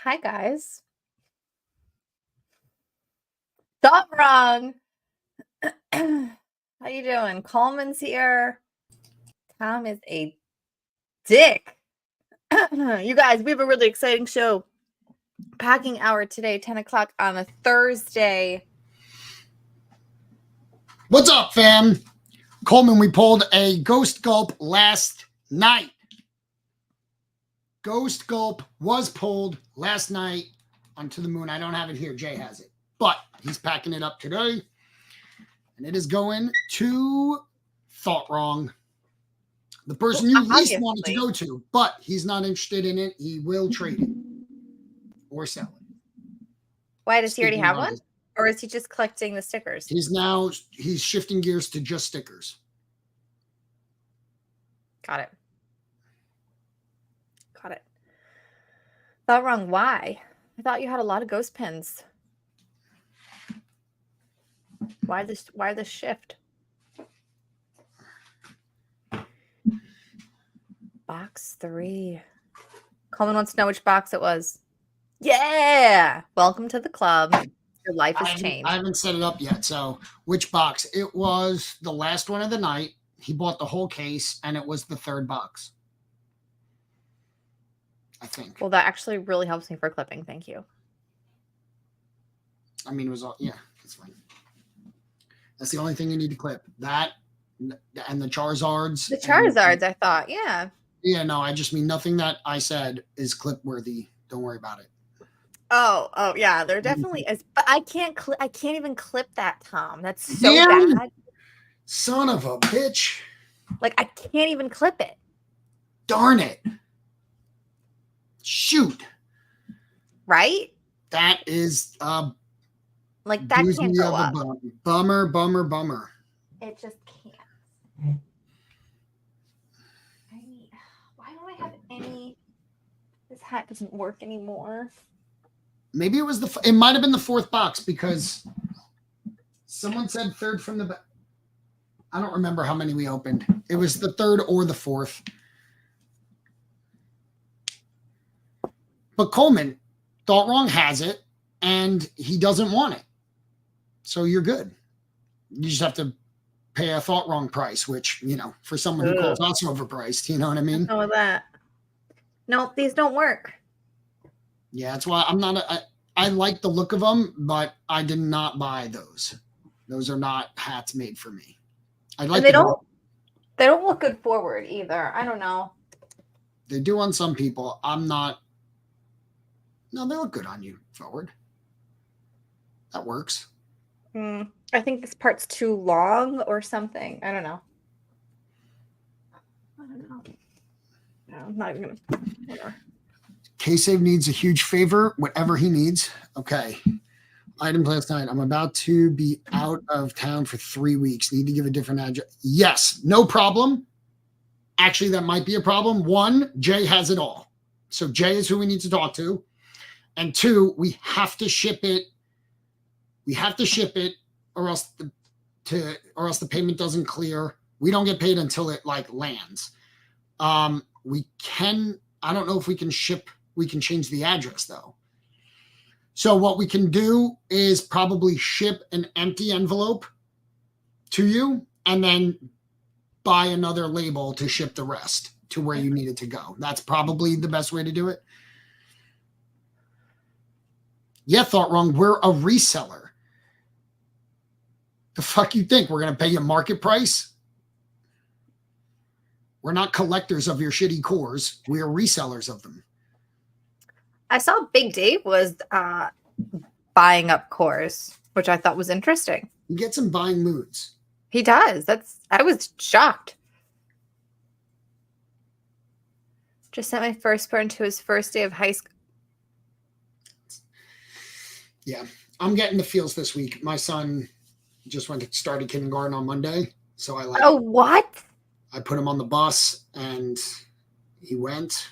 Hi guys. Thought wrong. How you doing? Coleman's here. Tom is a dick. You guys, we have a really exciting show. Packing hour today, 10 o'clock on a Thursday. What's up, fam? Coleman, we pulled a Ghost Gulp last night. Ghost Gulp was pulled last night onto the moon. I don't have it here. Jay has it. But he's packing it up today. And it is going to Thought Wrong. The person you least wanted to go to. But he's not interested in it. He will trade it. Or sell it. Why, does he already have one? Or is he just collecting the stickers? He's shifting gears to just stickers. Got it. Thought wrong. Why? I thought you had a lot of ghost pins. Why this shift? Box 3. Coleman wants to know which box it was. Yeah. Welcome to the club. Your life has changed. I haven't set it up yet. So which box? It was the last one of the night. He bought the whole case, and it was the third box. I think. Well, that actually really helps me for clipping. Thank you. I mean, it was all, yeah, it's fine. That's the only thing you need to clip. That and the Charizards. The Charizards, I thought, yeah. Yeah, no, I just mean nothing that I said is clip worthy. Don't worry about it. Oh, yeah, there definitely is. But I can't even clip that, Tom. That's so bad. Son of a bitch. Like, I can't even clip it. Darn it. Shoot. Right? That is like that can't go up. Bummer. It just can't. Why don't I have any? This hat doesn't work anymore. Maybe it might have been the fourth box because someone said third from the back. I don't remember how many we opened. It was the third or the fourth. But Coleman, Thought Wrong has it, and he doesn't want it. So you're good. You just have to pay a Thought Wrong price, which, for someone who calls us overpriced, you know what I mean? Know that. No, these don't work. Yeah, that's why I'm not I like the look of them, but I did not buy those. Those are not hats made for me. They don't look good forward either. I don't know. They do on some people. I'm not. No, they look good on you forward. That works. I think this part's too long or something. I don't know. No, I'm not even gonna. Whatever. K-Save needs a huge favor, whatever he needs. Okay. Item last night. I'm about to be out of town for 3 weeks. Need to give a different address. Yes, no problem. Actually, that might be a problem. 1, Jay has it all. So Jay is who we need to talk to. And 2, we have to ship it. We have to ship it, or else the payment doesn't clear. We don't get paid until it lands. We can. I don't know if we can ship. We can change the address though. So what we can do is probably ship an empty envelope to you, and then buy another label to ship the rest to where you need it to go. That's probably the best way to do it. Yeah, Thought Wrong. We're a reseller. The fuck you think? We're going to pay you market price? We're not collectors of your shitty cores. We are resellers of them. I saw Big Dave was buying up cores, which I thought was interesting. He gets in buying moods. He does. I was shocked. Just sent my firstborn to his first day of high school. Yeah, I'm getting the feels this week. My son just started kindergarten on Monday, so Oh, what? I put him on the bus, and he went.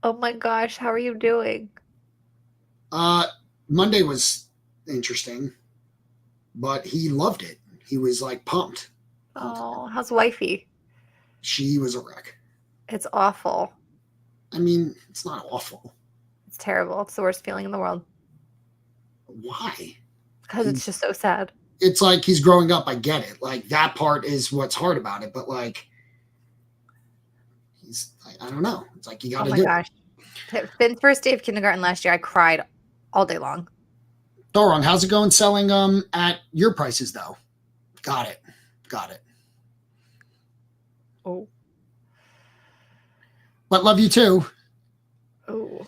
Oh my gosh, how are you doing? Monday was interesting, but he loved it. He was pumped. Oh, how's wifey? She was a wreck. It's awful. I mean, it's not awful. It's terrible. It's the worst feeling in the world Why? because it's just so sad. It's like he's growing up. I get it. Like that part is what's hard about it. But like, I don't know. It's like you got to do. Oh my gosh. Finn's first day of kindergarten last year, I cried all day long. Dorong, how's it going selling at your prices though? Got it. Oh. But love you too. Oh.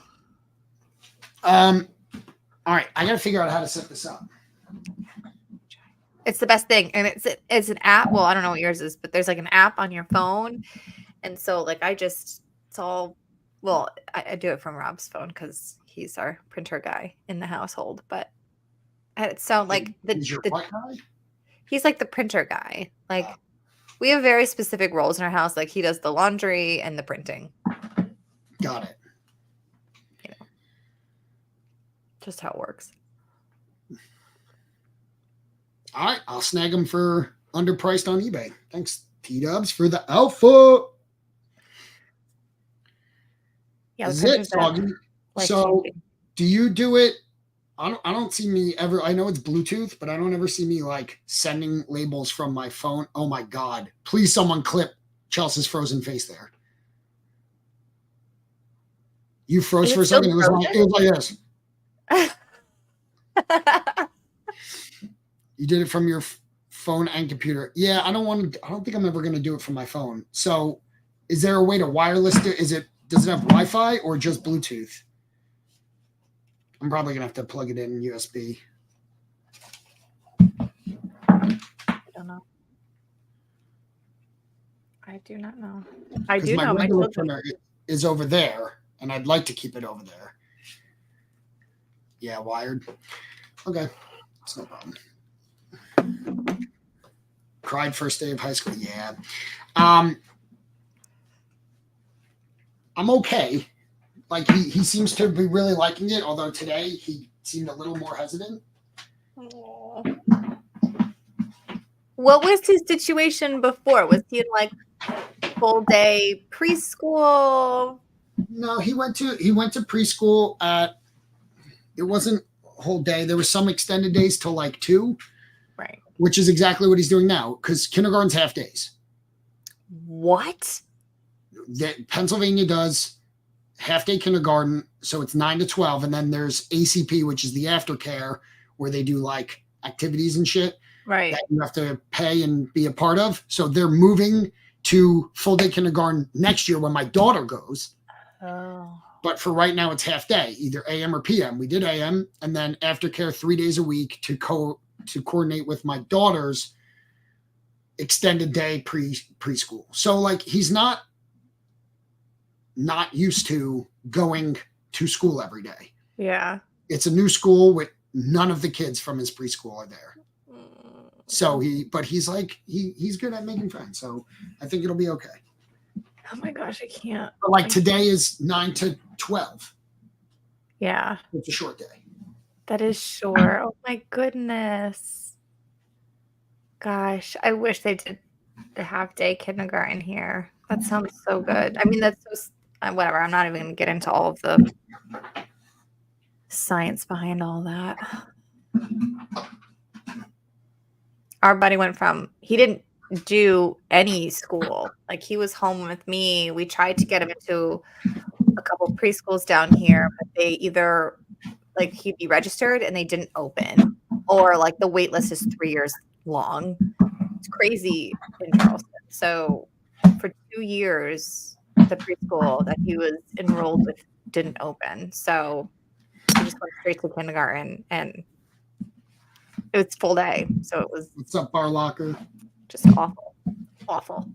All right, I gotta figure out how to set this up. It's the best thing, and it's an app. Well, I don't know what yours is, but there's like an app on your phone, and so like it's all. Well, I do it from Rob's phone because he's our printer guy in the household. But it's so like What guy? He's like the printer guy. Like we have very specific roles in our house. Like he does the laundry and the printing. Got it. You know, just how it works. All right, I'll snag them for underpriced on eBay. Thanks, T-Dubs, for the alpha. Yeah, this is it, Soggy. So, do you do it? I don't see me ever. I know it's Bluetooth, but I don't ever see me like sending labels from my phone. Oh my God! Please, someone clip Chelsea's frozen face there. You froze for a second. It was like this. You did it from your phone and computer. Yeah, I don't think I'm ever going to do it from my phone. So, is there a way to wireless it? Does it have Wi-Fi or just Bluetooth? I'm probably going to have to plug it in USB. I don't know. I do not know. I do know. My regular printer is over there, and I'd like to keep it over there. Yeah, wired. Okay, it's no problem. Cried first day of high school. Yeah. I'm okay. Like he seems to be really liking it, although today he seemed a little more hesitant. Aww. What was his situation before? Was he in like full day preschool? No, he went to preschool it wasn't a whole day. There was some extended days till like 2. Right. Which is exactly what he's doing now, because kindergarten's half days. What? Pennsylvania does half day kindergarten, so it's 9 to 12, and then there's ACP, which is the aftercare, where they do like activities and shit. Right. That you have to pay and be a part of. So they're moving to full day kindergarten next year when my daughter goes. Oh. But for right now, it's half day, either AM or PM. We did AM, and then aftercare 3 days a week to coordinate with my daughter's extended day preschool. So like he's not used to going to school every day. Yeah. It's a new school with none of the kids from his preschool are there. So he's like he's good at making friends. So I think it'll be okay. Oh my gosh, I can't. But like today is 9 to 12. Yeah. It's a short day. That is sure. Oh my goodness. Gosh, I wish they did the half day kindergarten here. That sounds so good. I mean, that's so whatever. I'm not even going to get into all of the science behind all that. Our buddy he didn't do any school. Like he was home with me. We tried to get him into a couple preschools down here, but they either like he'd be registered and they didn't open, or like the wait list is 3 years long. It's crazy in Charleston. So for 2 years, the preschool that he was enrolled with didn't open. So he just went straight to kindergarten, and it was full day. So it was. What's up, Bar Locker? Just awful. Awful.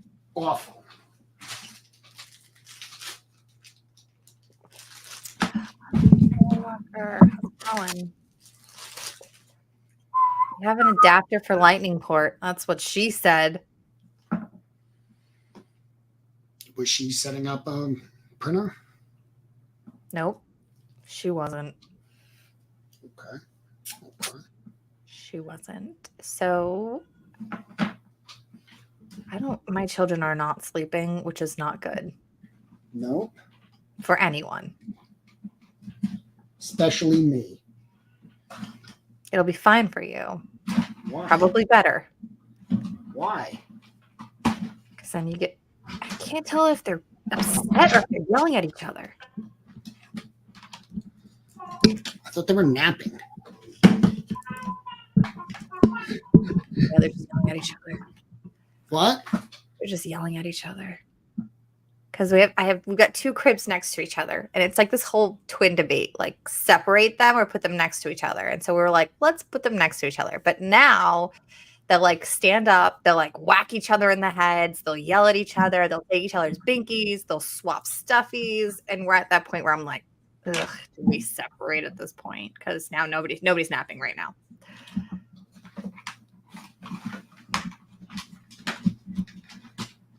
You have an adapter for lightning port. That's what she said. Was she setting up a printer? Nope, she wasn't. Okay. She wasn't. So my children are not sleeping, which is not good. Nope. For anyone. especially me. It'll be fine for you. Why? Probably better. Why? Because then you get... I can't tell if they're upset or if they're yelling at each other. I thought they were napping. Yeah, they're just yelling at each other. What? They're just yelling at each other. Because we've got two cribs next to each other, and it's like this whole twin debate, like separate them or put them next to each other. And so we were like, let's put them next to each other. But now they'll like stand up, they'll like whack each other in the heads, they'll yell at each other, they'll take each other's binkies, they'll swap stuffies, and we're at that point where I'm like, ugh, do we separate at this point? Because now nobody's napping right now.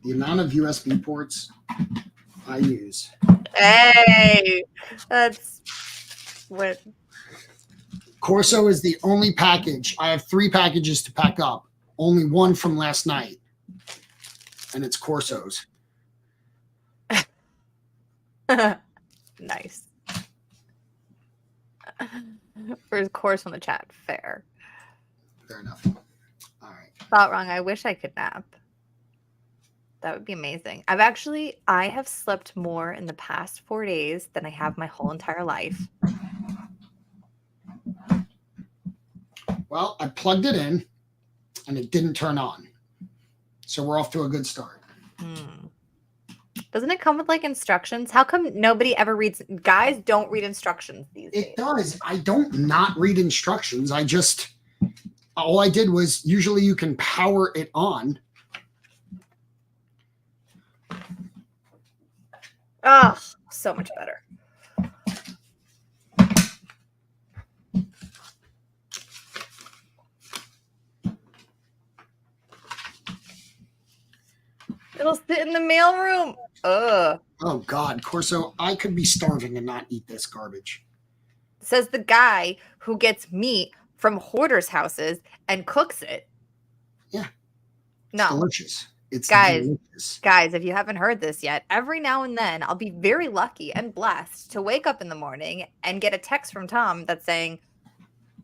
The amount of USB ports I use. Hey, that's what. Corso is the only package. I have 3 packages to pack up. Only one from last night. And it's Corso's. Nice. First course on the chat. Fair. Fair enough. All right. Thought wrong. I wish I could nap. That would be amazing. I have slept more in the past 4 days than I have my whole entire life. Well, I plugged it in and it didn't turn on. So we're off to a good start. Doesn't it come with like instructions? How come nobody ever reads? Guys don't read instructions these days. It does. I don't not read instructions. All I did was usually you can power it on. Oh, so much better. It'll sit in the mailroom. Ugh. Oh God, Corso, I could be starving and not eat this garbage. Says the guy who gets meat from hoarders' houses and cooks it. Yeah. No. Delicious. It's delicious. Guys, if you haven't heard this yet, every now and then I'll be very lucky and blessed to wake up in the morning and get a text from Tom that's saying,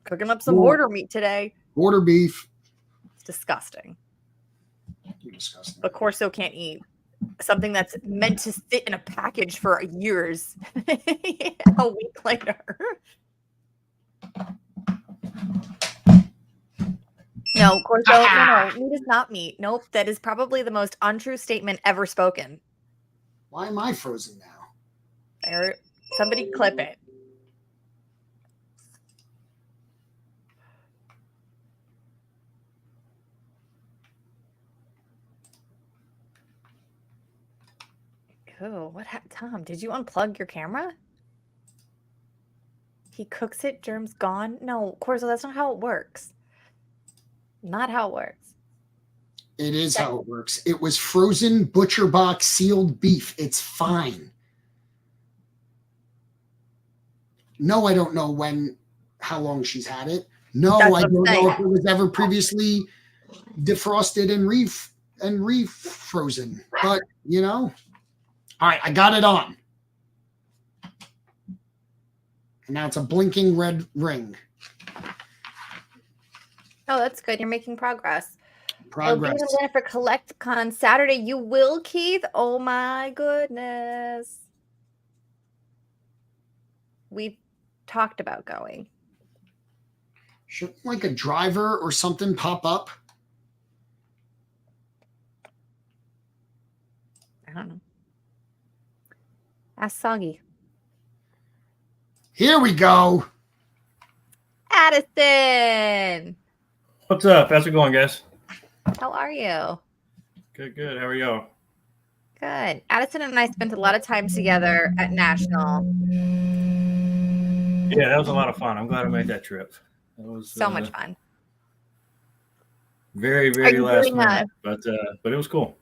cooking up some hoarder meat today. Hoarder beef. It's disgusting. You're disgusting. But Corso can't eat something that's meant to sit in a package for years. A week later. No, Corso, no, meat is not meat. Nope, that is probably the most untrue statement ever spoken. Why am I frozen now? Somebody clip it. Oh, what Tom, did you unplug your camera? He cooks it, germs gone? No, Corso, that's not how it works. Not how it works. It is how it works. It was frozen butcher box sealed beef. It's fine. No, I don't know how long she's had it. No, I don't know if it was ever previously defrosted and refrozen. But, all right, I got it on. And now it's a blinking red ring. Oh, that's good. You're making progress. Progress. I'll be in for CollectCon Saturday. You will, Keith? Oh, my goodness. We've talked about going. Shouldn't like a driver or something pop up? I don't know. Ask Soggy. Here we go. Addison. What's up? How's it going, guys? How are you? Good. How are y'all? Good. Addison and I spent a lot of time together at National. Yeah, that was a lot of fun. I'm glad I made that trip. That was so much fun. Very last minute, but it was cool.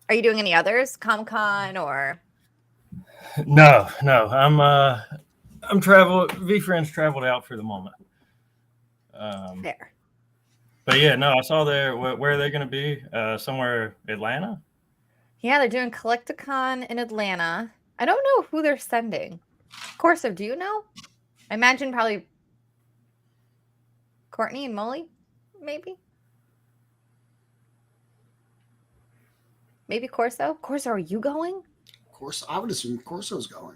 Are you doing any others? Comic-Con or? No. I'm V-Friends traveled out for the moment. There. But yeah, no, I saw where are they going to be? Somewhere Atlanta? Yeah, they're doing CollectCon in Atlanta. I don't know who they're sending. Corso, do you know? I imagine probably Courtney and Molly, maybe. Maybe Corso. Corso, are you going? Of course, I would assume Corso's going.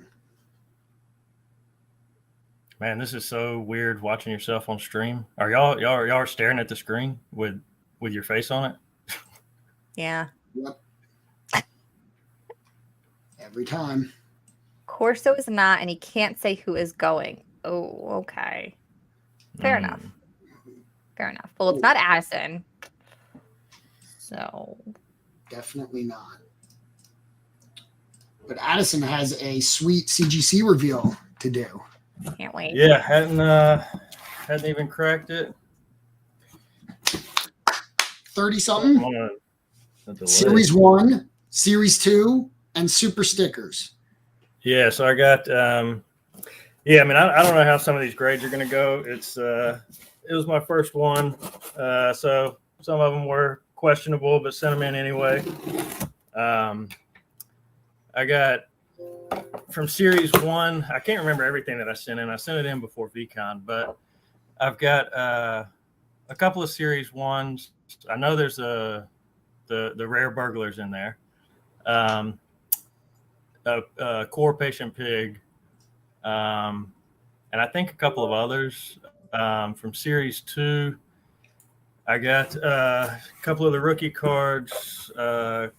Man, this is so weird watching yourself on stream. Are y'all staring at the screen with your face on it? Yeah. Yep. Every time. Corso is not, and he can't say who is going. Oh, okay. Fair enough. Fair enough. Well, it's not Addison. So. Definitely not. But Addison has a sweet CGC reveal to do. Can't wait. Yeah, hadn't even cracked it. 30-something. Series 1, Series 2, and Super Stickers. Yeah, so I got I mean, I don't know how some of these grades are going to go. It was my first one, so some of them were questionable, but sent them in anyway. I got from Series 1, I can't remember everything that I sent in. I sent it in before VCon, but I've got a couple of Series 1s. I know there's the rare burglars in there. A core patient pig, and I think a couple of others from Series 2. I got a couple of the rookie cards, I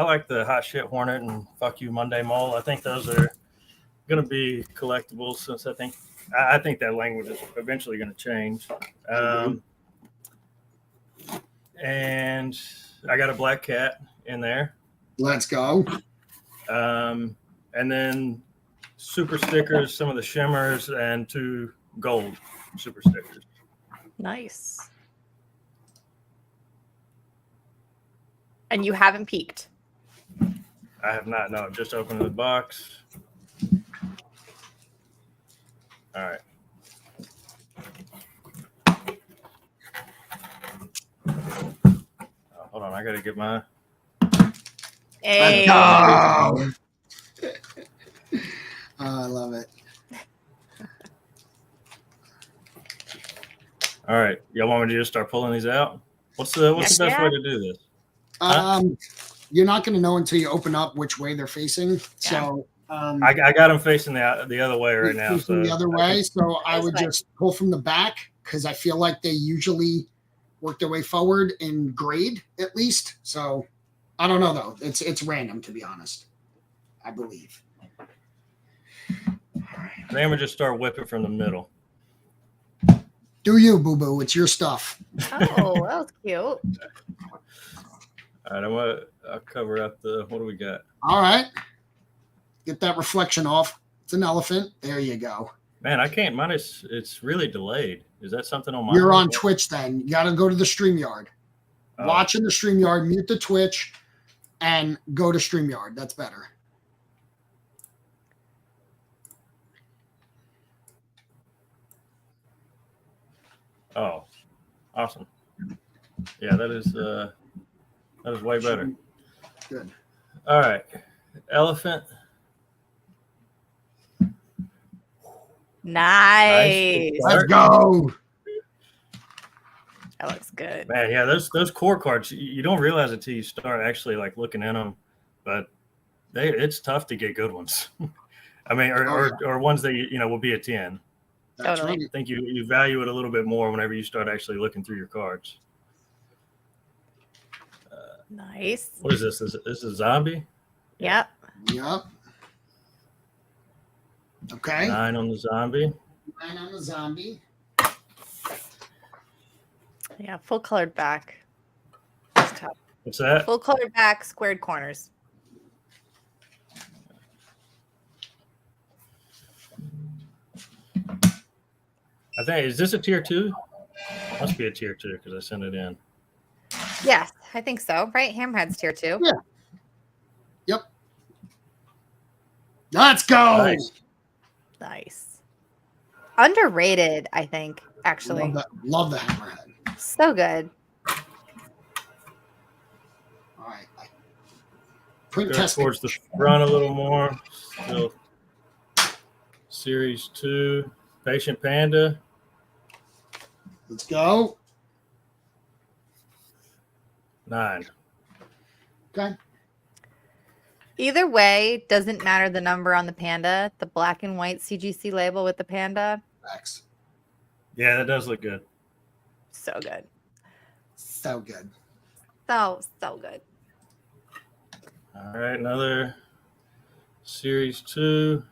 like the Hot Shit Hornet and Fuck You Monday Mole. I think those are going to be collectibles since I think that language is eventually going to change. And I got a black cat in there. Let's go. And then super stickers, some of the shimmers, and 2 gold super stickers. Nice. And you haven't peeked? I have not. No, just opened the box. All right. Hold on, I got to get my. Hey. Oh, I love it. All right, y'all want me to just start pulling these out? What's the best way to do this? You're not going to know until you open up which way they're facing. So I got them facing the other way right now. So the other way. So I would just pull from the back because I feel like they usually work their way forward in grade at least. So I don't know though. It's random to be honest. I believe. I think I'm gonna just start whipping from the middle. Do you, boo boo? It's your stuff. Oh, that was cute. All right, I'll cover up what do we got? All right. Get that reflection off. It's an elephant. There you go. Man, I can't. Mine it's really delayed. Is that something on my? You're on Twitch then. You got to go to the StreamYard. Oh. Watch in the StreamYard, mute the Twitch, and go to StreamYard. That's better. Oh, awesome. Yeah, that is way better. Good. All right. Elephant. Nice. Let's go. That looks good. Man, yeah, those core cards, you don't realize it until you start actually like looking in them, but it's tough to get good ones. I mean, or ones that will be a 10. That's Totally. right. I think you value it a little bit more whenever you start actually looking through your cards. Nice. What is this? Is this a zombie? Yep. Yep. Okay. 9 on the zombie. 9 on the zombie. Yeah, full colored back. It's tough. What's that? Full colored back, squared corners. I think, is this a tier 2? Must be a tier 2 because I sent it in. Yes, I think so. Right? Hammerhead's tier 2. Yeah. Yep. Let's go. Nice. Underrated, I think, actually. Love the hammerhead. So good. All right. Print Go test towards the front a little more. Series 2, Patient Panda. Let's go. 9. Okay. Either way, doesn't matter the number on the panda. The black and white CGC label with the panda, X. Yeah, that does look good. so good. So good. So good. All right, another Series 2,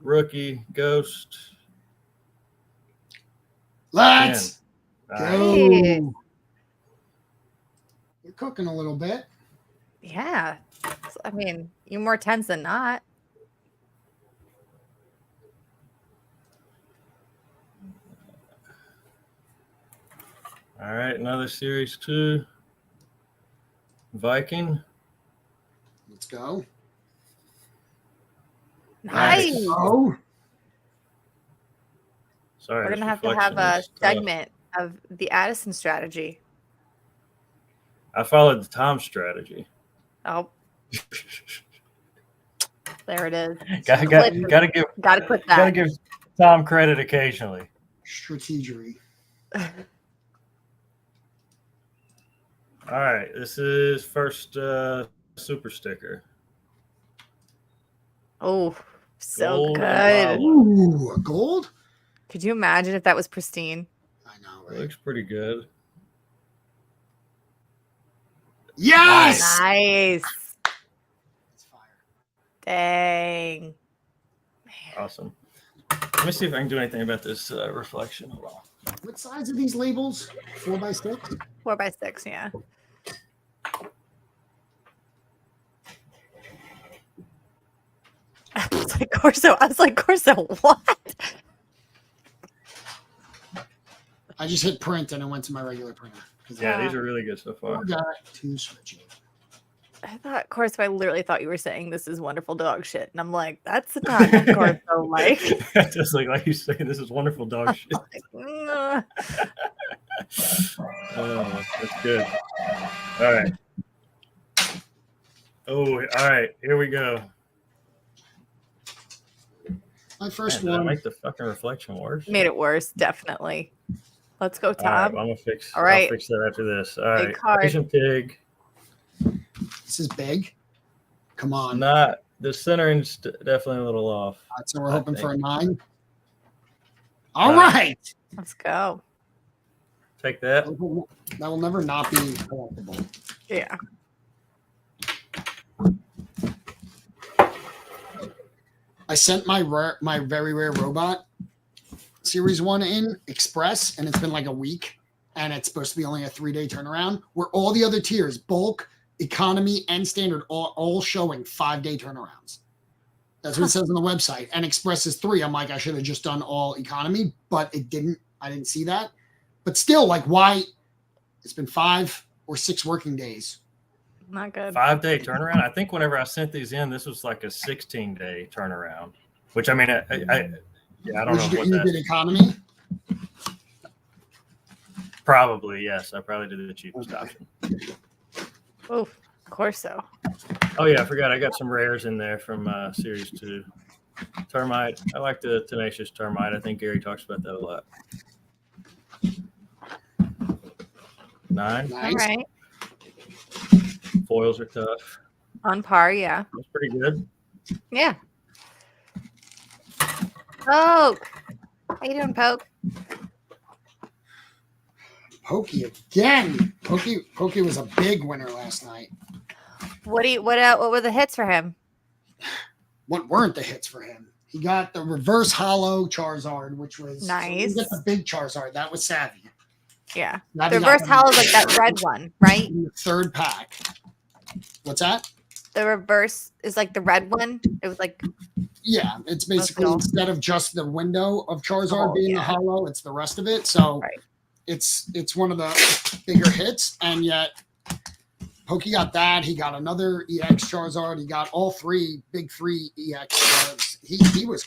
Rookie, Ghost. Let's 10. go. Nice. You're cooking a little bit. Yeah. I mean, you more tense than not. All right, another Series 2, Viking. Let's go. Nice. Nice. Oh, Sorry, We're this gonna have to have reflection a is tough. segment of the Addison strategy. I followed the Tom strategy. Oh, there it is. Gotta Clip- give Gotta clip gotta that. give Tom credit occasionally. strategery. All right, this is first super sticker. Oh, so Gold good. and Ooh, a gold? Could you imagine if that was pristine? I know, It right? looks pretty good. Yes! Nice. It's fire. Dang. Awesome. Let me see if I can do anything about this reflection. Hold on. What size are these labels? 4x6? 4x6, yeah. I was like, Corso, what? I just hit print and it went to my regular printer. Yeah, these are really good so far. Got to switch it. I thought, Corso, I literally thought you were saying this is wonderful dog shit. And I'm like, that's not Corso like. Just like you say, this is wonderful dog shit. Like, Oh, that's good. All right. Oh, all right. Here we go. My first Man, did I one. make the fucking reflection worse? made it worse, definitely. Let's go, All right, Tom. well, I'm gonna fix. All right. I'll fix that after this. All Big right. card. Patient Pig. This is big. Come on. Not the centering's definitely a little off. All right, so we're I hoping for a think. 9. All Nine. right. Let's go. Take that. That will never not be collectible. Yeah. I sent my very rare robot series 1 in express, and it's been like a week, and it's supposed to be only a 3-day turnaround. Where all the other tiers, bulk, economy, and standard, all showing 5-day turnarounds. That's what it says on the website. And express is 3. I'm like, I should have just done all economy, but it didn't. I didn't see that. But still, like, why? It's been 5 or 6 working days. Not good. 5-day turnaround. I think whenever I sent these in, this was like a 16-day turnaround. Which I mean, I don't know what You that. did economy? Probably yes. I probably did the cheapest option. Oh, Corso. Oh yeah, I forgot. I got some rares in there from Series 2. Termite. I like the tenacious termite. I think Gary talks about that a lot. 9. Nice. All right. Foils are tough. On par, yeah. That's pretty good. Yeah. Poke. How you doing, Poke? Pokey again. Pokey was a big winner last night. What were the hits for him? What weren't the hits for him? He got the reverse hollow Charizard, which was Nice. He got the big Charizard. That was savvy. Yeah. Now The he got reverse hollow is like that red one, right? in the 3rd pack. What's that? The reverse is like the red one. It was like Yeah, it's basically cool. instead of just the window of Charizard Oh, being the yeah. hollow, it's the rest of it. So Right. it's one of the bigger hits, and yet Pokey got that. He got another EX Charizard. He got all 3 big 3 EX cards. He was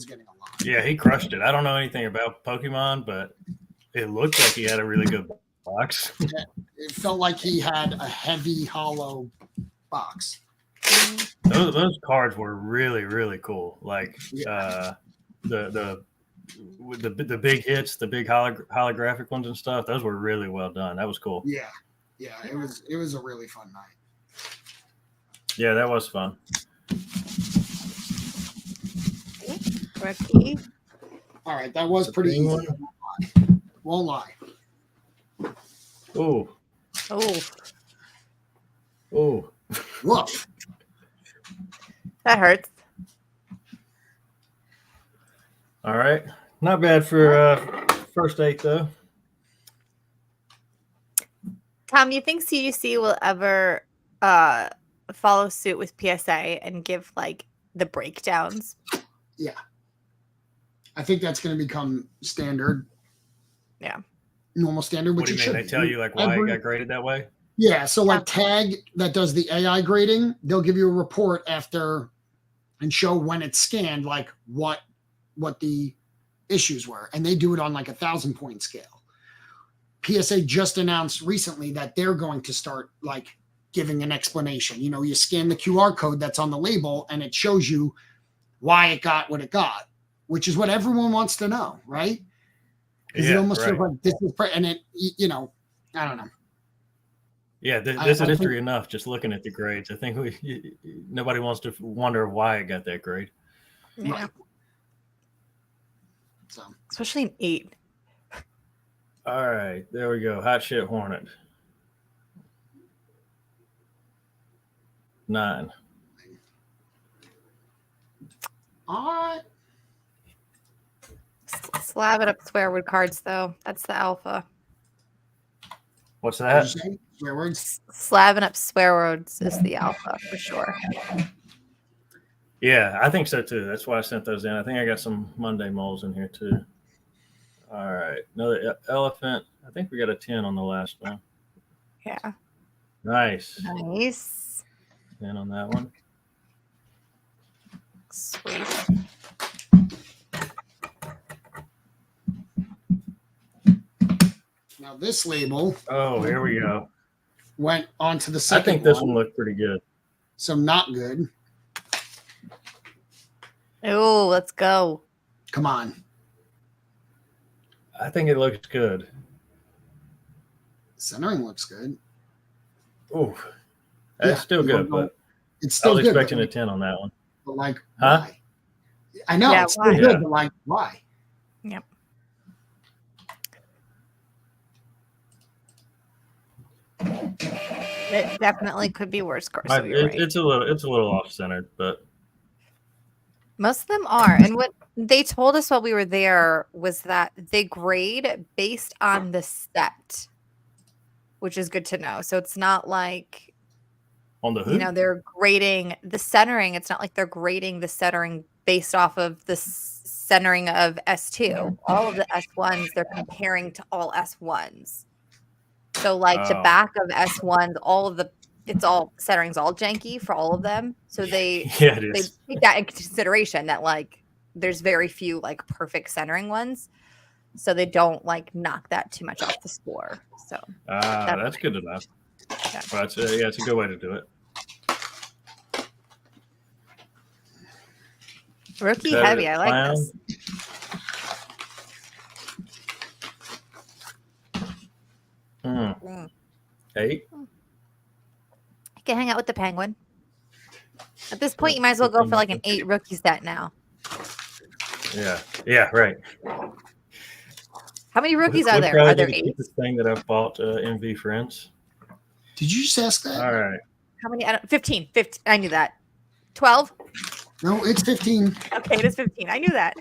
getting a lot. Yeah, he crushed it. I don't know anything about Pokemon, but it looked like he had a really good box. It felt like he had a heavy hollow box. Those cards were really, really cool. Like the big hits, the big holographic ones and stuff. Those were really well done. That was cool. Yeah. It was a really fun night. Yeah, that was fun. Rookie. All right, that was pretty green easy. Won't lie. Oh, Woof. That hurts. all right. Not bad for first 8 though. Tom, you think CGC will ever follow suit with PSA and give like the breakdowns? Yeah. I think that's going to become standard. Yeah. Normal standard. What do you mean? They tell you like why it got graded that way? Yeah. So like Tag that does the AI grading, they'll give you a report after and show when it's scanned, like what the issues were. And they do it on like 1,000-point scale. PSA just announced recently that they're going to start like giving an explanation. You know, you scan the QR code that's on the label and it shows you why it got what it got, which is what everyone wants to know, right? Because it almost feels like this is, and it, you know, I don't know. Yeah, this is history enough just looking at the grades. I think nobody wants to wonder why it got that grade. Yeah. Right. So, especially an 8. All right, there we go. Hot shit Hornet. 9. all right. Slab it up swearword cards though. That's the alpha. What's What that? did you say? Swear words? Slabbing up swear words is the alpha for sure. Yeah, I think so too. That's why I sent those in. I think I got some Monday moles in here too. All right, another elephant. I think we got a 10 on the last one. Yeah. Nice. 10 on that one. Sweet. Now this label. Oh, here we go. Went on to the second. I think this one looked pretty good. So not good. Oh, let's go. Come on. I think it looks good. Centering looks good. Oh, that's still good, but it's still I was good, expecting a 10 on that one. But like, Huh? why? I know Yeah, it's why? still good, but like, why? Yep. It definitely could be worse. So you're right. It's a little off centered, but Most of them are. And what they told us while we were there was that they grade based on the set, which is good to know. So it's not like, on the you know, they're grading the centering. It's not like they're grading the centering based off of the centering of S2. All of the S1s, they're comparing to all S1s. So like the back of S1s, centering's all janky for all of them. So they take that into consideration that like there's very few like perfect centering ones. So they don't like knock that too much off the score. So that's good enough. Yeah. Well, it's a good way to do it. Rookie heavy. I like this. Mm. 8. You can hang out with the penguin. At this point, you might as well go for like an 8 rookie set now. Yeah, right. How many rookies are there? Are there 8? This thing that I bought MV Friends. Did you just ask that? All right. How many? 15. 15. I knew that. 12? No, it's 15. Okay, it is 15. I knew that.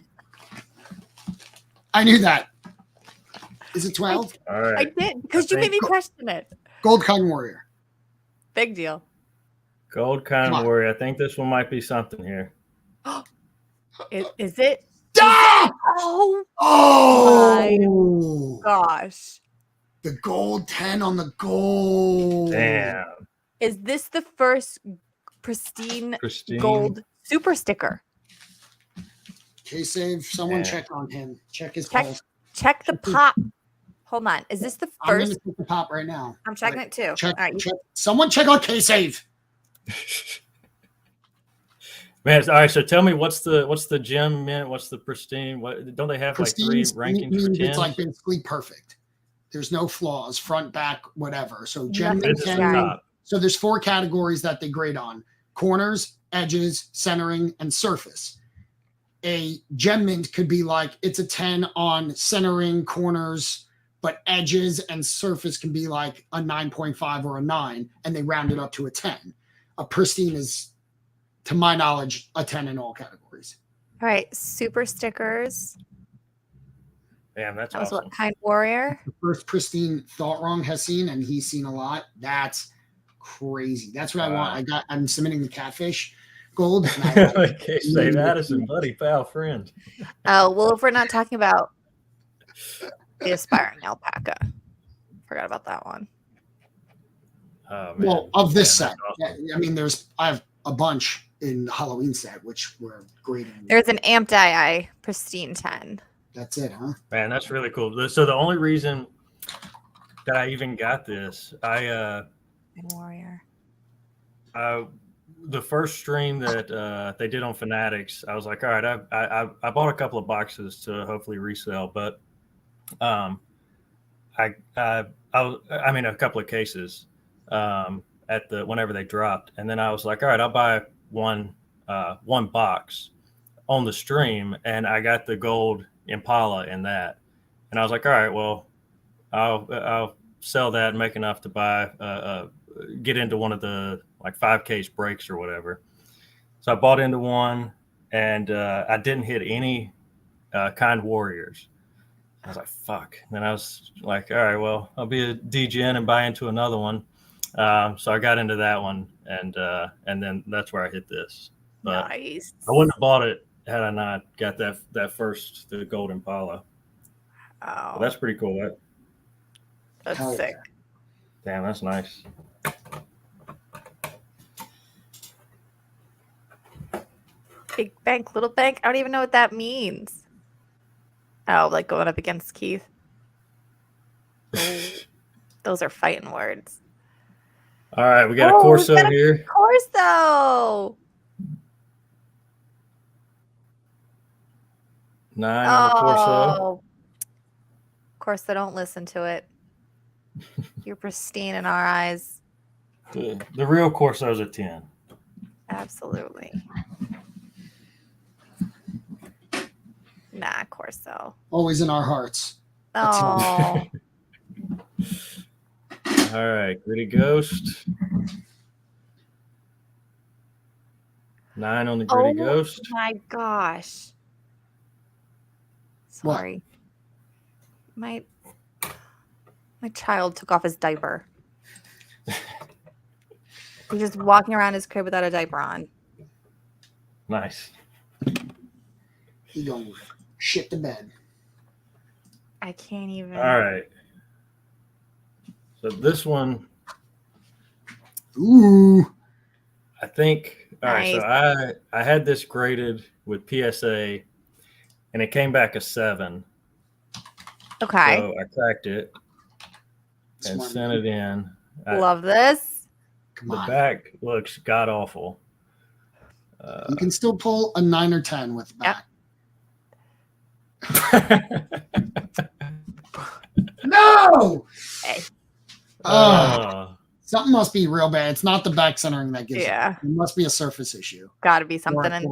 I knew that. Is it 12? All right. I did because you made me question it. Gold Cotton Warrior. Big deal. Gold Cotton Warrior. I think this one might be something here. Is it? Ah! Oh my gosh. The gold 10 on the gold. Damn. Is this the first pristine gold super sticker? K-Save, someone check on him. Check his pulse. Check the pop. Hold on. Is this the first? I'm going to check the pop right now. I'm checking it too. Check, all right. check. Someone check on K-Save. Man, all right. So tell me, what's the gem mint? What's the pristine? What don't they have like 3 Pristine rankings for means it's like 10s? basically perfect. There's no flaws, front, back, whatever. So gem Nothing mint This is the 10. top. So there's 4 categories that they grade on: corners, edges, centering, and surface. A gem mint could be like it's a 10 on centering, corners, but edges and surface can be like a 9.5 or a 9, and they round it up to a 10. A pristine is, to my knowledge, a 10 in all categories. All right, super stickers. Damn, that's That was awesome. what kind warrior? The first pristine Thought Wrong has seen, and he's seen a lot. That's crazy. That's what I want. Wow. I'm submitting the catfish gold. And I Okay, St. Addison, buddy, pal, friend. Oh, well, if we're not talking about the aspiring alpaca, forgot about that one. Oh, man. well, of this Man, set. that's awesome. I mean, I have a bunch in the Halloween set, which were grading. There's an amped eye pristine 10. That's it, huh? Man, that's really cool. So the only reason that I even got this, And warrior. the first stream that they did on Fanatics, I was like, all right, I bought a couple of boxes to hopefully resell, but I mean a couple of cases at the whenever they dropped, and then I was like, all right, I'll buy one box on the stream, and I got the gold Impala in that, and I was like, all right, well, I'll sell that and make enough to buy get into one of the like 5 case breaks or whatever. So I bought into one, and I didn't hit any kind warriors. I was like, fuck. And then I was like, all right, well, I'll be a DGN and buy into another one. So I got into that one, and then that's where I hit this. But Nice. I wouldn't have bought it had I not got the gold Impala. Oh, But that's pretty cool. that's Hell sick. Damn, that's nice. Big bank, little bank. I don't even know what that means. Oh, like going up against Keith. Oh, those are fighting words. All right, we got a Oh, Corso we got a here. Corso. 9 on the Corso. Oh, Corso, don't listen to it. You're pristine in our eyes. The real Corso's a 10. Absolutely. Nah, Corso. Always in our hearts. Oh, All right, Gritty Ghost. 9 on the Gritty Ghost. my gosh. What? Sorry. My child took off his diaper. He's just walking around his crib without a diaper on. Nice. He going shit the bed. I can't even. All right. So this one, Ooh. I think. All right. Nice. So I had this graded with PSA, and it came back a 7. Okay. So I cracked it and Smart sent man. it in. Love this. Come The on. back looks god awful. You can still pull a 9 or 10 with the back. No! Hey. Something must be real bad. It's not the back centering that gives Yeah. it. It must be a surface issue. Got to be something in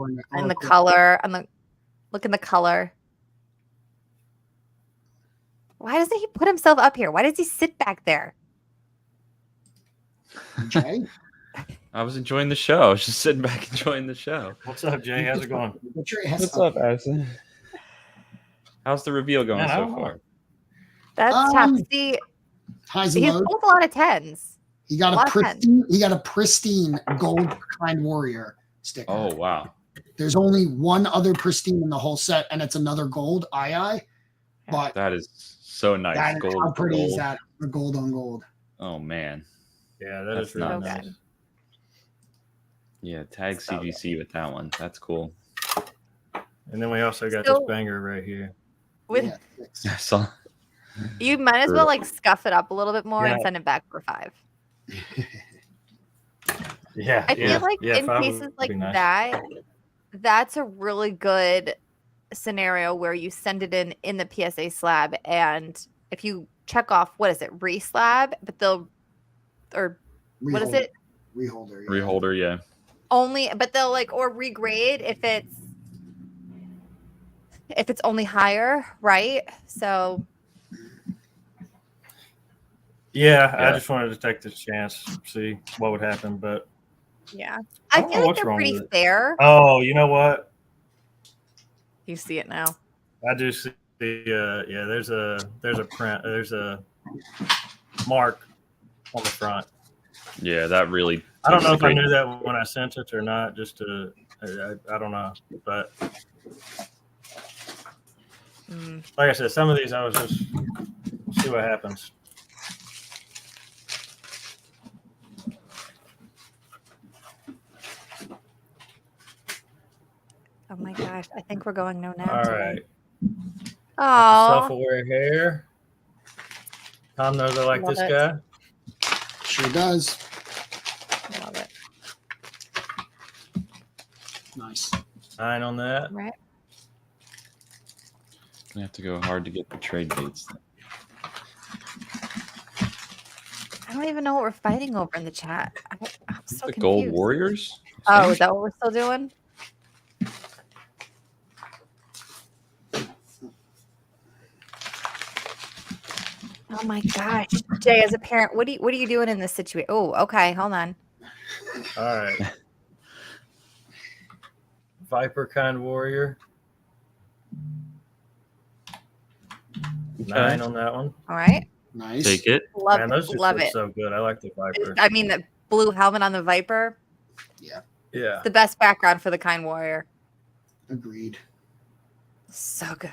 the color. Look in the color. Why doesn't he put himself up here? Why does he sit back there? Jay? I was enjoying the show. I was just sitting back enjoying the show. What's up, Jay? How's it going? Put your ass What's up, Addison? How's the reveal going Man, I so don't know. far? That's tough. See, Highs and he's lows. pulled a lot of 10s. He got lot a of pristine. He got a pristine gold kind warrior sticker. Oh wow. There's only one other pristine in the whole set, and it's another gold II. But That is so nice. that is, Gold how for pretty is gold. that? The gold on gold. Oh man. Yeah, that That's is really so nice. good. Yeah, tag So CGC with that one. That's cool. And then we also got So- this banger right here. With Yeah, thanks. I saw. you might as well like scuff it up a little bit more and Yeah. send it back for 5. Yeah, I feel like in 5 would cases like be nice. that, that's a really good scenario where you send it in the PSA slab, and if you check off what is it, re-slab, but they'll what is Reholder. it? Reholder. Yeah. Reholder, yeah. Only, but they'll like or regrade if it's only higher, right? So Yeah, I Yeah. just wanted to take this chance, see what would happen, but yeah, I I don't feel know like what's they're wrong pretty with it. fair. Oh, you know what? You see it now. I do see. Yeah, there's a print. There's a mark on the front. Yeah, that really. I don't takes know the if I great- knew that when I sent it or not. Just to, I don't know. But Mm. like I said, some of these I was just see what happens. Oh my gosh, I think we're going no nap All today. right. Oh, Self-aware hair. Tom knows I like Love this it. guy. Sure does. love it. Nice. 9 on that. Right. I have to go hard to get the trade dates. I don't even know what we're fighting over in the chat. I'm so The confused. Gold Warriors. Oh, is that what we're still doing? Oh my gosh, Jay, as a parent, what are you doing in this situation? Oh, okay, hold on. All right. Viper kind warrior. 9 on that one. All right, Nice. Take it. love Man, those just love look it. so good. I like the Viper. I mean, the blue helmet on the Viper, Yeah. the best background for the kind warrior. Agreed. So good.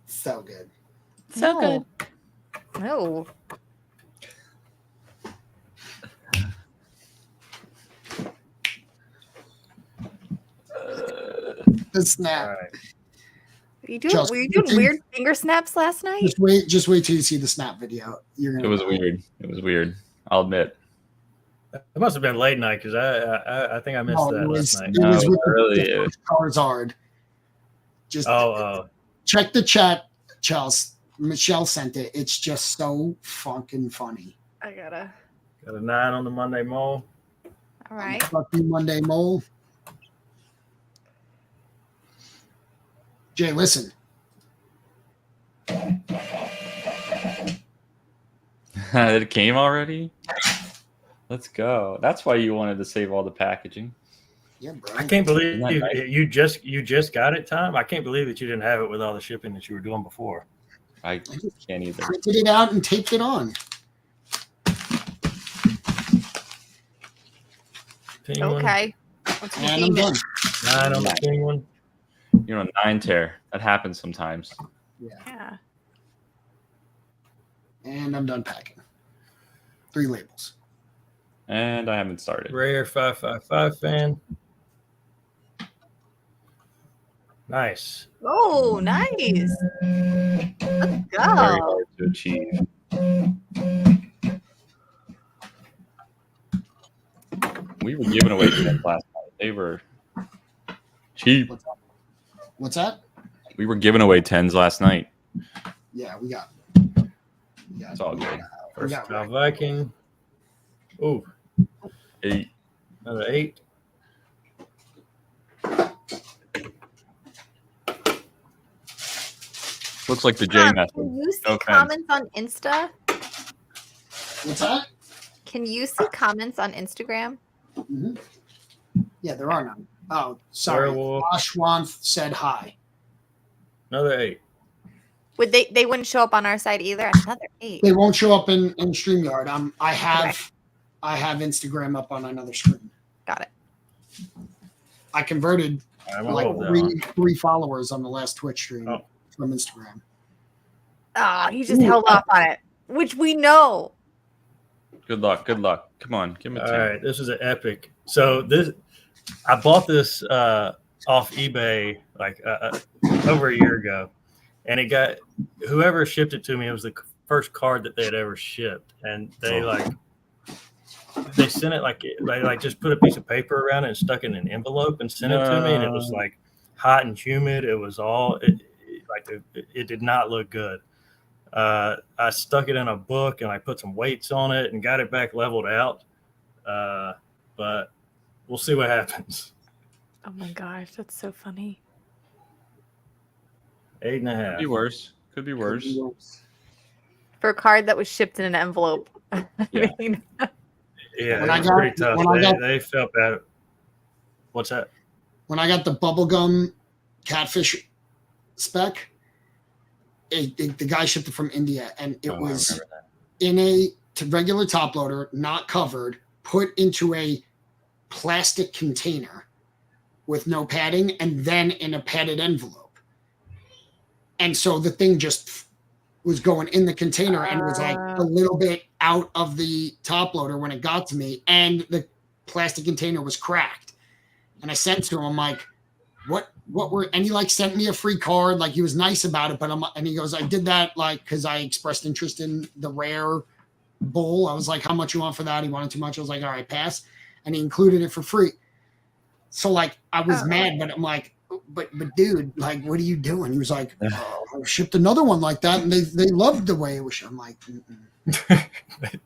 So good. So good. No. The snap. All right. Were you doing weird finger snaps last night? Just wait till you see the snap video. You're gonna It was know. weird. It was weird. I'll admit. It must have been late night because I think I missed No, that it last was, night. it was No, with really, the it- Charizard. Just Oh, check the chat, Chelsea. Michelle sent it. It's just so fucking funny. I gotta. got a 9 on the Monday Mole. All right. Fuck you, Monday Mole. Jay, listen. It came already. Let's go. That's why you wanted to save all the packaging. Yeah, bro. I can't believe Isn't that nice? you just got it, Tom. I can't believe that you didn't have it with all the shipping that you were doing before. I can't either. Printed it out and taped it on. Penguin, Okay. Let's And I'm redeem done. it. 9 on the Penguin. You're on 9 tear. That happens sometimes. Yeah. And I'm done packing. 3 labels. And I haven't started. Rare 555 fan. Nice. Oh, nice. Let's Very go. hard to achieve. We were giving away 10 last night. They were cheap. What's that? We were giving away 10s last night. Yeah, we got. It's all good. First got time Viking. Ooh, 8. another 8. Looks like the J Tom, method. can you see No offense. comments on Insta? What's that? Can you see comments on Instagram? Mhm. Yeah, there are none. Oh, sorry. Werewolf. Ashwanth said hi. Another 8. Would they wouldn't show up on our side either? Another 8. They won't show up in StreamYard. I have Instagram up on another screen. Got it. I converted I'm gonna like hold that one. three followers on the last Twitch stream Oh. from Instagram. Oh, he just held off on it, which we know. Good luck. Good luck. Come on. Give me a All 10. right, this is an epic. So I bought this off eBay like over a year ago, and it got whoever shipped it to me. It was the first card that they had ever shipped, and they they sent it like they like just put a piece of paper around it and stuck it in an envelope and sent it to me, and it was like hot and humid. It was all it did not look good. I stuck it in a book and I put some weights on it and got it back leveled out. But we'll see what happens. Oh my gosh, that's so funny. 8.5. Could be worse. Could be worse. For a card that was shipped in an envelope. Yeah. mean, Yeah, When it I was got- pretty tough. when I got- They felt bad. What's that? When I got the bubblegum catfish spec, the guy shipped it from India, and it I was remember that. in a regular top loader, not covered, put into a plastic container with no padding, and then in a padded envelope. And so the thing just was going in the container, and it was like a little bit out of the top loader when it got to me, and the plastic container was cracked. And I sent to him, I'm like, what were, and he like sent me a free card, like he was nice about it, but and he goes, I did that like because I expressed interest in the rare bull. I was like, how much you want for that? He wanted too much. I was like, all right, pass. And he included it for free. So like I was mad, but I'm like, but dude, like, what are you doing? He was like, oh, I shipped another one like that, and they loved the way it was. I'm like,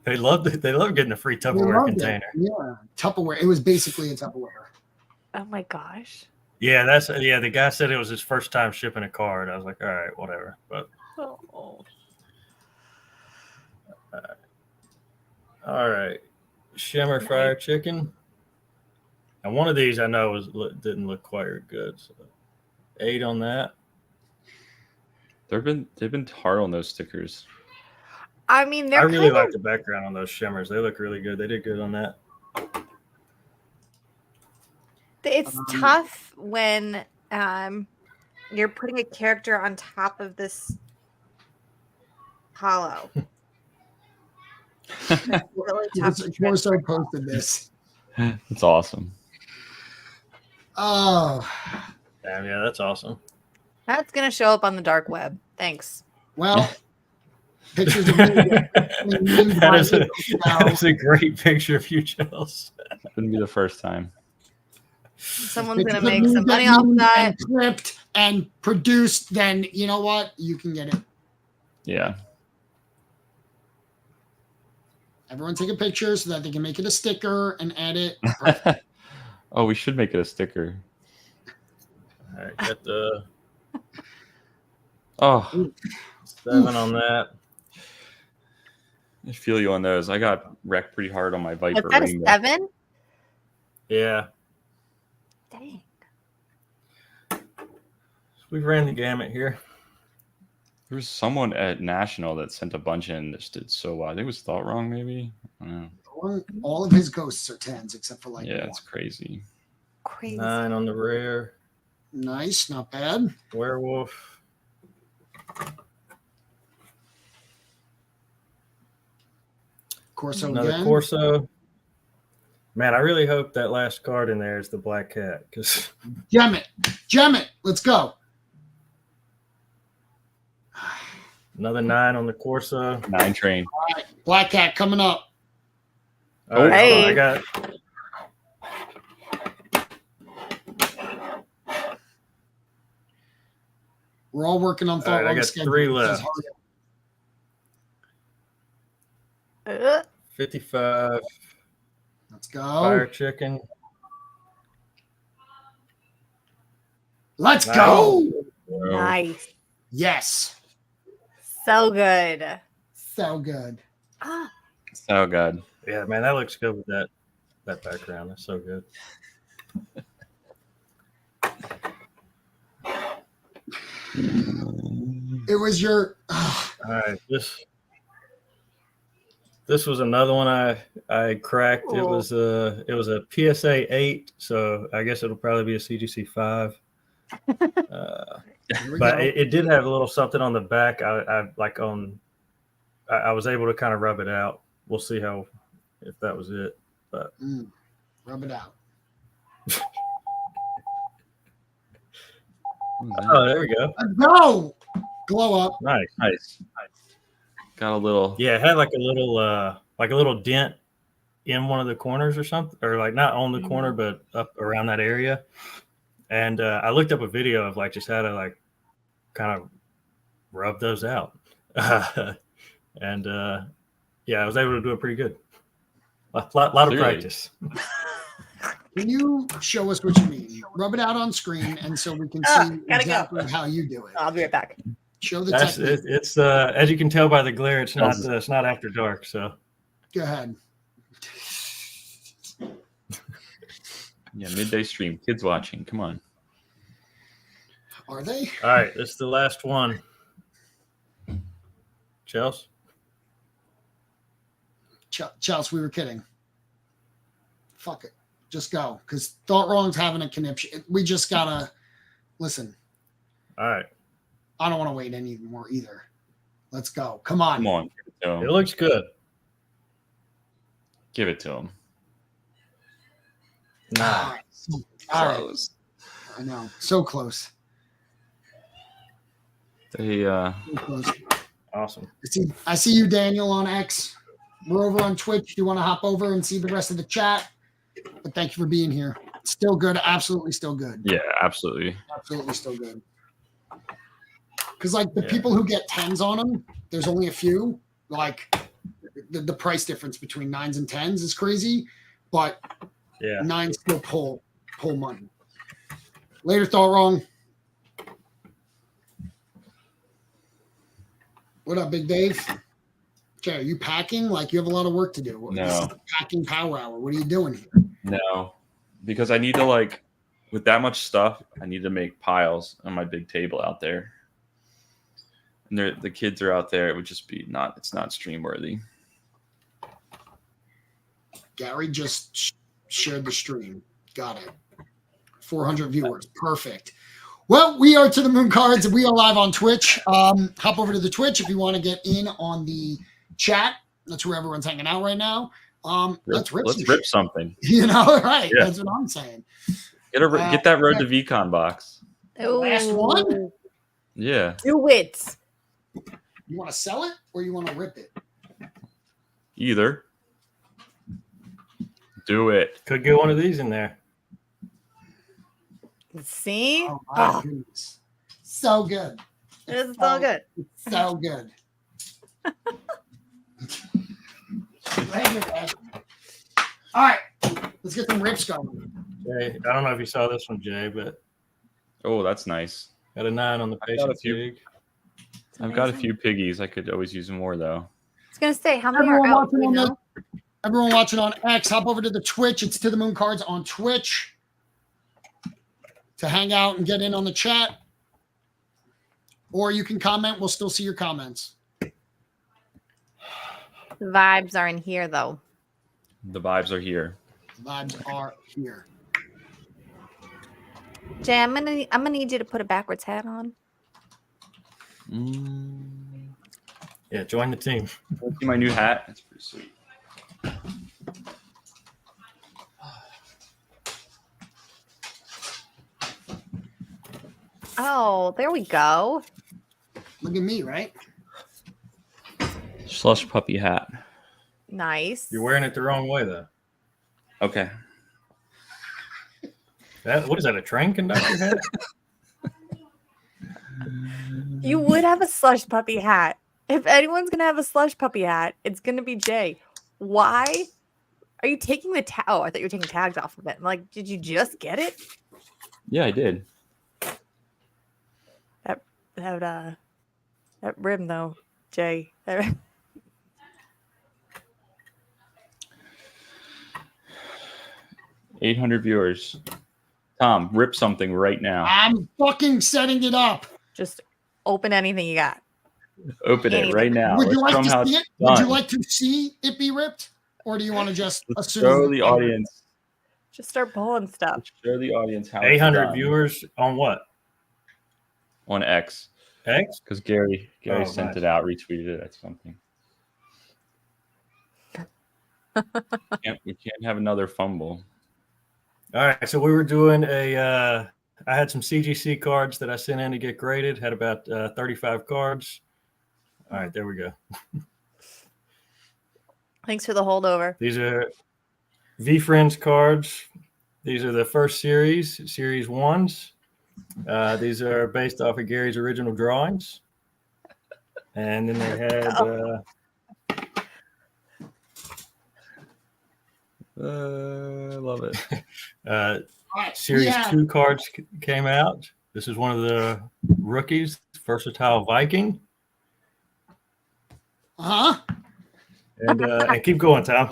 They loved it. They loved getting a free they Tupperware loved it. container. Yeah, Tupperware. It was basically a Tupperware. oh my gosh. Yeah, the guy said it was his first time shipping a card. I was like, all right, whatever. But Oh. all right, Shimmer Fried Chicken. And one of these I know didn't look quite good. So 8 on that. They've been hard on those stickers. I mean, I they're really kind like of, the background on those shimmers. They look really good. They did good on that. it's tough when you're putting a character on top of this hollow. It's really tough to Corso transfer. posted this. It's awesome. Oh, Damn, yeah, that's awesome. That's gonna show up on the dark web. Thanks. well, pictures of me. that is a great picture of you, Chels. Wouldn't be the first time. Someone's gonna make some money off that. And clipped and produced. Then you know what? You can get it. Yeah. Everyone take a picture so that they can make it a sticker and add it. Oh, we should make it a sticker. All right, got the Oh, 7 on that. I feel you on those. I got wrecked pretty hard on my Viper. Is that a Rainbow. 7? Yeah, Dang. we ran the gamut here. There was someone at National that sent a bunch in that just did so well. I think it was Thought Wrong, maybe. I don't know. All of his ghosts are 10s except for like Yeah, one. it's crazy. Crazy. 9 on the rare. Nice, not bad. Werewolf. Corso Another again. Corso. Man, I really hope that last card in there is the Black Cat because Gem it. Gem it. Let's go. another 9 on the Corso. 9 train. All right. Black Cat coming up. All right, Hey. I got We're all working on All thought right, I Wrong got schedule. 3 This is left. hard. 55 Let's go. Fire Chicken. Let's Nice. go. Nice. Yes. So good. So good. Ah, So good. Yeah, man, that looks good with that background. That's so good. It was your. All right, this was another one I cracked. It Cool. was a PSA 8, so I guess it'll probably be a CGC 5. Here we But go. it did have a little something on the back. I was able to kind of rub it out. We'll see if that was it. But Rub it out. What was that? oh, there we go. Let's go. Glow up. Nice. Nice. Got a little. Yeah, it had like a little dent in one of the corners or something, or like not on the corner, but up around that area. And I looked up a video of like just how to like kind of rub those out. And yeah, I was able to do it pretty good. Lot of Clearly. practice. Can you show us what you mean? Rub it out on screen, and so we can see Gotta exactly how you do it. I'll be right back. Show the That's technique. it's as you can tell by the glare, it's not after dark. So Go ahead. Yeah, midday stream. Kids watching. Come on. Are they? all right, this is the last one. Chelsea. Chelsea, we were kidding. Fuck it. Just go. Because Thought Wrong's having a conniption. We just gotta listen. All right, I don't want to wait anymore either. Let's go. Come on. Come on. Give it to it him. looks good. Give it to him. Nah, All right. Close. I know. So close. They So close. awesome. I see you, Daniel, on X. We're over on Twitch. You want to hop over and see the rest of the chat? But thank you for being here. Still good. Absolutely still good. yeah, absolutely. Absolutely still good. Because like the people who get 10s on them, there's only a few. Like the price difference between 9s and 10s is crazy, but Yeah. 9s still pull money. Later, Thought Wrong. What up, Big Dave? Jay, are you packing? Like you have a lot of work to do. No. This is the packing power hour. What are you doing here? No, because I need to like, with that much stuff, I need to make piles on my big table out there. And the kids are out there. It would just be it's not stream worthy. Gary just shared the stream. Got it. 400 viewers. Perfect. Well, we are To the Moon Cards. We are live on Twitch. Hop over to the Twitch if you want to get in on the chat. That's where everyone's hanging out right now. Let's rip Something. You know, right? Yeah. That's what I'm saying. Get that Road to VCon box. Last one? Ooh, Yeah, do it. You want to sell it or you want to rip it? either. Do it. Could get one of these in there. See? Oh my goodness. So good. It's so good. So good. All right. Let's get some rips going. Jay, I don't know if you saw this one, Jay, but Oh, that's nice. got a 9 on the got a patient few. pig. I've got a few piggies. I could always use more though. I was gonna say how many are out? Do we know? Everyone watching on X, hop over to the Twitch. It's To the Moon Cards on Twitch to hang out and get in on the chat. Or you can comment. We'll still see your comments. The vibes are in here though. The vibes are here. The vibes are here. Jay, I'm gonna need you to put a backwards hat on. Yeah, join the team. See my new hat. That's pretty sweet. Oh, there we go. Look at me, right? Slush puppy hat. Nice. You're wearing it the wrong way, though. Okay. What is that, a train conductor hat? You would have a slush puppy hat. If anyone's gonna have a slush puppy hat, it's gonna be Jay. Why are you taking the tag? Oh, I thought you were taking tags off of it. I'm like, did you just get it? Yeah, I did. That rim though, Jay. 800 viewers. Tom, rip something right now. I'm fucking setting it up. Just open anything you got. Open it right now. Would you Let's like show 'em how to see it's it? Would you done. like to see it be ripped? Or do you want to just Let's assume? show the audience. Just start pulling stuff. Let's show the audience how it's 800 done viewers on what? on X. X? Because Gary Oh, sent nice. it out, retweeted it at something. We can't have another fumble. All right, so we were doing I had some CGC cards that I sent in to get graded, had about 35 cards. All right, there we go. Thanks for the holdover. These are V Friends cards. These are the first series 1s. These are based off of Gary's original drawings. And then they had I love it. Series 2 cards came out. This is one of the rookies, Versatile Viking. And keep going, Tom.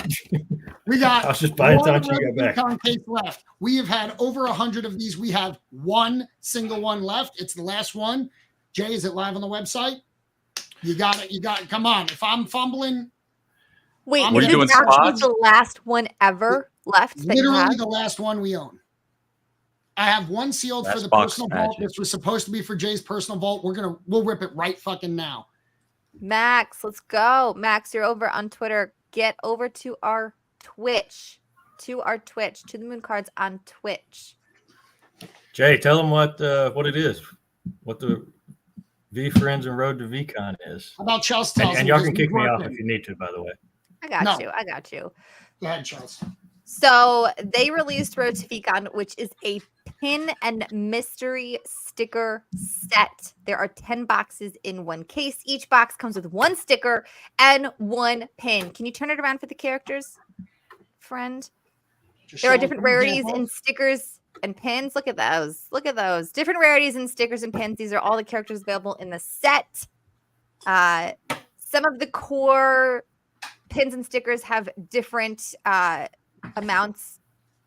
We got. I was just buying time till you got back. Case left. We have had over 100 of these. We have one single one left. It's the last one. Jay, is it live on the website? You got it. You got it. Come on. If I'm fumbling. Wait, What are you this is actually the last one ever left? Literally the last one we own. I have one sealed for the personal vault. This was supposed to be for Jay's personal vault. We'll rip it right fucking now. Max, let's go. Max, you're over on Twitter. Get over to our Twitch. To the Moon Cards on Twitch. Jay, tell them what it is. What the V Friends and Road to VCon is. How about Chelsea? And y'all can kick me off if you need to, by the way. I got you. Go ahead, Charles. So they released Road to VCon, which is a pin and mystery sticker set. There are 10 boxes in one case. Each box comes with one sticker and one pin. Can you turn it around for the characters, friend? There are different rarities in stickers and pins. Look at those. Different rarities in stickers and pins. These are all the characters available in the set. Some of the core pins and stickers have different amounts.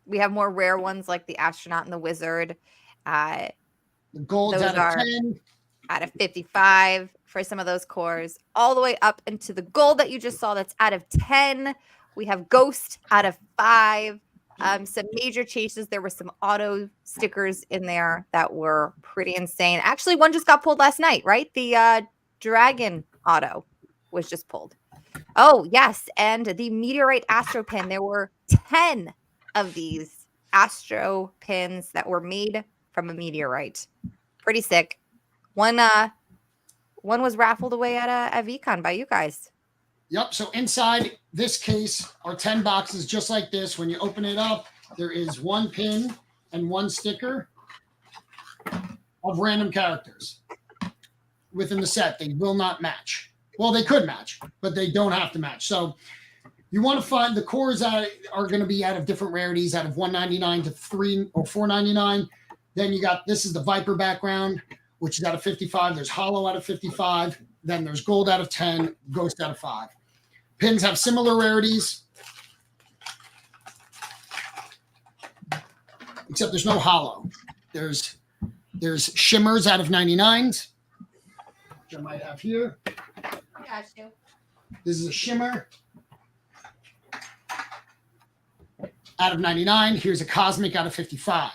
We have more rare ones like the astronaut and the wizard. The gold's out of 10. Out of 55 for some of those cores, all the way up into the gold that you just saw that's out of 10. We have ghost out of 5. Some major chases. There were some auto stickers in there that were pretty insane. Actually, one just got pulled last night, right? The dragon auto was just pulled. Oh, yes. And the meteorite astro pin. There were 10 of these astro pins that were made from a meteorite. Pretty sick. One was raffled away at VCon by you guys. Yep. So inside this case are 10 boxes just like this. When you open it up, there is one pin and one sticker of random characters within the set. They will not match. Well, they could match, but they don't have to match. So you want to find the cores are going to be out of different rarities, out of 199 to 3 or 499. Then you got, this is the Viper background, which is out of 55. There's Hollow out of 55. Then there's Gold out of 10, Ghost out of 5. Pins have similar rarities, except there's no Hollow. There's Shimmers out of 99s, which I might have here. Got you. This is a Shimmer out of 99. Here's a Cosmic out of 55.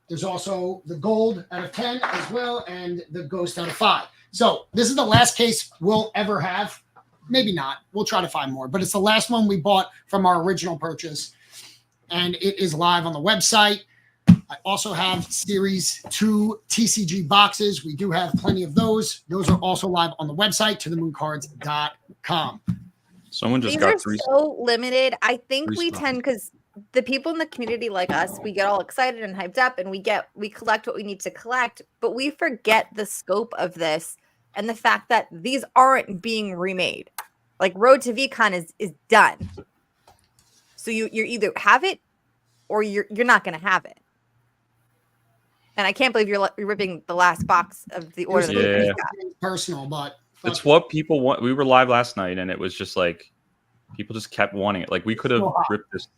There's also the Gold out of 10 as well, and the Ghost out of 5. So this is the last case we'll ever have. Maybe not. We'll try to find more, but it's the last one we bought from our original purchase, and it is live on the website. I also have Series 2 TCG boxes. We do have plenty of those. Those are also live on the website, tothemooncards.com. Someone just These got are 3. so limited. I think we spots. tend, because the people in the community like us, we get all excited and hyped up, and we collect what we need to collect, but we forget the scope of this and the fact that these aren't being remade. Like Road to VCon is done. So you either have it or you're not going to have it. And I can't believe you're ripping the last box of the order. Yeah. That we got. Personal, but It's what people want. We were live last night, and it was just like people just kept wanting it. Like we could have ripped this.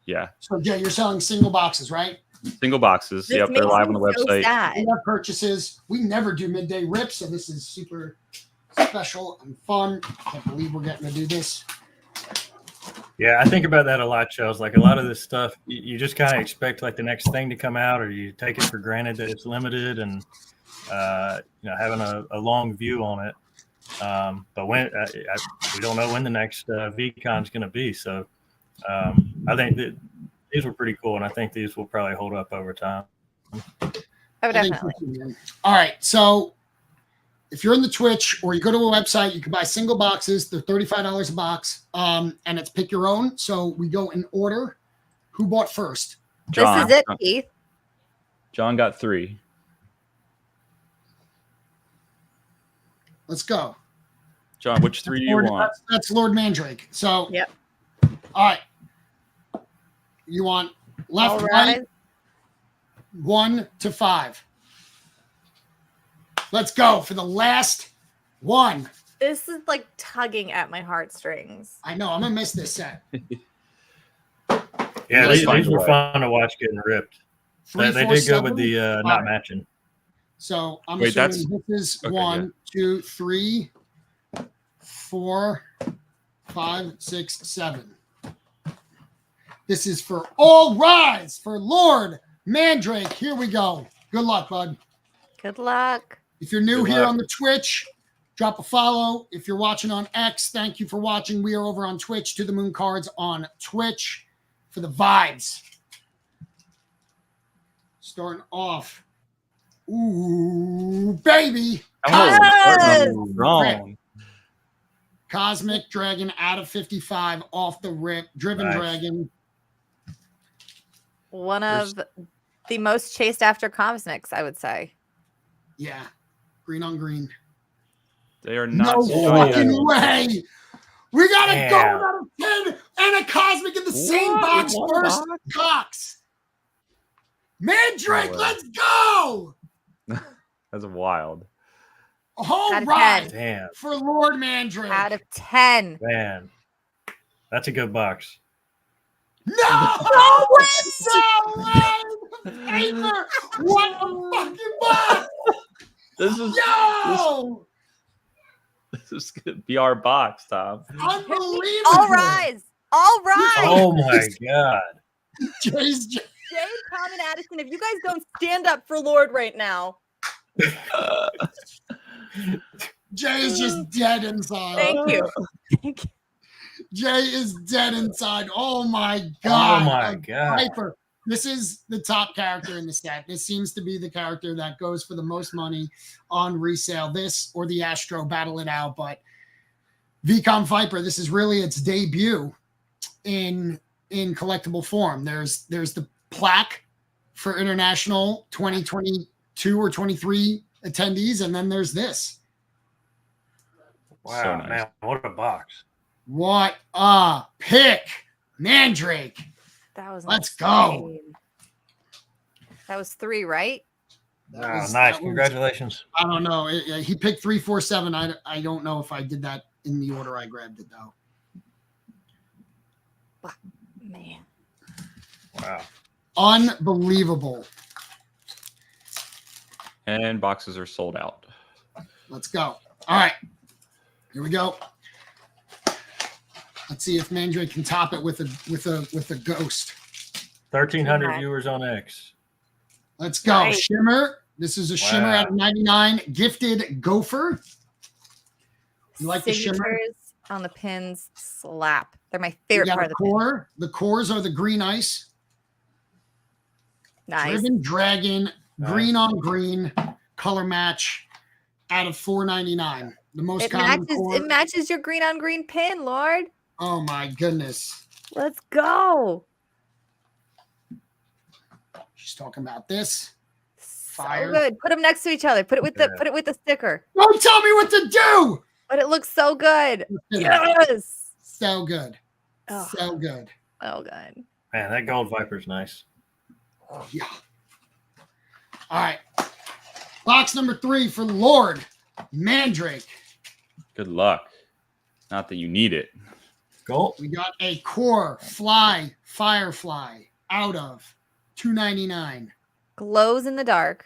Yeah. So Jay, you're selling single boxes, right? Single boxes. This Yep, they're live on the makes me so website. sad. We have purchases. We never do midday rips, so this is super special and fun. Can't believe we're getting to do this. Yeah, I think about that a lot, Charles. Like a lot of this stuff, you just kind of expect like the next thing to come out, or you take it for granted that it's limited, and having a long view on it. But when we don't know when the next VCon is going to be, so I think that these were pretty cool, and I think these will probably hold up over time. Oh, definitely. All right, so if you're in the Twitch or you go to a website, you can buy single boxes. They're $35 a box, and it's pick your own. So we go in order. Who bought first? John. This is it, Keith. John got 3. Let's go. John, which 3 do you want? That's Lord Mandrake. So, Yep. all right. You want left, All right, right. 1 to 5. Let's go for the last one. This is like tugging at my heartstrings. I know. I'm going to miss this set. Yeah, Let's these find a were way. fun to watch getting ripped. Three, They four, did go with seven, the not five. matching. So I'm Wait, assuming this is okay, 1, 2, 3, 4, 5, 6, 7. This is for All Rise for Lord Mandrake. Here we go. Good luck, bud. Good luck. If you're new Good here luck. on the Twitch, drop a follow. If you're watching on X, thank you for watching. We are over on Twitch, To the Moon Cards on Twitch for the vibes. Starting off. Ooh, baby. Yes! Wrong. Cosmic Dragon out of 55 off the rip. Driven Nice. Dragon. One of the most chased after cosmics, I would say. Yeah. Green on green. They are not. No Oh. fucking way. We got a Damn. gold out of 10 and a cosmic in the same What? box. In one First box? Cox. Mandrake, No way. let's go. That's wild. All Out of right. 10. Damn, For Lord Mandrake. Out of 10. man. That's a good box. No! No way! Paper! What a fucking box! This is Yo! this is gonna be our box, Tom. Unbelievable! All rise. All rise. Oh my god. Jay's Jay, Tom, and Addison, if you guys don't stand up for Lord right now, Jay is just dead inside. thank you. Thank you. Jay is dead inside. Oh my god. Oh my A god. Viper. This is the top character in the set. This seems to be the character that goes for the most money on resale. This or the Astro, battle it out. But VCOM Viper, this is really its debut in collectible form. There's the plaque for international 2022 or 23 attendees, and then there's this. Wow, So nice. man, what a box. What a pick, Mandrake. That was Let's go. insane. That was 3, right? That Wow, was- nice. that was- Congratulations. I don't know. He picked 3, 4, 7. I don't know if I did that in the order I grabbed it though. Man. Wow. Unbelievable. And boxes are sold out. Let's go. All right, here we go. Let's see if Mandrake can top it with a ghost. 1,300 Okay. viewers on X. Let's go. Nice. Shimmer. This is a shimmer Wow. out of 99. Gifted Gopher. You like the shimmer? Signatures on the pins slap. They're my We favorite got part a of the pin. core. The cores are the green ice. Nice. Driven Dragon. Nice. Green on green. Color match out of 499. The most It common matches, core. it matches your green on green pin, Lord. Oh my goodness. Let's go. She's talking about this. So Fire. good. Put them next to each other. Put it with the Yeah. put it with the sticker. Don't tell me what to do. But it looks so good. Yes. So good. Oh, So good. so good. Man, that gold viper's nice. Yeah. All right. Box number 3 for Lord Mandrake. Good luck. Not that you need it. Gold. We got a core fly firefly out of 299. Glows in the dark.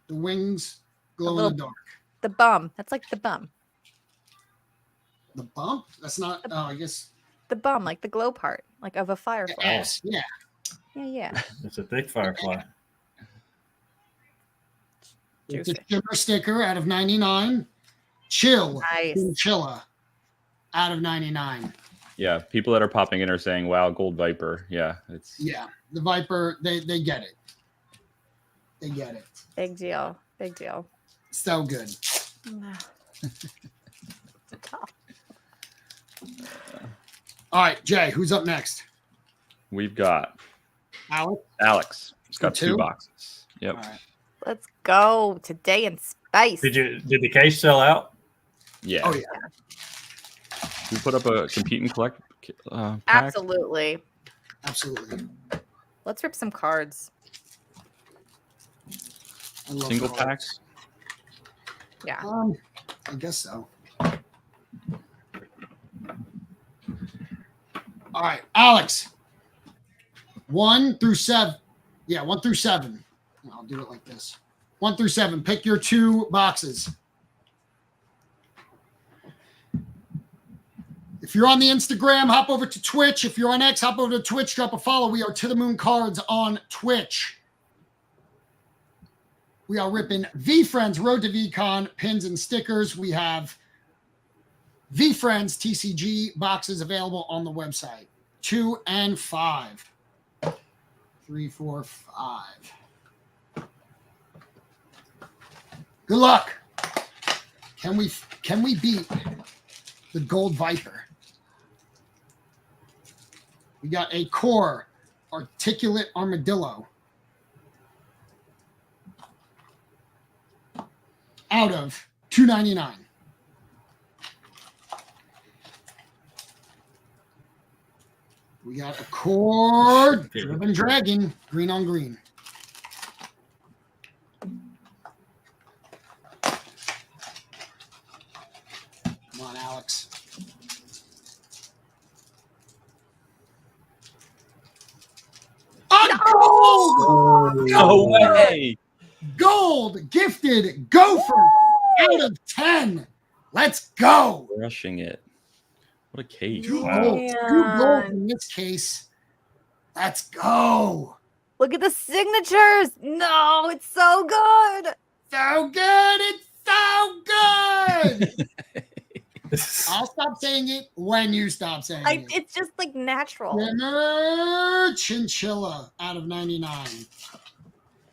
The wings glow in little- the dark. The bum. That's like the bum. The bump? That's not. Oh, I guess. The bum, like the glow part, like of a The firefly. ass. Yeah. Yeah, yeah. It's a thick firefly. It's a Juicy. shimmer sticker out of 99. Chill. Nice. Chinchilla out of 99. Yeah, people that are popping in are saying, "Wow, gold viper." Yeah, it's Yeah. The Viper, they get it. They get it. Big deal. Big deal. So good. Tough. All right, Jay, who's up next? We've got Alex. He's got Two? 2 boxes. Yep. All right. Let's go today in space. Did the case sell out? Yeah. Oh, yeah. We put up a compete and collect pack. Absolutely. Absolutely. Let's rip some cards. I love Single cards. packs. Yeah. I guess so. All right, Alex. 1 through 7. Yeah, 1 through 7. I'll do it like this. 1 through 7. Pick your 2 boxes. If you're on the Instagram, hop over to Twitch. If you're on X, hop over to Twitch, drop a follow. We are To The Moon Cards on Twitch. We are ripping V-Friends Road to VCon pins and stickers. We have V-Friends TCG boxes available on the website. 2 and 5. 3, 4, 5. Good luck. Can we beat the Gold Viper? We got a core articulate armadillo out of $2.99. We got a core driven dragon, green on green. Come on, Alex. Gold! No way. Gold gifted gopher out of 10. Let's go. Rushing it. What a case. Two Wow. golds. 2 golds in this case. Let's go. Look at the signatures. No, it's so good. So good. It's so good. I'll stop saying it when you stop saying it. It's just like natural. Winner Chinchilla out of 99.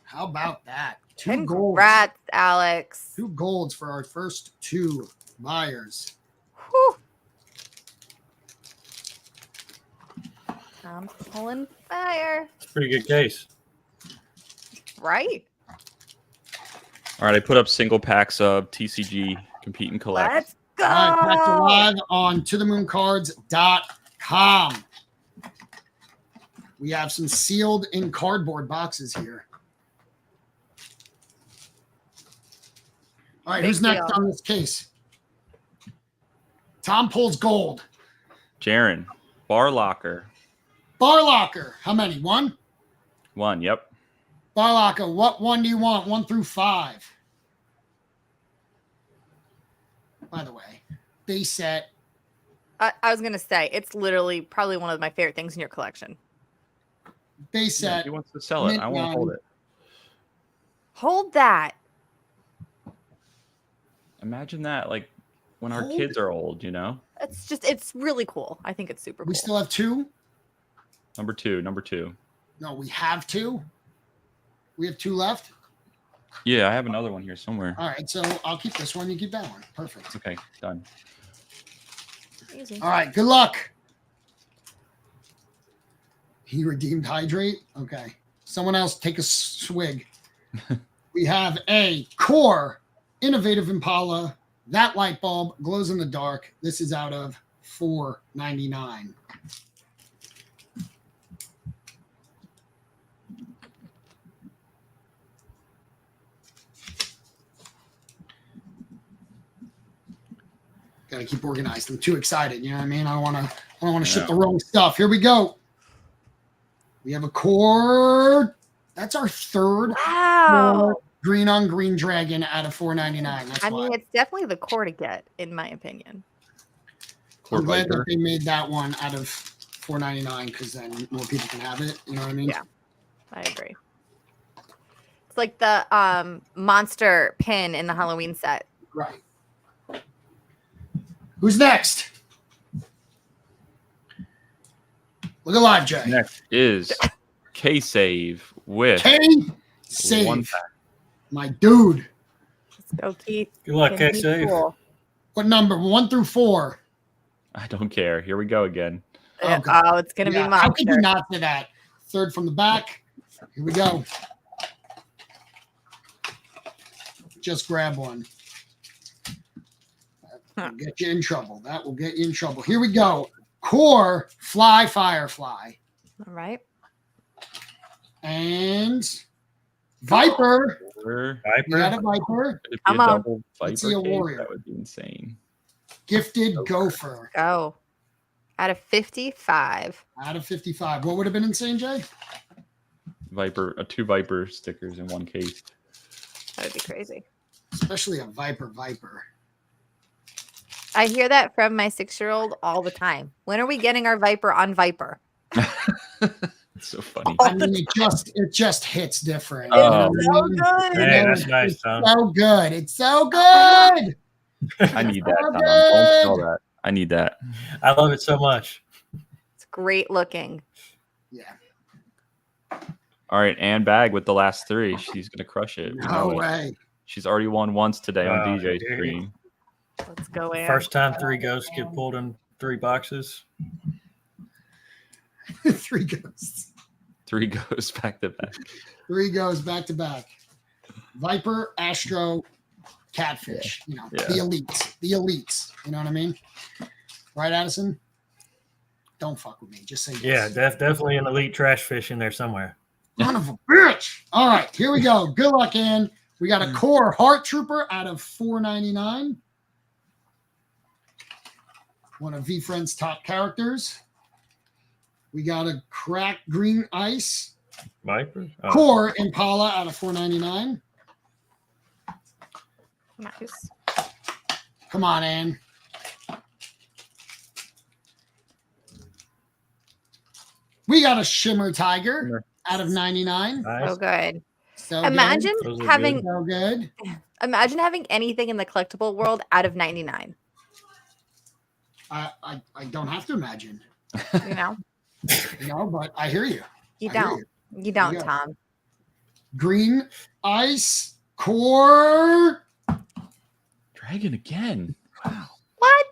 How about that? 2 golds. Congrats, Alex. 2 golds for our first 2 buyers. Whew. I'm pulling fire. It's a pretty good case. Right? All right, I put up single packs of TCG compete and collect. Let's go. All right, back to live on tothemooncards.com. We have some sealed in cardboard boxes here. All right, Big who's next deal. on this case? Tom pulls gold. Jaron, bar locker. Bar locker. How many? 1? 1, yep. Bar locker. What 1 do you want? 1 through 5. By the way, base set. I was going to say, it's literally probably one of my favorite things in your collection. Base Yeah, set. he wants to sell it. I want to hold it. Hold that. Imagine that, like when our Hold kids are old, you know? It's really cool. I think it's super cool. We still have 2? Number two. No, we have 2. We have 2 left. Yeah, I have another one here somewhere. All right, so I'll keep this one. You keep that one. Perfect. Okay, done. Easy. All right, good luck. He redeemed hydrate. Okay. Someone else take a swig. We have a core innovative Impala. That light bulb glows in the dark. This is out of $4.99. Gotta keep organized. I'm too excited. You know what I mean? I don't want to ship the wrong stuff. Here we go. We have a core. That's our 3rd Wow. green on green dragon out of $4.99. That's I why mean, it's definitely the core to get, in my opinion. I'm glad that Viper. they made that one out of $4.99 because then more people can have it. You know what I mean? Yeah. I agree. It's like the monster pin in the Halloween set. Right. Who's next? Look alive, Jay. Next is K-Save with K one save. pack. My dude. Let's go, Keith. Good luck, Can be K-Save. cool. What number? 1 through 4. I don't care. Here we go again. Oh, God. Oh, it's gonna be How could you monster. not say that? Third from the back. Here we go. Just grab one. That will get you in trouble. That will get you in trouble. Here we go. Core Fly Firefly. All right. And Viper. We got Viper. a Viper. Could it be Come a on. double Let's Viper see a case? warrior. That would be insane. Gifted Gopher. Go. Out of 55. Out of 55. What would have been insane, Jay? Viper, 2 Viper stickers in one case. That would be crazy. Especially a Viper. I hear that from my 6-year-old all the time. When are we getting our Viper on Viper? It's so funny. I mean, it just hits different. Oh. It's so good. Hey, that's nice, It's Tom. so good. It's so good. I need that. So Tom. Don't tell good. that. I need that. I love it so much. It's great looking. Yeah. All right, Ann Bag with the last 3. She's gonna crush it. We No know it. way. She's already won once today on Wow, DJ's dude. stream. Let's go in. First time 3 ghosts get pulled in 3 boxes. 3 ghosts. 3 goes back to back. 3 goes back to back. Viper, Astro, Catfish. You know, Yeah. the elites. The elites. You know what I mean? Right, Addison? Don't fuck with me. Just say Yeah, yes. definitely an elite trash fish in there somewhere. Son of a bitch. All right, here we go. Good luck, Ann. We got a core Heart Trooper out of $4.99. One of VFriend's top characters. We got a cracked green ice Viper? Oh, core Impala out of $4.99. Nice. Come on, Ann. We got a Shimmer Tiger out of 99. nice. So good. So Imagine Those are having good. So good. anything in the collectible world out of 99. I don't have to imagine, You know? but I hear you. You I hear don't. You don't, Yeah. Tom. Green ice core. Dragon again. Wow. What?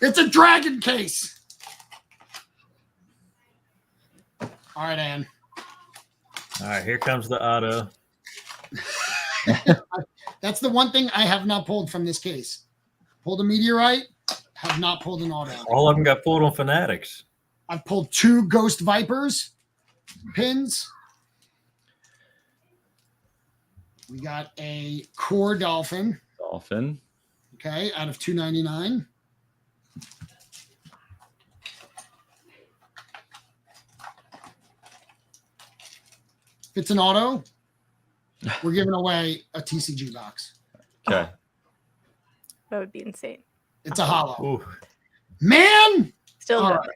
It's a dragon case. All right, Ann. All right, here comes the auto. That's the one thing I have not pulled from this case. Pulled a meteorite, have not pulled an auto. All of them got pulled on Fanatics. I've pulled 2 Ghost Vipers pins. We got a core dolphin, Dolphin. okay, out of $2.99. If it's an auto, we're giving away a TCG box. Okay. That would be insane. It's a hollow. Ooh, Man! Still All good. right.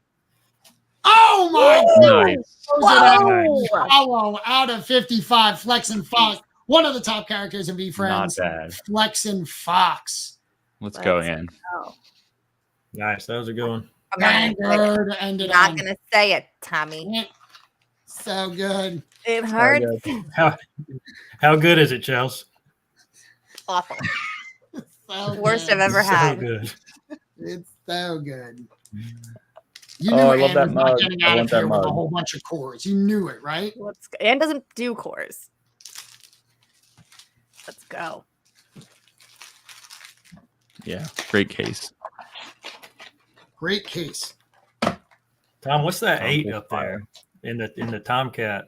Oh my God! Nice. Whoa! Hollow out of 55, Flex and Fox. One of the top characters in Be Not Friends. bad. Flex and Fox. Let's go, Let's Ann. Oh, nice. That was a good one. I'm not gonna say it. Vanguard ended Not on. gonna say it, Tommy. So good. It hurts. How good is it, Chelsea? Awful. So Worst good. I've ever had. So good. It's so good. You Oh, knew I love Ann that was not mug. getting I out of want that here with a mug. whole bunch of cores. You knew it, right? Let's go. Ann doesn't do cores. Let's go. Yeah. Great case. Great case. Tom, what's that Tom 8 is up there in the Tomcat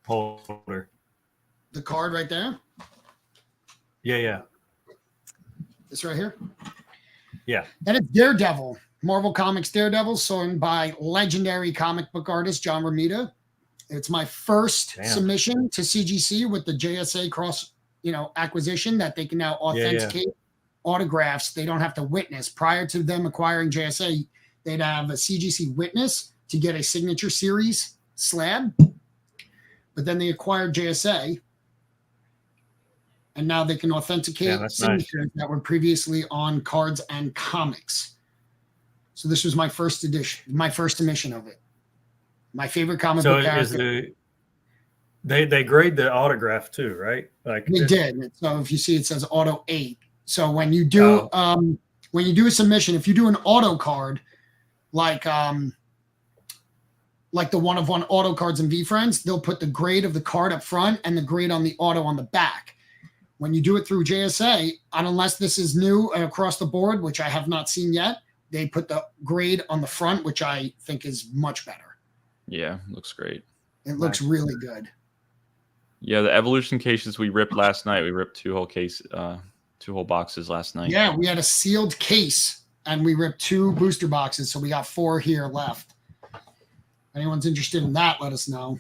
holder? The card right there. Yeah. This right here. Yeah. And it's Daredevil. Marvel Comics Daredevil, signed by legendary comic book artist John Romita. It's my first Damn. submission to CGC with the JSA cross, acquisition that they can now authenticate autographs. They don't have to witness. Prior to them acquiring JSA, they'd have a CGC witness to get a signature series slab. But then they acquired JSA, and now they can authenticate that's signatures that were previously on cards and comics. So this was my first edition, my first submission of it. My favorite comic So book is character. they grade the autograph too, right? Like They did. So if you see, it says auto 8. So when you do a submission, if you do an auto card, like the one-of-one auto cards in VFriends, they'll put the grade of the card up front and the grade on the auto on the back. When you do it through JSA, and unless this is new across the board, which I have not seen yet, they put the grade on the front, which I think is much better. Yeah, looks great. It looks really good. Yeah, the evolution cases we ripped last night. We ripped two whole boxes last night. Yeah, we had a sealed case and we ripped 2 booster boxes, so we got 4 here left. If anyone's interested in that, let us know.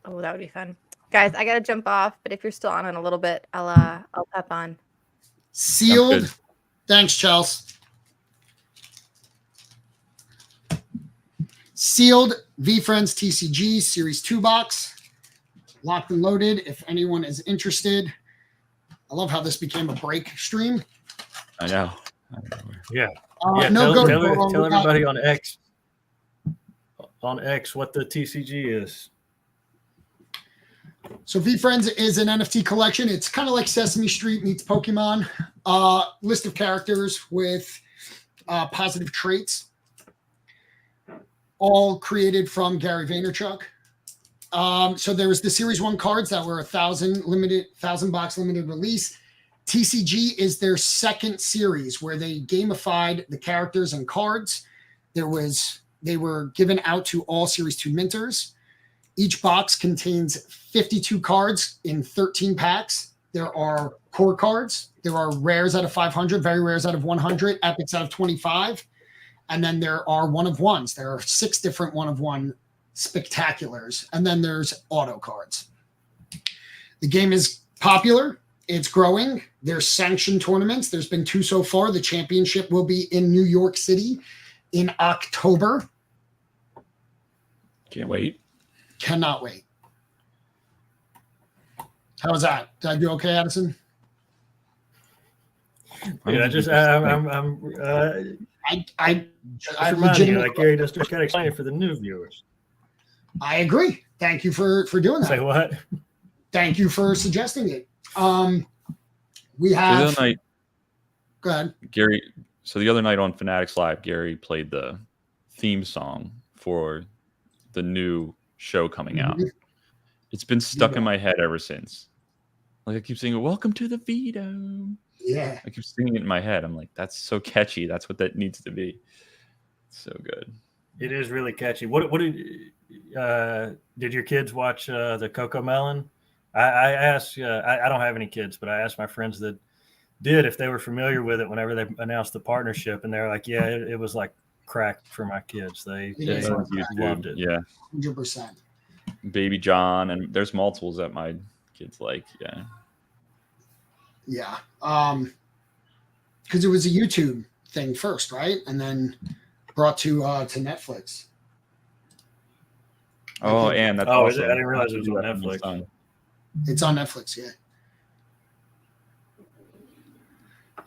Oh, that would be fun. Guys, I gotta jump off, but if you're still on in a little bit, I'll pep on. Sealed. Thanks, Chelsea. Sealed VFriends TCG Series 2 box. Locked and loaded if anyone is interested. I love how this became a break stream. I know. Yeah. No go. Tell everybody on X what the TCG is. So VFriends is an NFT collection. It's kind of like Sesame Street meets Pokemon. List of characters with positive traits. All created from Gary Vaynerchuk. So there was the Series 1 cards that were 1,000 box limited release. TCG is their second series where they gamified the characters and cards. They were given out to all Series 2 minters. Each box contains 52 cards in 13 packs. There are core cards. There are rares out of 500, very rares out of 100, epics out of 25. And then there are one-of-ones. There are 6 different one-of-one spectaculars. And then there's auto cards. The game is popular. It's growing. There's sanctioned tournaments. There's been 2 so far. The championship will be in New York City in October. Can't wait. Cannot wait. How was that? Did I do okay, Addison? Yeah, I like Gary just got to explain it for the new viewers. I agree. Thank you for doing that. Say what? Thank you for suggesting it. We have. The other night, go ahead, Gary. So the other night on Fanatics Live, Gary played the theme song for the new show coming out. It's been stuck in my head ever since. Like I keep singing, "Welcome to the Veto." Yeah, I keep singing it in my head. I'm like, that's so catchy. That's what that needs to be. So good. It is really catchy. What did your kids watch the Coco Melon? I asked. I don't have any kids, but I asked my friends that did if they were familiar with it whenever they announced the partnership, and they're like, "Yeah, it was like crack for my kids. They loved it." Yeah, 100%. Baby John, and there's multiples that my kids like. Yeah. Yeah. Because it was a YouTube thing first, right? And then brought to Netflix. Oh, and that's I didn't realize it was on Netflix. It's on Netflix, yeah.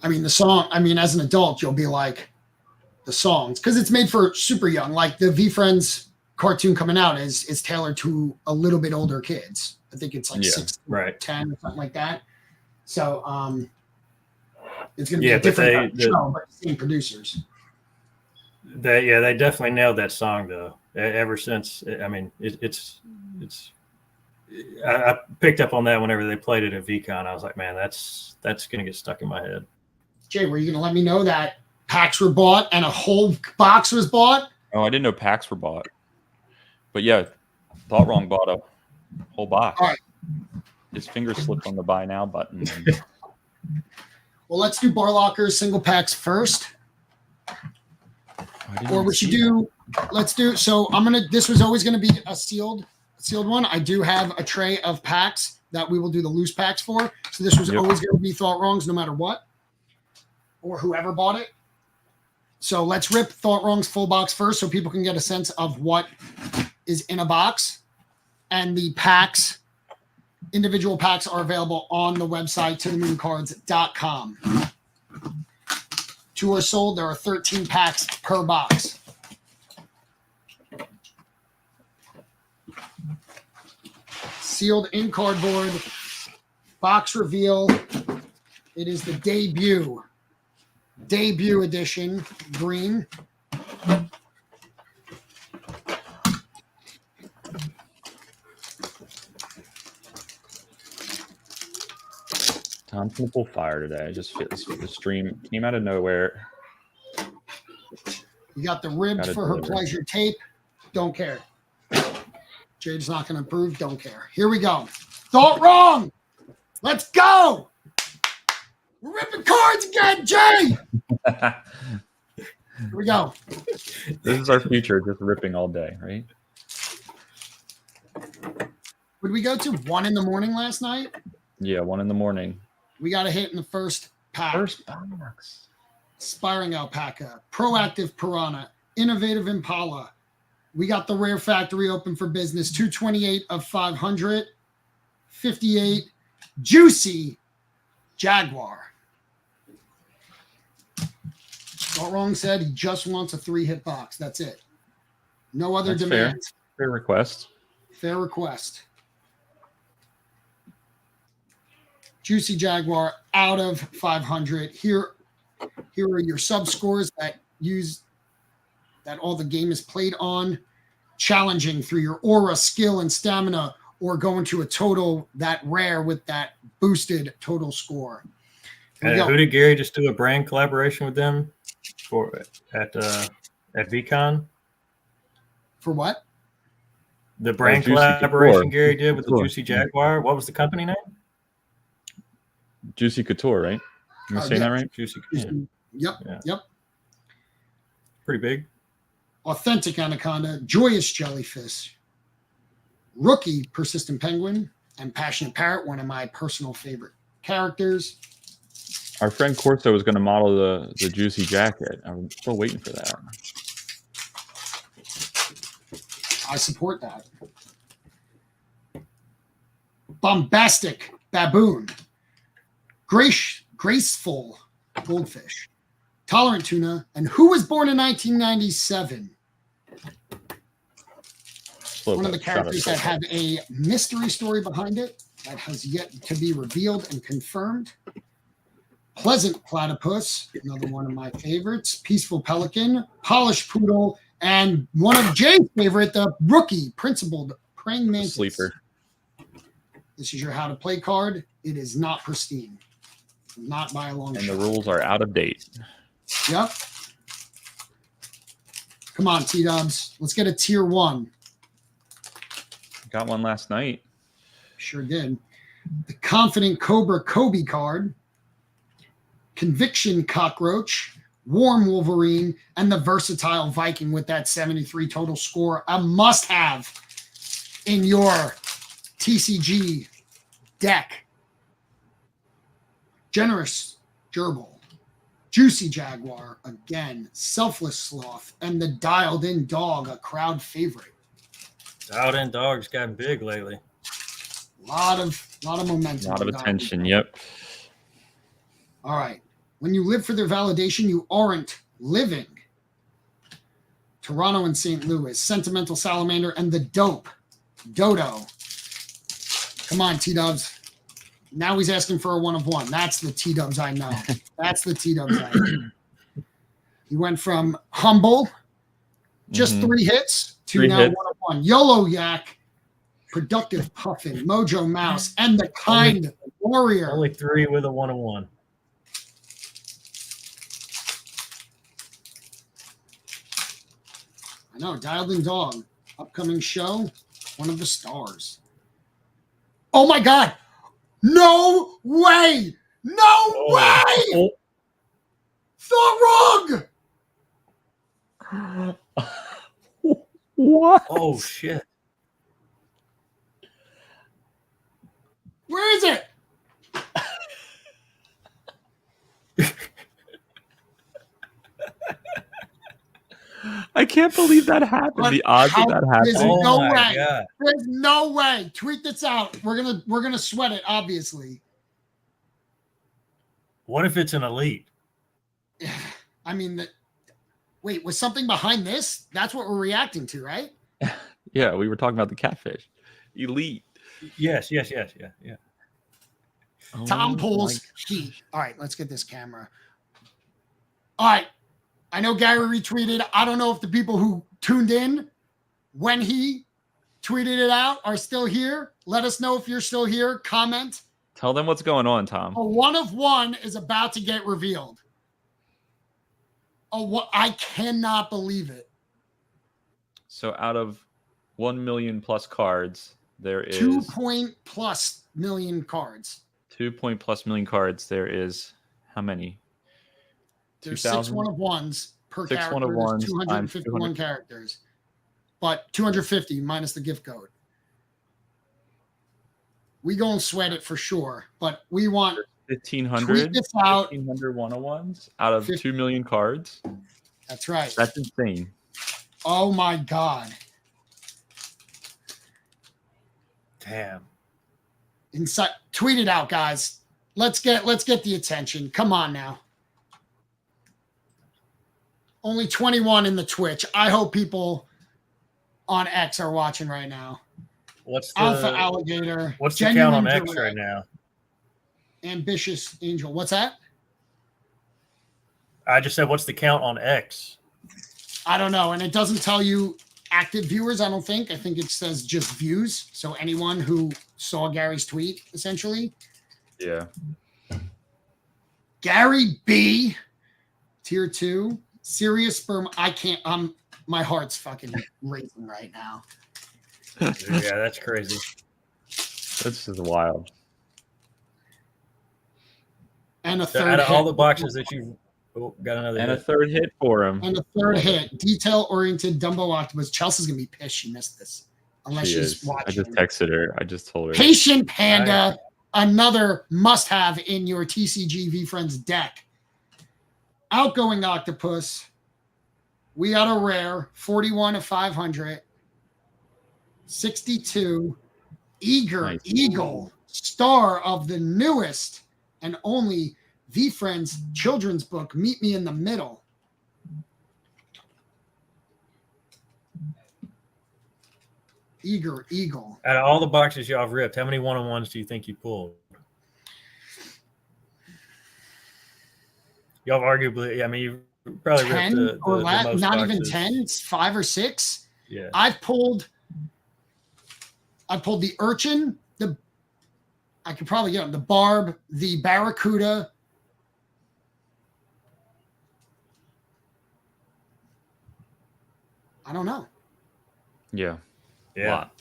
I mean, the song, as an adult, you'll be like, the songs, because it's made for super young. Like the VFriends cartoon coming out is tailored to a little bit older kids. I think it's like 6 to 10 or something like that. So it's going to be a different show, but the same producers. They definitely nailed that song though. Ever since, I picked up on that whenever they played it at VCon. I was like, man, that's going to get stuck in my head. Jay, were you going to let me know that packs were bought and a whole box was bought? Oh, I didn't know packs were bought. But yeah, Thought Wrong bought a whole box. All right. His finger slipped on the buy now button. Well, let's do bar lockers, single packs first. Or we should do, this was always going to be a sealed one. I do have a tray of packs that we will do the loose packs for. So this was always going to be Thought Wrongs no matter what, or whoever bought it. So let's rip Thought Wrongs full box first so people can get a sense of what is in a box. And the packs, individual packs are available on the website, tothemooncards.com. 2 are sold. There are 13 packs per box. Sealed in cardboard. Box reveal. It is the debut debut edition green. Tom's gonna pull fire today. I just feel the stream came out of nowhere. You got the ribs Gotta for her deliver. pleasure tape. Don't care. Jade's not going to approve. Don't care. Here we go. Thought wrong. Let's go. We're ripping cards again, Jay. Here we go. This is our future, just ripping all day, right? Would we go to 1 in the morning last night? Yeah, 1 a.m. We got a hit in the first pack. First box. Aspiring Alpaca, Proactive Piranha, Innovative Impala. We got the Rare Factory open for business. 228 of 500. 58. Juicy Jaguar. Thought wrong said he just wants a 3-hit box. That's it. No other That's demands. Fair request. Fair request. Juicy Jaguar out of 500. Here are your sub scores that all the game is played on. Challenging through your aura, skill, and stamina, or going to a total that rare with that boosted total score. Who did Gary just do a brand collaboration with them for at VCon? For what? The brand Juicy collaboration Couture. Gary did with the Couture. Juicy Jaguar. What was the company name? Juicy Couture, right? Am I saying yeah. that right? Juicy. Yep. Yeah. Yep. Pretty big. Authentic Anaconda, Joyous Jellyfish, Rookie Persistent Penguin, and Passionate Parrot, one of my personal favorite characters. Our friend Corso was going to model the Juicy jacket. I'm still waiting for that. I support that. Bombastic Baboon, Graceful Goldfish, Tolerant Tuna, and Who Was Born in 1997? One of the characters that have a mystery story behind it that has yet to be revealed and confirmed. Pleasant Platypus, another one of my favorites. Peaceful Pelican, Polished Poodle, and one of Jay's favorite, the Rookie Principled Praying Mantis. Sleeper. This is your how to play card. It is not pristine. Not by a long And shot. the rules are out of date. Yep. Come on, T-Dubs. Let's get a tier 1. Got one last night. Sure did. The Confident Cobra Kobe card. Conviction Cockroach. Warm Wolverine. And the Versatile Viking with that 73 total score. A must-have in your TCG deck. Generous Gerbil. Juicy Jaguar, again, Selfless Sloth, and the Dialed In Dog, a crowd favorite. Dialed In Dog's gotten big lately. Lot of momentum. A lot of for Dialed In attention. Dog. Yep. All right. When you live for their validation, you aren't living. Toronto and St. Louis, Sentimental Salamander, and the Dope Dodo. Come on, T-Dubs. Now he's asking for a 1 of 1. That's the T-Dubs I know. That's the T-Dubs I know. He went from humble, just 3 hits, to 3 now hits. 1 of 1. YOLO Yak, Productive Puffin, Mojo Mouse, and the Kind Warrior. Only 3 with a 1-1. I know, Dialed In Dog. Upcoming show, one of the stars. Oh my God! No way! No way! Thought wrong! What? Oh, shit. Where is it? I can't believe that happened. But The odds how of that is happening. it? No my way. God. There's no way. Tweet this out. We're gonna sweat it, obviously. What if it's an elite? I mean, wait, was something behind this? That's what we're reacting to, right? Yeah, we were talking about the catfish. Elite. Yes. Yeah. Tom Oh pulls my- heat. All right, let's get this camera. All right. I know Gary retweeted. I don't know if the people who tuned in when he tweeted it out are still here. Let us know if you're still here. Comment. Tell them what's going on, Tom. A 1 of 1 is about to get revealed. I cannot believe it. So out of 1 million plus cards, there is 2+ million cards. 2+ million cards. There is how many? There's 2,000? 6 1 of 1s per 6 character. 1 of 1s There's 251 characters. But 250 minus the gift code. We gonna sweat it for sure, but we want 1,500. tweet this out. 1,500 101s out of 50. 2 million cards. That's right. That's insane. Oh my god. Damn. Inside, tweet it out, guys. Let's get the attention. Come on now. Only 21 in the Twitch. I hope people on X are watching right now. What's Alpha the Alligator. what's the count on X Genuine right now? Ambitious Angel. What's that? I just said, what's the count on X? I don't know. And it doesn't tell you active viewers, I don't think. I think it says just views. So anyone who saw Gary's tweet, essentially. Yeah. Gary B. Tier 2. Serious sperm. I can't. My heart's fucking racing right now. Yeah, that's crazy. That's just wild. And a So third out of hit. all the boxes that you've got another And a hit. third hit for him. And a third hit. Detail-oriented Dumbo Octopus. Chelsea's going to be pissed she missed this. Unless She she's is. watching. I just texted her. I just told her. Patient Panda. Another must-have in your TCG Friends deck. Outgoing Octopus. We got a rare. 41 of 500. 62. Eager Nice. Eagle. Star of the newest and only Friends children's book, Meet Me in the Middle. Eager Eagle. Out of all the boxes y'all have ripped, how many 1-on-1s do you think you pulled? Y'all have arguably, I mean, you probably 10 ripped or the less, most not boxes. even 10, it's 5 or 6. Yeah. I pulled the Urchin, I could probably get them, the Barb, the Barracuda. I don't know. Yeah. Yeah. Lot.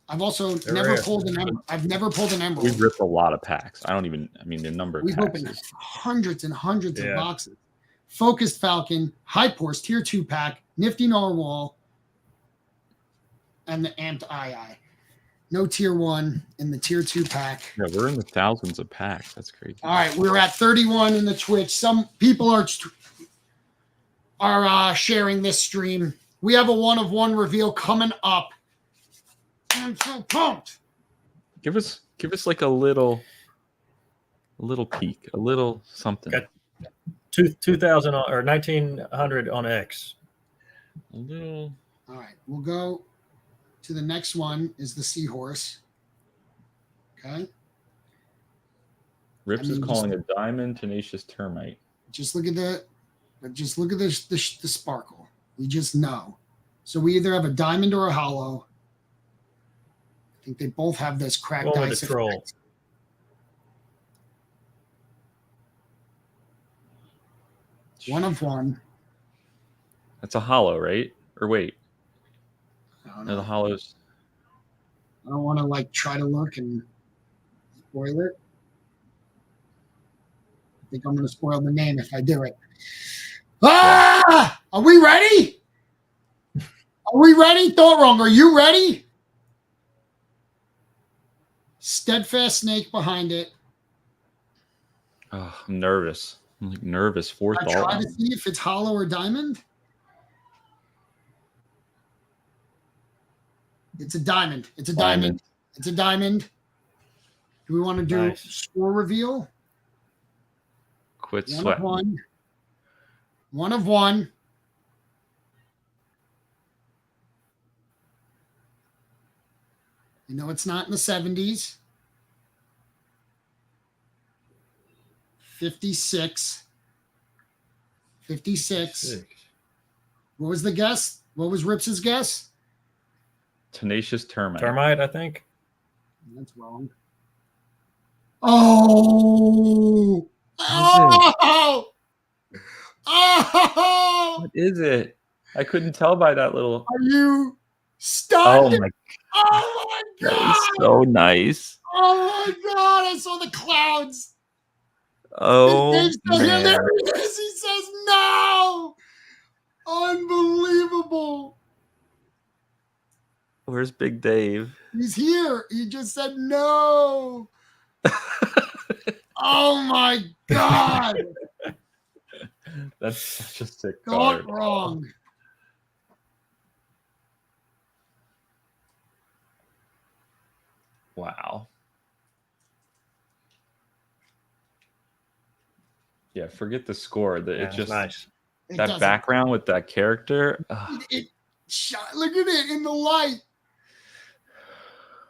I've also They're never rare. pulled an emerald. I've never pulled an emerald. We've ripped a lot of packs. I mean, the number of We've packs opened is hundreds and hundreds of Yeah. boxes. Focused Falcon, Hype Horse, Tier 2 pack, Nifty Narwhal, and the Amped II. No Tier 1 in the Tier 2 pack. Yeah, we're in the thousands of packs. That's crazy. All right, we're at 31 in the Twitch. Some people are sharing this stream. We have a 1 of 1 reveal coming up. I'm so pumped. Give us like a little peek, a little something. Got 2,000 or 1,900 on X. A little. All right, we'll go to the next one is the Seahorse. Okay. Rips I mean, is calling a diamond tenacious termite. Just look at the sparkle. We just know. So we either have a diamond or a hollow. I think they both have this cracked Going with ice the troll. effect. One of 1. That's a hollow, right? Or wait, I don't no, the know. hollows. I don't want to try to look and spoil it. I think I'm going to spoil the name if I do it. Ah! Are we ready? Are we ready? Thought wrong. Are you ready? Steadfast snake behind it. Oh, I'm nervous. I'm like nervous. Fourth I try all. to see if it's hollow or diamond. It's a diamond. It's a diamond. It's a diamond. Do we want to do Nice. score reveal? Quit 1 of sweating. 1. 1 of 1. You know it's not in the 70s. 56. 56. 6. What was the guess? What was Rips's guess? Tenacious termite. Termite, I think. That's wrong. Oh! Oh! Oh! What is it? I couldn't tell by that little. Are you Oh stunned? my! Oh my That god! is so nice. Oh my god! I saw the clouds. Oh Dave's still here. man! There he is. He says no. Unbelievable. Where's Big Dave? He's here. He just said no. Oh my god. That's such a sick Not card. wrong. Wow. Yeah, forget the score. Yeah, It just nice. It that doesn't- background with that character. Ugh. It shot. Look at it in the light.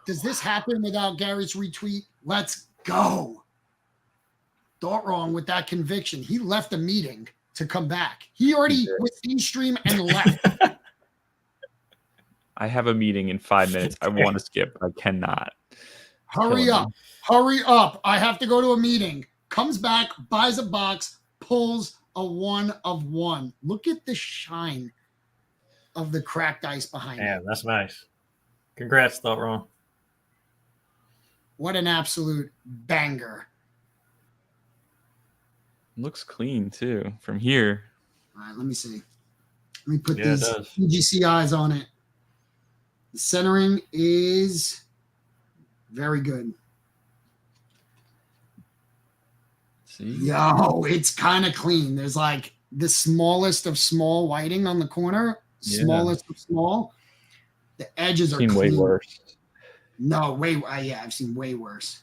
Does this happen without Gary's retweet? Let's go. Thought wrong with that conviction. He left a meeting to come back. He already did. was in stream and left. I have a meeting in 5 minutes. I want to skip, but I cannot. Hurry Killing up. me. Hurry up. I have to go to a meeting. Comes back, buys a box, pulls a 1 of 1. Look at the shine of the cracked ice behind it. Man, that's nice. Congrats, Thought Wrong. What an absolute banger. Looks clean too from here. All right, let me see. Let me put Yeah, it these does. CGC eyes on it. The centering is very good. See? Yo, it's kind of clean. There's like the smallest of small whiting on the corner. Yeah. Smallest of small. The edges are Seen way clean. worse. No, yeah, I've seen way worse.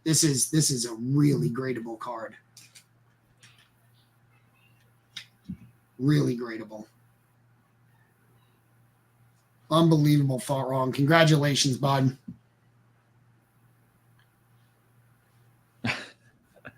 This is a really gradable card. Really gradable. Unbelievable. Thought wrong. Congratulations, bud.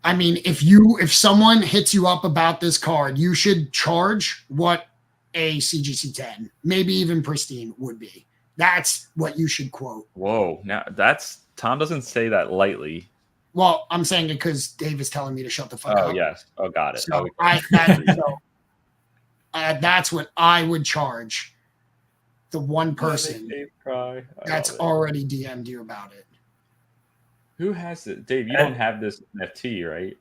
I mean, if someone hits you up about this card, you should charge what a CGC 10, maybe even pristine would be. That's what you should quote. Whoa! Now that's Tom doesn't say that lightly. Well, I'm saying it because Dave is telling me to shut the fuck up. Oh yes. Oh, got it. So, Oh, that's what I would charge the one person Dave cry. that's already DM'd you about it. Who has it? Dave, you don't have this NFT, right?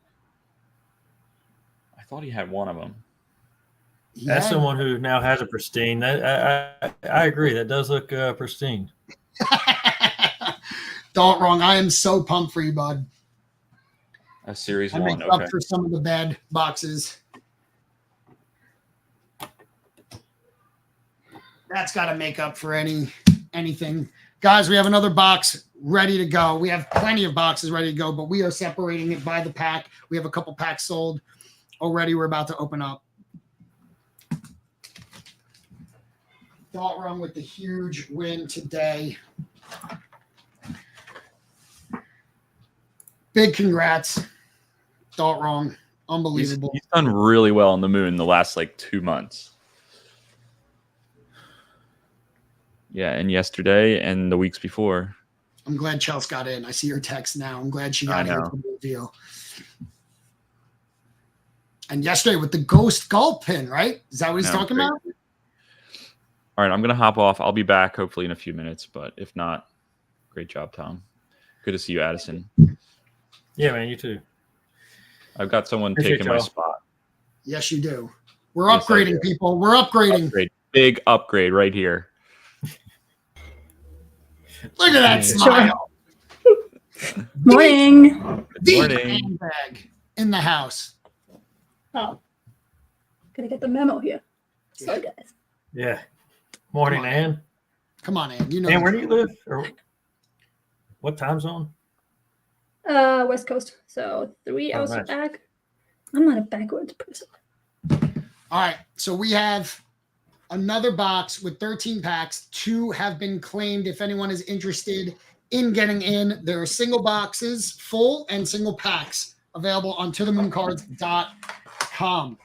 I thought he had one of them. As Yeah. someone who now has a pristine, that I agree. That does look pristine. Thought wrong. I am so pumped for you, bud. A series I one. make Okay. up for some of the bad boxes. That's got to make up for anything. Guys, we have another box ready to go. We have plenty of boxes ready to go, but we are separating it by the pack. We have a couple packs sold already. We're about to open up. Thought wrong with the huge win today. Big congrats. Thought wrong. Unbelievable. He's done really well on the moon the last like 2 months. Yeah, and yesterday and the weeks before. I'm glad Chelsea got in. I see her text now. I'm glad she I got here know. for the reveal. And yesterday with the ghost golf pin, right? Is that what he's No, talking great. about? All right, I'm gonna hop off. I'll be back hopefully in a few minutes, but if not, great job, Tom. Good to see you, Addison. Yeah, man, you too. I've got someone Appreciate taking my y'all. spot. Yes, you do. We're Yes, I upgrading, do. people. We're upgrading. Upgrade. Big upgrade right here. Look at that Yeah. smile. Morning. Good Deep morning. handbag in the house. Oh, gotta get the memo here. Sorry, guys. Yeah. Morning, Come on. Ann. Come on, Ann. You know. Ann, where do you live? Or what time zone? West Coast. So 3 Oh, hours nice. back. I'm not a backwards person. All right. So we have another box with 13 packs. 2 have been claimed. If anyone is interested in getting in, there are single boxes, full and single packs available on tothemooncards.com.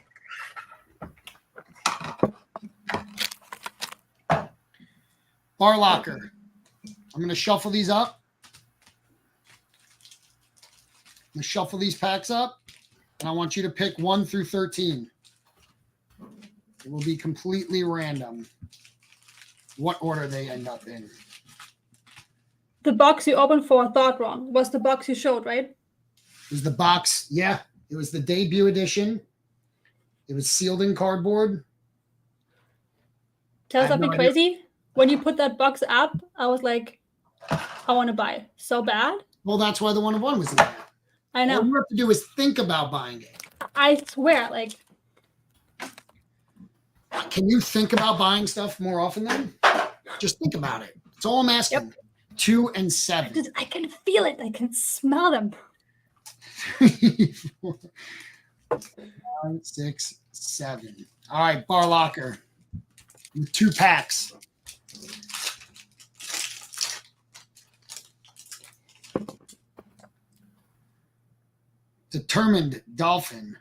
Bar locker. I'm going to shuffle these up. I'm going to shuffle these packs up, and I want you to pick 1 through 13. It will be completely random what order they end up in. The box you opened for Thought Wrong was the box you showed, right? It was the box. Yeah, it was the debut edition. It was sealed in cardboard. Tell I us have something no idea. crazy. When you put that box up, I was like, I want to buy so bad. Well, that's why the 1 of 1 was in there. I know. All you have to do is think about buying it. I swear, like, Can you think about buying stuff more often then? Just think about it. That's all I'm asking. Yep. 2 and 7. I can feel it. I can smell them. 3, 4, 5, 6, 7. All right, bar locker. With 2 packs. Determined Dolphin,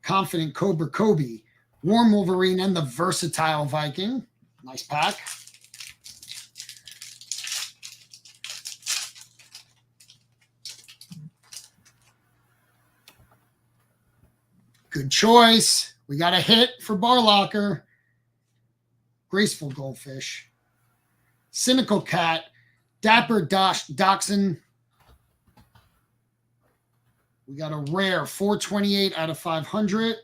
Confident Cobra Kobe, Warm Wolverine, and the Versatile Viking. Nice pack. Good choice. We got a hit for Bar Locker. Graceful Goldfish. Cynical Cat. Dapper Dachshund. We got a rare 428 out of 500.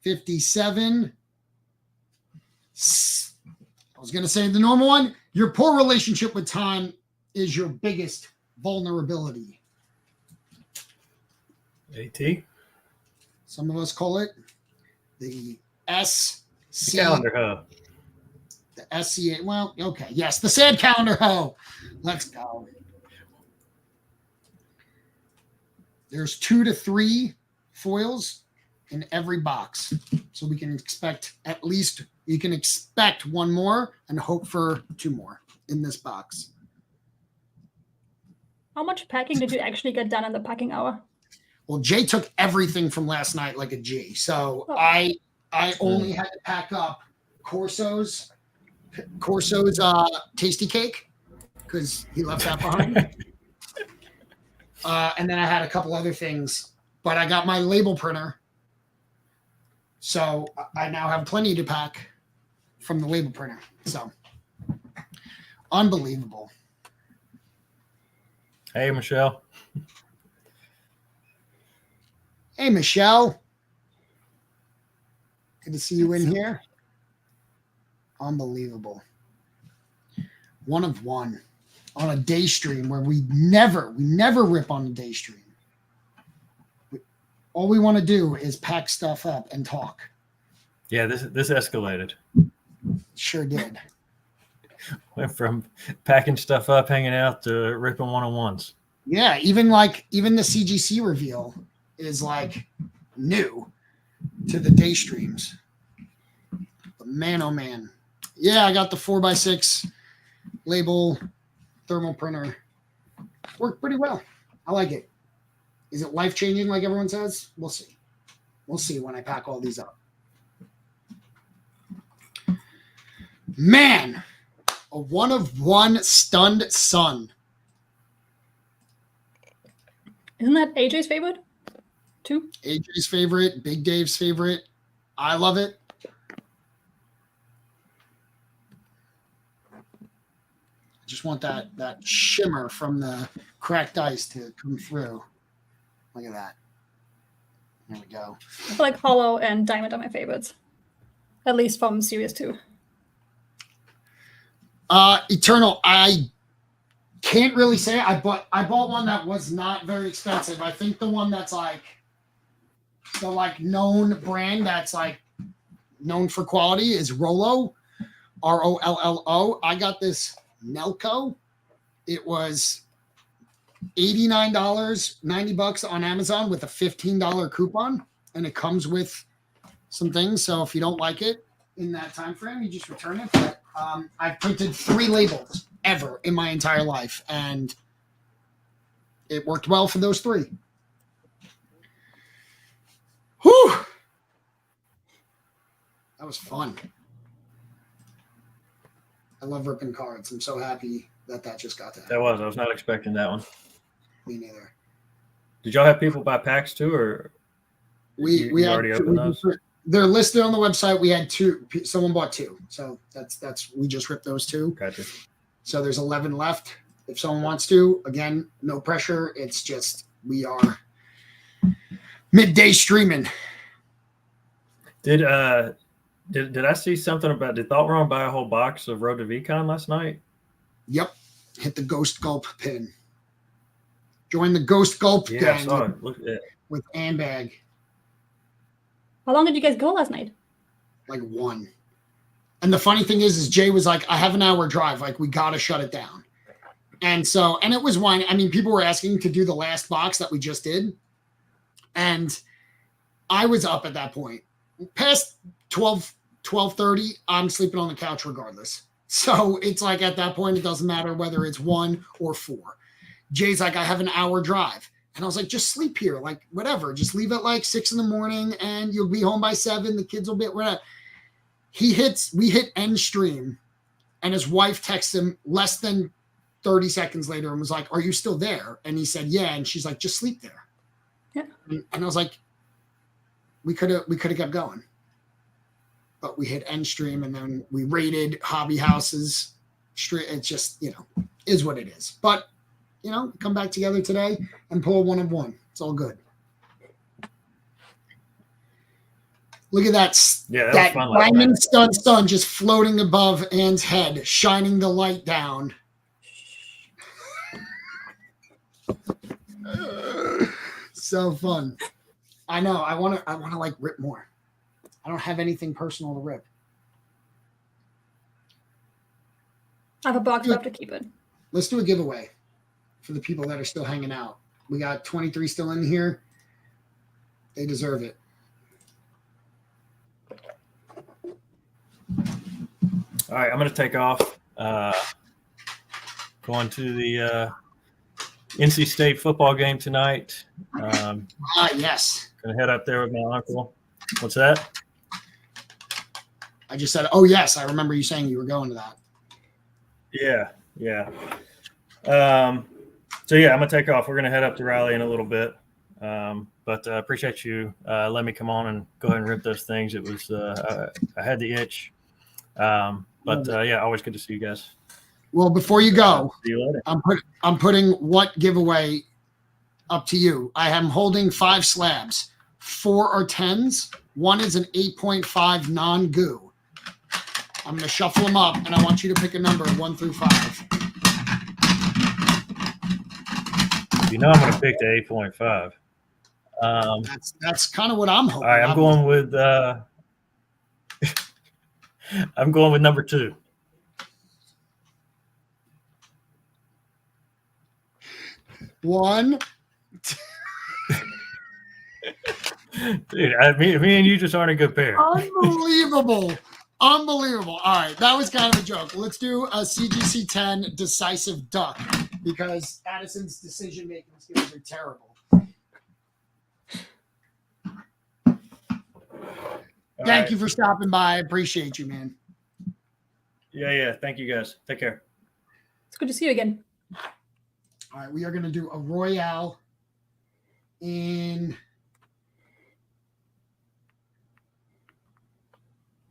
57. I was going to say the normal one. Your poor relationship with time is your biggest vulnerability. AT. Some of us call it the SC. Calendar hub. The SCA. Well, okay. Yes, the sad calendar hoe. Let's go. There's 2 to 3 foils in every box. So we can expect at least, you can expect 1 more and hope for 2 more in this box. How much packing did you actually get done in the packing hour? Well, Jay took everything from last night like a G. So Oh. I only had to pack up Corso's tasty cake because he left that behind. And then I had a couple other things, but I got my label printer. So I now have plenty to pack from the label printer. So unbelievable. Hey, Michelle. Hey, Michelle. Good to see you in here. Unbelievable. 1 of 1 on a day stream where we never rip on a day stream. All we want to do is pack stuff up and talk. Yeah, this escalated. Sure did. Went from packing stuff up, hanging out, to ripping 1-on-1s. Yeah, even the CGC reveal is like new to the day streams. But man, oh man. Yeah, I got the 4x6 label thermal printer. Worked pretty well. I like it. Is it life-changing like everyone says? We'll see. We'll see when I pack all these up. Man, a 1 of 1 stunned sun. Isn't that AJ's favorite? Too? AJ's favorite, Big Dave's favorite. I love it. Just want that shimmer from the cracked ice to come through. Look at that. There we go. I feel like Hollow and Diamond are my favorites. At least from Series 2. Eternal, I can't really say. I bought one that was not very expensive. I think the one that's like the known brand that's like known for quality is Rollo, Rollo. I got this Nelco. It was $89, $90 on Amazon with a $15 coupon, and it comes with some things. So if you don't like it in that time frame, you just return it. But I've printed 3 labels ever in my entire life, and it worked well for those 3. Whew! That was fun. I love ripping cards. I'm so happy that just got to happen. I was not expecting that one. Me neither. Did y'all have people buy packs too, or We you had already opened those? They're listed on the website. We had 2. Someone bought 2, so that's we just ripped those 2. Gotcha. So there's 11 left. If someone wants to, again, no pressure. It's just we are midday streaming. Did I see something about? Did Thought Wrong buy a whole box of Road to VCon last night? Yep, hit the Ghost Gulp pin. Join the Ghost Gulp Yeah, I gang saw it. Look at it. with Ambag. How long did you guys go last night? Like 1. And the funny thing is Jay was like, I have an hour drive. Like, we got to shut it down. And so, and it was one, I mean, people were asking to do the last box that we just did. And I was up at that point. Past 12:30, I'm sleeping on the couch regardless. So it's like at that point, it doesn't matter whether it's 1 or 4. Jay's like, I have an hour drive. And I was like, just sleep here. Like, whatever. Just leave at like 6 a.m. and you'll be home by 7. The kids will be whatever. We hit end stream, and his wife texts him less than 30 seconds later and was like, are you still there? And he said, yeah. And she's like, just sleep there. Yeah. And I was like, we could have kept going. But we hit end stream, and then we raided hobby houses. It's just, is what it is. But, come back together today and pull a 1 of 1. It's all good. Look at that. Yeah, that was fun diamond stud sun just floating above Anne's head, shining the light down. So fun. I know. I want to like rip more. I don't have anything personal to rip. I have a box left to keep it. Let's do a giveaway for the people that are still hanging out. We got 23 still in here. They deserve it. All right, I'm going to take off. Going to the NC State football game tonight. Yes. Going to head up there with my uncle. What's that? I just said, oh, yes. I remember you saying you were going to that. Yeah. So, yeah, I'm going to take off. We're going to head up to Raleigh in a little bit. But I appreciate you letting me come on and go ahead and rip those things. It was I had the itch. But yeah, always good to see you guys. Well, before you go, see you later. I'm putting what giveaway up to you. I am holding 5 slabs. 4 are 10s. 1 is an 8.5 non-goo. I'm going to shuffle them up, and I want you to pick a number 1 through 5. I'm going to pick the 8.5. That's kind of what I'm hoping. All right, I'm going with I'm going with number 2. One. Dude, me and you just aren't a good pair. Unbelievable. All right, that was kind of a joke. Let's do a CGC 10 decisive duck because Addison's decision-making skills are terrible. Thank you for stopping by. I appreciate you, man. Yeah. Thank you, guys. Take care. It's good to see you again. All right, we are going to do a Royale in...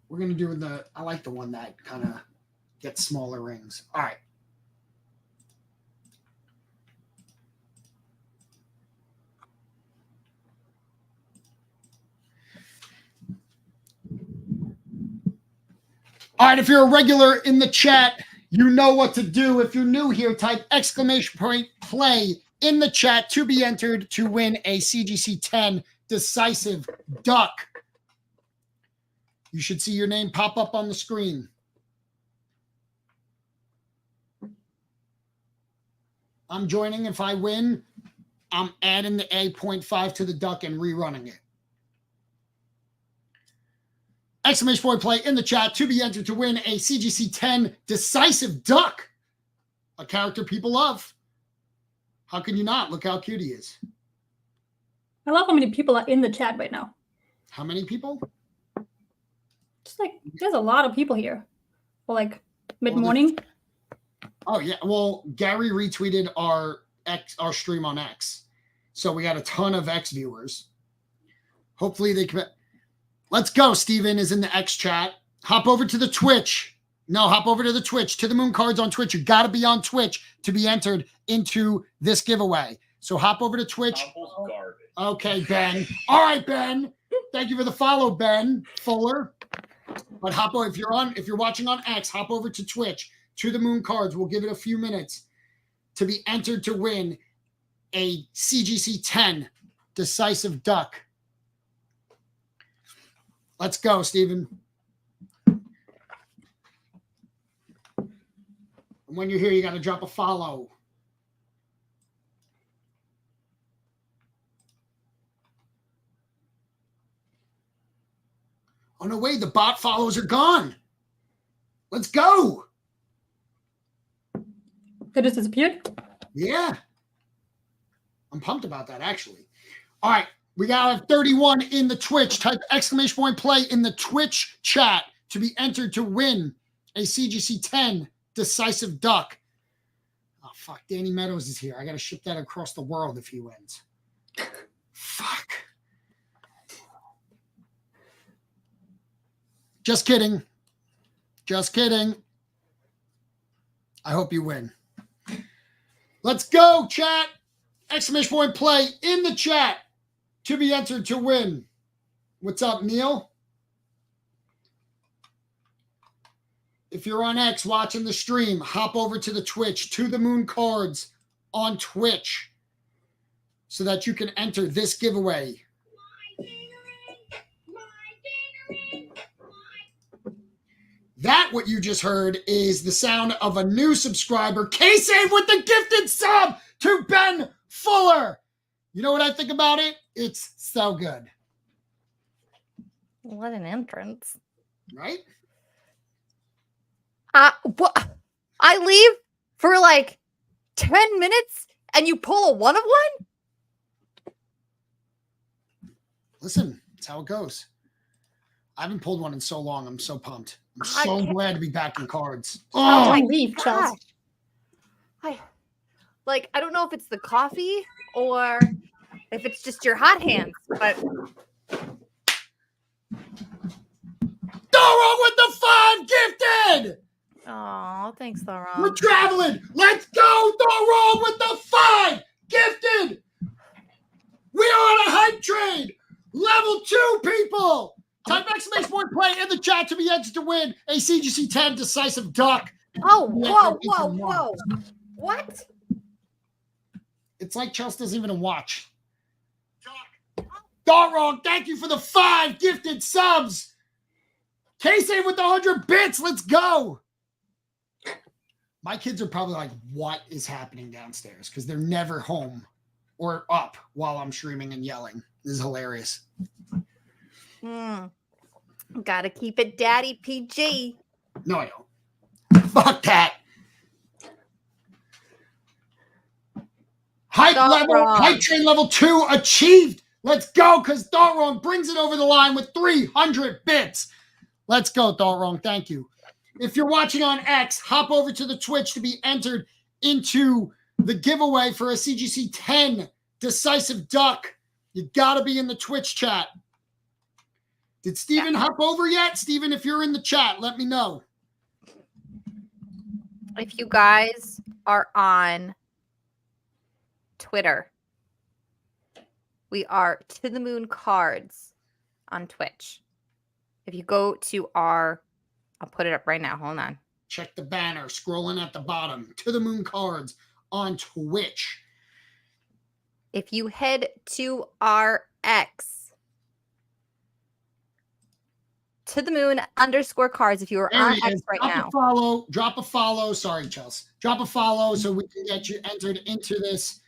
We're going to do I like the one that kind of gets smaller rings. All right. All right, if you're a regular in the chat, you know what to do. If you're new here, type !play in the chat to be entered to win a CGC 10 decisive duck. You should see your name pop up on the screen. I'm joining. If I win, I'm adding the 8.5 to the duck and rerunning it. !play in the chat to be entered to win a CGC 10 decisive duck. A character people love. How can you not? Look how cute he is. I love how many people are in the chat right now. How many people? Just like, there's a lot of people here. Well, like Mid-morning. Oh yeah. Well, Gary retweeted our stream on X, so we got a ton of X viewers. Hopefully they can. Let's go. Steven is in the X chat. Hop over to the Twitch. No, hop over to the Twitch. To the Moon Cards on Twitch. You got to be on Twitch to be entered into this giveaway. So hop over to Twitch. Okay, Ben. All right, Ben. Thank you for the follow, Ben Fuller. But hop over if you're watching on X, hop over to Twitch. To the Moon Cards. We'll give it a few minutes to be entered to win a CGC 10 decisive duck. Let's go, Steven. And when you're here, you got to drop a follow. Oh, no way. The bot follows are gone. Let's go. It just disappeared. Yeah. I'm pumped about that, actually. All right. We got 31 in the Twitch. Type exclamation point play in the Twitch chat to be entered to win a CGC 10 decisive duck. Oh, fuck. Danny Meadows is here. I got to ship that across the world if he wins. Fuck. Just kidding. Just kidding. I hope you win. Let's go, chat. Exclamation point play in the chat to be entered to win. What's up, Neil? If you're on X watching the stream, hop over to the Twitch, To the Moon Cards on Twitch, so that you can enter this giveaway. That, what you just heard, is the sound of a new subscriber, K-Save with the gifted sub to Ben Fuller. You know what I think about it? It's so good. What an entrance. Right? What? I leave for like 10 minutes and you pull a one of one? Listen, that's how it goes. I haven't pulled one in so long. I'm so pumped. I'm I so can't- glad to be back in cards. Oh, Oh, leave, Charles. I don't know if it's the coffee or if it's just your hot hands, but Doro with the 5 gifted. oh, thanks, We're Laurent. traveling. Let's go, Doro with the 5 gifted. We are on a hype train. Level 2, people. Type exclamation point play in the chat to be entered to win a CGC 10 decisive duck. Oh, Yeah, whoa, it's whoa, a whoa. What? It's like Chelsea doesn't even watch. Doro, thank you for the 5 gifted subs. K-Save with the 100 bits. Let's go. My kids are probably like, what is happening downstairs? Because they're never home or up while I'm streaming and yelling. This is hilarious. Gotta keep it daddy PG. No, I don't. Fuck that. Hype train level 2 achieved. Let's go, because Darwrong brings it over the line with 300 bits. Let's go, Darwrong. Thank you. If you're watching on X, hop over to the Twitch to be entered into the giveaway for a CGC 10 decisive duck. You got to be in the Twitch chat. Did Steven hop over yet? Steven, if you're in the chat, let me know. If you guys are on Twitter, we are To the Moon Cards on Twitch. If you go to our, I'll put it up right now. Hold on. Check the banner scrolling at the bottom. To the Moon Cards on Twitch. If you head to our X, To the Moon _cards, if you are There on he X is. right Drop now. a follow. Drop a follow. Sorry, Chelsea. Drop a follow so we can get you entered into this.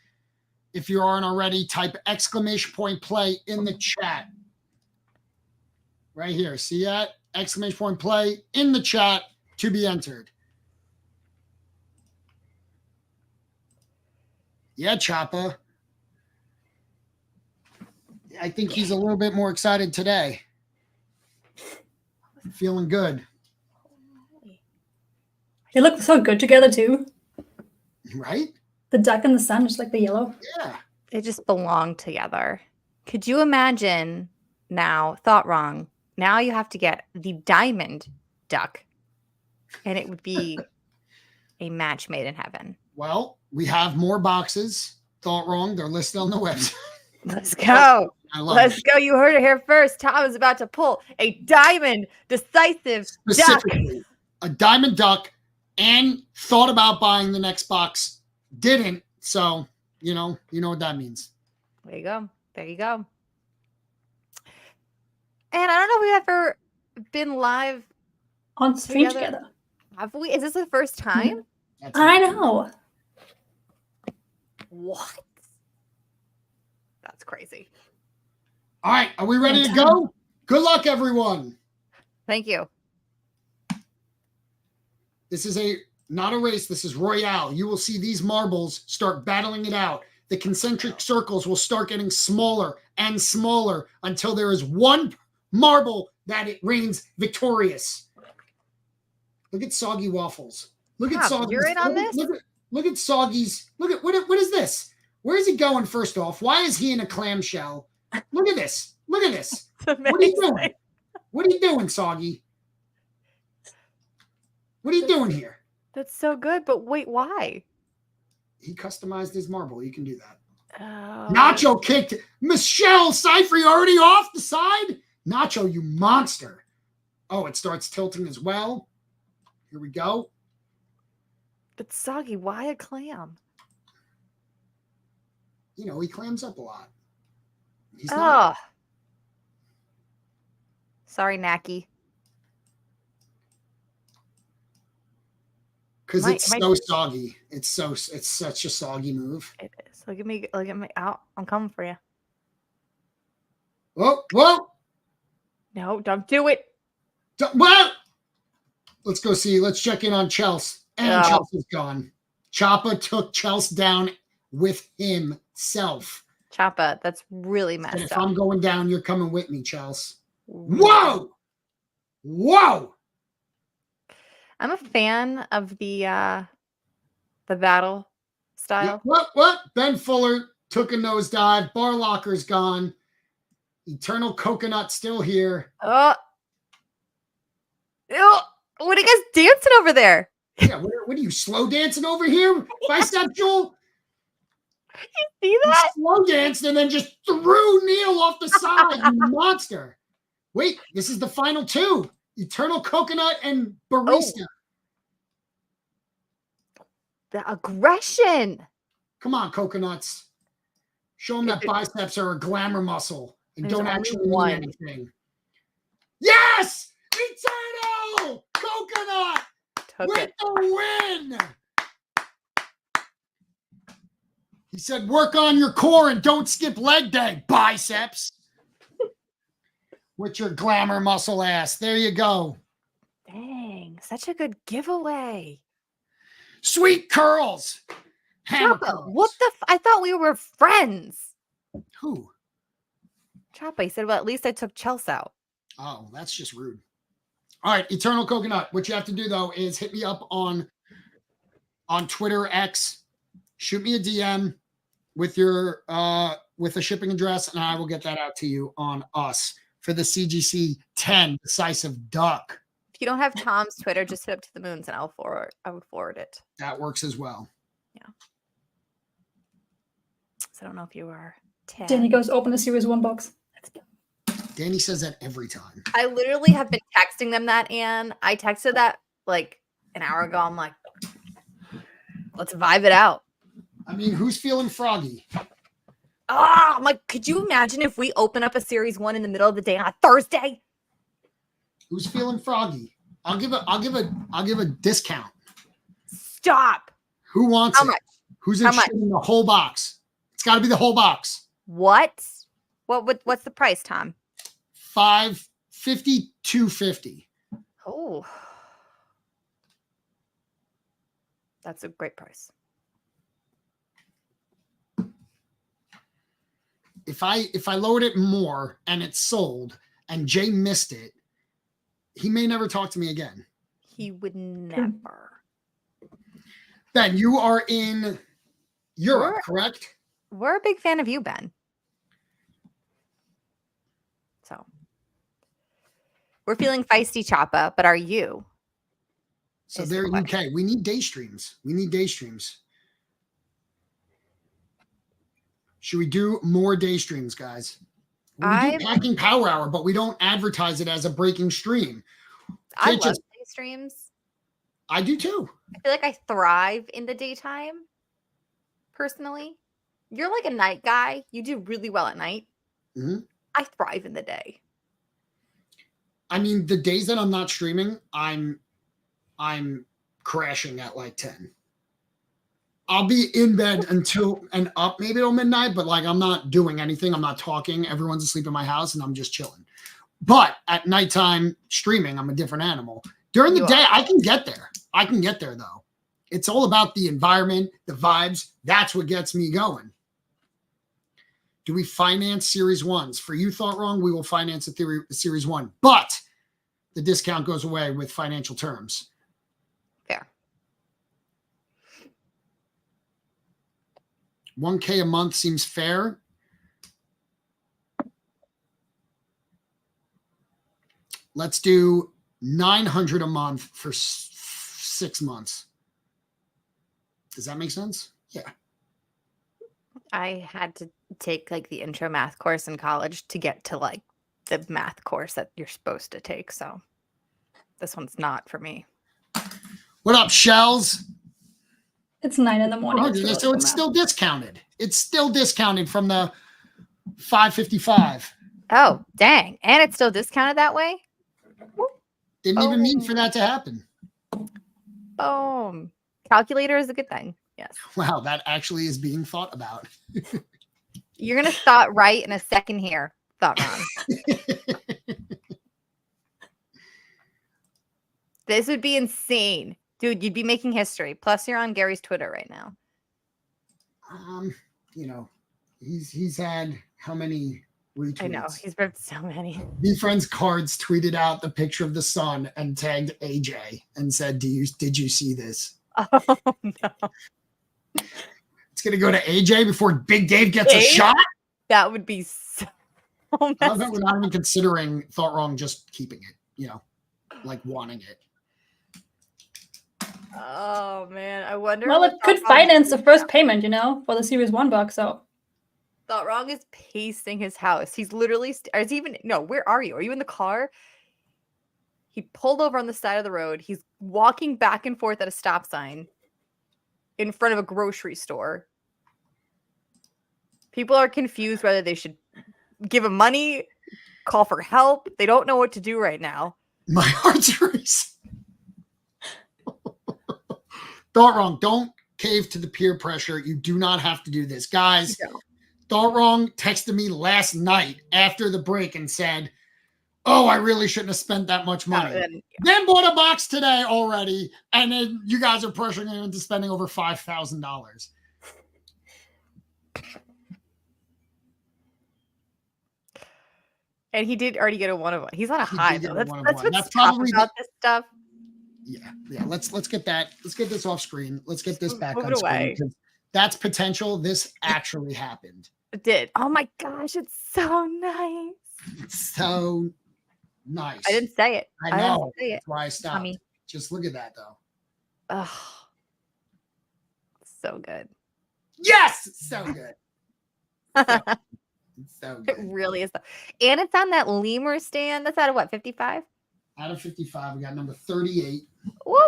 If you aren't already, type exclamation point play in the chat. Right here. See that? Exclamation point play in the chat to be entered. Yeah, Choppa. I think he's a little bit more excited today. Feeling good. They look so good together too. Right? The duck and the sun, just like the yellow. Yeah. They just belong together. Could you imagine now, thought wrong, now you have to get the diamond duck and it would be a match made in heaven. Well, we have more boxes. Thought wrong. They're listed on the website. Let's go. I love Let's it. go. You heard it here first. Tom is about to pull a diamond decisive duck. Specifically, a diamond duck, and thought about buying the next box. Didn't. So, you know what that means. There you go. There you go. And I don't know if we've ever been live. On stream Together. together. Have we? Is this the first time? That's I know. What? That's crazy. All right. Are we ready to go? Good luck, everyone. Thank you. This is not a race. This is Royale. You will see these marbles start battling it out. The concentric circles will start getting smaller and smaller until there is one marble that it reigns victorious. Look at Soggy Waffles. Look at Tom, Soggy's. you're in on this? Look at Soggy's. Look at what is this? Where is he going first off? Why is he in a clamshell? Look at this. Look at this. What are you doing? What are you doing, Soggy? What are you doing here? That's so good. But wait, why? He customized his marble. You can do that. Oh. Nacho kicked Michelle Seifert already off the side. Nacho, you monster. Oh, it starts tilting as well. Here we go. But Soggy, why a clam? You know, he clams up a lot. He's Oh. not. Sorry, Nacky. Because Am I- it's am I- so soggy. It's such a soggy move. It is. Look at me. Look at me. Out. I'm coming for you. Whoa. No, don't do it. Well, let's go see. Let's check in on Chelsea. And Oh. Chelsea's gone. Choppa took Chelsea down with himself. Choppa, that's really And messed if up. I'm going down, you're coming with me, Chelsea. Whoa! I'm a fan of the battle style. What? Ben Fuller took a nosedive. Barlocker's gone. Eternal Coconut still here. Oh. Ew. What are you guys dancing over there? Yeah, what are you, slow dancing over here? Bisexual? See You that? slow danced and then just threw Neil off the side, you monster. Wait, this is the final two. Eternal Coconut and Barista. The aggression. Come on, Coconuts. Show them that biceps are a glamour muscle and There's don't only actually mean one. anything. Yes! Eternal Coconut Took with it. the win! He said, work on your core and don't skip leg day, biceps. With your glamour muscle ass. There you go. Dang, such a good giveaway. Sweet curls. Hammer Choppa, curls. what the? I thought we were friends. Who? Choppa, he said, well, at least I took Chelsea out. Oh, that's just rude. All right, Eternal Coconut. What you have to do, though, is hit me up on Twitter, X. Shoot me a DM with your with a shipping address, and I will get that out to you on us for the CGC 10 decisive duck. If you don't have Tom's Twitter, just hit up to the moons and I would forward it. That works as well. So I don't know if you are 10. Danny goes open the series 1 box. Let's go. Danny says that every time. I literally have been texting them that, and I texted that like an hour ago. I'm like, let's vibe it out. I mean, who's feeling froggy? Ah, I'm like, could you imagine if we open up a series 1 in the middle of the day on a Thursday? Who's feeling froggy? I'll give a discount. Stop. Who wants How it? much? Who's How interested in the whole box? It's got to be the whole box. What? What's the price, Tom? $550, $250. Oh, that's a great price. If I lowered it more and it's sold and Jay missed it, he may never talk to me again. He would never. Ben, you are in Europe, correct? We're a big fan of you, Ben. So we're feeling feisty, Choppa, but are you? So is they're the UK. We need day streams. We need day streams. Should we do more day streams, guys? We do Packing Power Hour, but we don't advertise it as a breaking stream. I love day streams. I do too. I feel like I thrive in the daytime, personally. You're like a night guy. You do really well at night. Mm-hmm. I thrive in the day. I mean, the days that I'm not streaming, I'm crashing at like 10. I'll be in bed until and up maybe till midnight, but like I'm not doing anything. I'm not talking. Everyone's asleep in my house and I'm just chilling. But at nighttime streaming, I'm a different animal. During the day, I can get there. I can get there though. It's all about the environment, the vibes. That's what gets me going. Do we finance Series 1s? For you, Thought Wrong, we will finance a Series 1. But the discount goes away with financial terms. Fair. 1K a month seems fair. Let's do 900 a month for 6 months. Does that make sense? Yeah. I had to take like the intro math course in college to get to like the math course that you're supposed to take. So this one's not for me. What up, Shells? It's 9 in the morning. So it's still discounted. It's still discounted from the $555. Oh, dang. And it's still discounted that way? Didn't even mean for that to happen. Boom. Calculator is a good thing. Yes. Wow, that actually is being thought about. You're going to start right in a second here. Thought wrong. This would be insane. Dude, you'd be making history. Plus, you're on Gary's Twitter right now. You know, he's had how many retweets? I know. He's ripped so many. Be Friends Cards tweeted out the picture of the sun and tagged AJ and said, did you see this? Oh, no. It's going to go to AJ before Big Dave gets a shot? That would be so I love that we're not even considering Thought Wrong just keeping it, you know, like wanting it. Oh, man. I wonder. Well, it could finance the first payment, you know, for the Series 1 box. So Thought Wrong is pacing his house. He's literally, where are you? Are you in the car? He pulled over on the side of the road. He's walking back and forth at a stop sign in front of a grocery store. People are confused whether they should give him money, call for help. They don't know what to do right now. My heart's racing. Thought Wrong. Don't cave to the peer pressure. You do not have to do this. Guys, Thought Wrong texted me last night after the break and said, oh, I really shouldn't have spent that much money. Then bought a box today already, and then you guys are pressuring him into spending over $5,000. And he did already get a 1 of 1. He's on a high though. That's probably about this stuff. Yeah. Let's get that. Let's get this off screen. Let's get this back on away. screen. That's potential. This actually happened. It did. Oh my gosh, it's so nice. It's so nice. I didn't say it. I know. That's why I stopped. Tommy. Just look at that though. Oh, so good. Yes, so good. So good. It really is. And it's on that lemur stand. That's out of what, 55? Out of 55, we got number 38. Woo!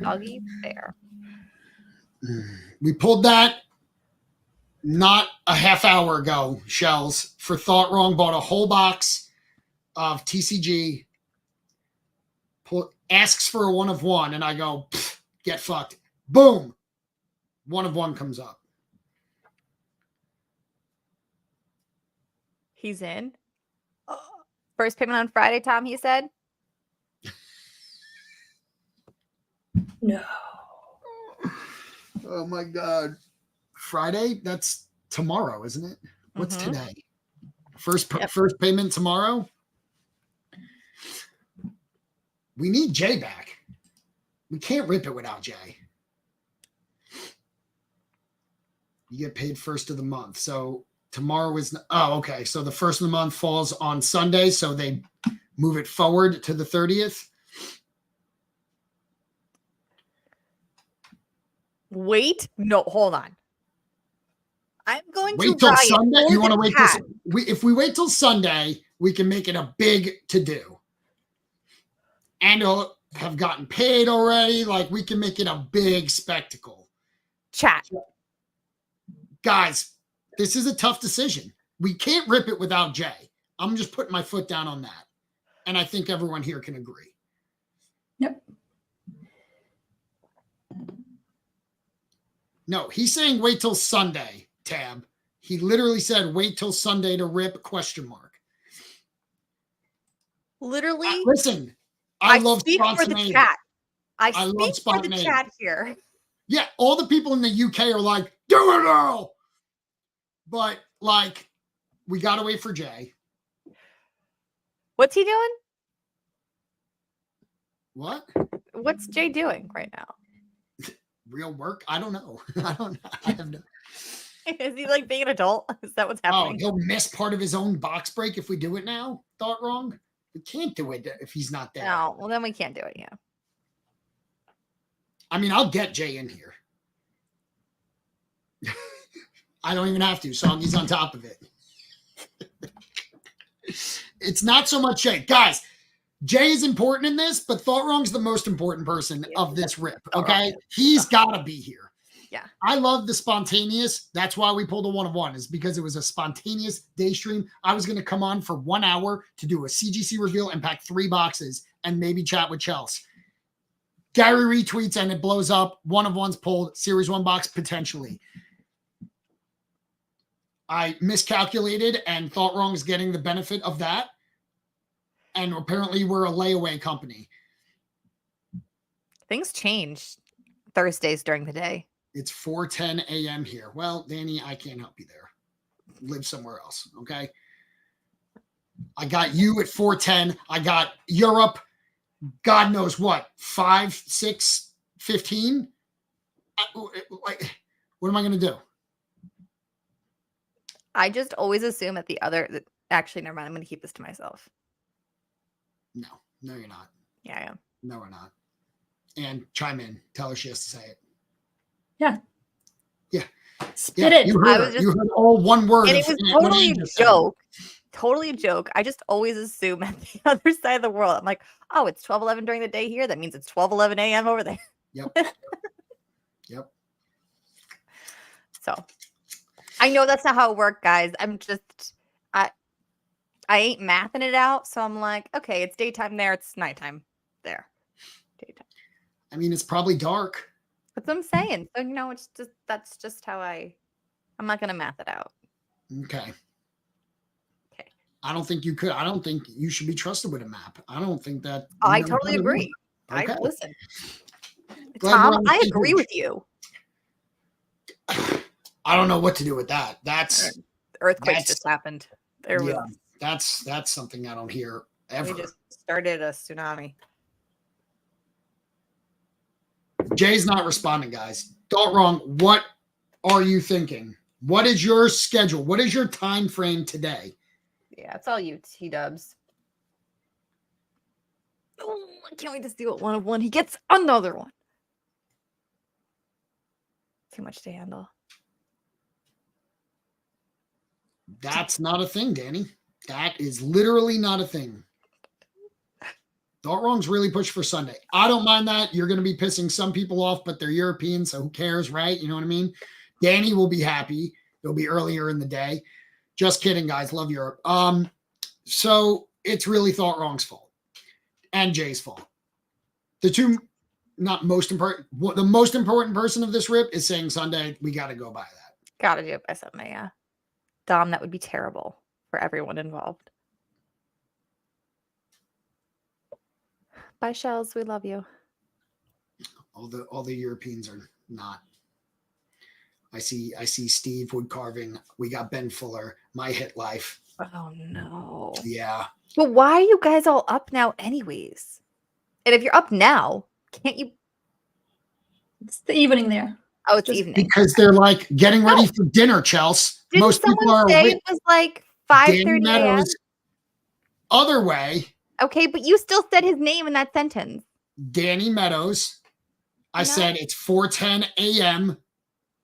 Doggy there. We pulled that not a half hour ago, Shells. For Thought Wrong, bought a whole box of TCG. Asks for a 1 of 1, and I go, get fucked. Boom. 1 of 1 comes up. He's in. First payment on Friday, Tom, he said. no. Oh my God. Friday? That's tomorrow, isn't it? What's today? First payment tomorrow? We need Jay back. We can't rip it without Jay. You get paid first of the month. So tomorrow is, okay. So the first of the month falls on Sunday. So they move it forward to the 30th. Wait, no, hold on. I'm going Wait to till riot Sunday. for You want to the wait cat. till if we wait till Sunday, we can make it a big to do. And it'll have gotten paid already. Like we can make it a big spectacle. Chat. Guys, this is a tough decision. We can't rip it without Jay. I'm just putting my foot down on that. And I think everyone here can agree. Yep. No, he's saying wait till Sunday, Tab. He literally said wait till Sunday to rip ? Literally, Listen, I love speak for the spontaneity. chat. I I love speak for the spontaneity. chat here. Yeah, all the people in the UK are like, do it now. But like, we got to wait for Jay. What's he doing? What? What's Jay doing right now? Real work? I don't know. I don't know. I have no. Is he like being an adult? Is that what's Oh, happening? he'll miss part of his own box break if we do it now. Thought wrong. We can't do it if he's not there. No, well then we can't do it. Yeah. I mean, I'll get Jay in here. I don't even have to. Soggy's on top of it. It's not so much Jay. Guys, Jay is important in this, but Thought Wrong's the most important person of this rip. Okay? He's got to be here. Yeah. I love the spontaneous. That's why we pulled a 1-of-1, is because it was a spontaneous day stream. I was going to come on for 1 hour to do a CGC reveal and pack 3 boxes and maybe chat with Chelsea. Gary retweets and it blows up. 1-of-1's pulled. Series 1 box potentially. I miscalculated and Thought Wrong is getting the benefit of that. And apparently we're a layaway company. Things change Thursdays during the day. It's 4:10 a.m. here. Well, Danny, I can't help you there. Live somewhere else, okay? I got you at 4:10. I got Europe, God knows what, 5, 6, 15? Like, what am I going to do? I just always assume that actually, never mind. I'm going to keep this to myself. No, you're not. Yeah, I am. No, we're not. And chime in. Tell her she has to say it. Yeah. Yeah. Spit it. You heard, you heard all one word. And it was totally a joke. Totally a joke. I just always assume at the other side of the world. I'm like, oh, it's 12:11 during the day here. That means it's 12:11 a.m. over there. Yep. Yep. So I know that's not how it worked, guys. I ain't mathing it out. So I'm like, okay, it's daytime there. It's nighttime there. Daytime. I mean, it's probably dark. That's what I'm saying. So, it's just, that's just how I'm not going to math it out. Okay. Okay. I don't think you could. I don't think you should be trusted with a map. I don't think that. I totally agree. Okay. Listen. Glad Tom, we're on I the agree page. with you. I don't know what to do with that. That's Earthquakes That's- just happened. There yeah. was. That's something I don't hear ever. We just started a tsunami. Jay's not responding, guys. Thought Wrong. What are you thinking? What is your schedule? What is your time frame today? Yeah, it's all you, T-dubs. Oh, I can't wait to see what 1-of-1 he gets another one. Too much to handle. That's not a thing, Danny. That is literally not a thing. Thought Wrong's really pushed for Sunday. I don't mind that. You're going to be pissing some people off, but they're European, so who cares, right? You know what I mean? Danny will be happy. It'll be earlier in the day. Just kidding, guys. Love Europe. So it's really Thought Wrong's fault and Jay's fault. The two not most important. The most important person of this rip is saying Sunday. We got to go by that. Gotta do it by Sunday, yeah. Dom, that would be terrible for everyone involved. Bye, Shells. We love you. All the Europeans are not. I see Steve wood carving. We got Ben Fuller. My hit life. Oh no. Yeah. But why are you guys all up now anyways? And if you're up now, can't you? It's the evening there. Oh, it's Just evening. Because they're like getting ready No. for dinner, Chelsea. Didn't Most people someone are say awake. it was like Danny 5:30 a.m.? Meadows, other way, Okay, but you still said his name in that sentence. Danny Meadows. I No. said it's 4:10 a.m.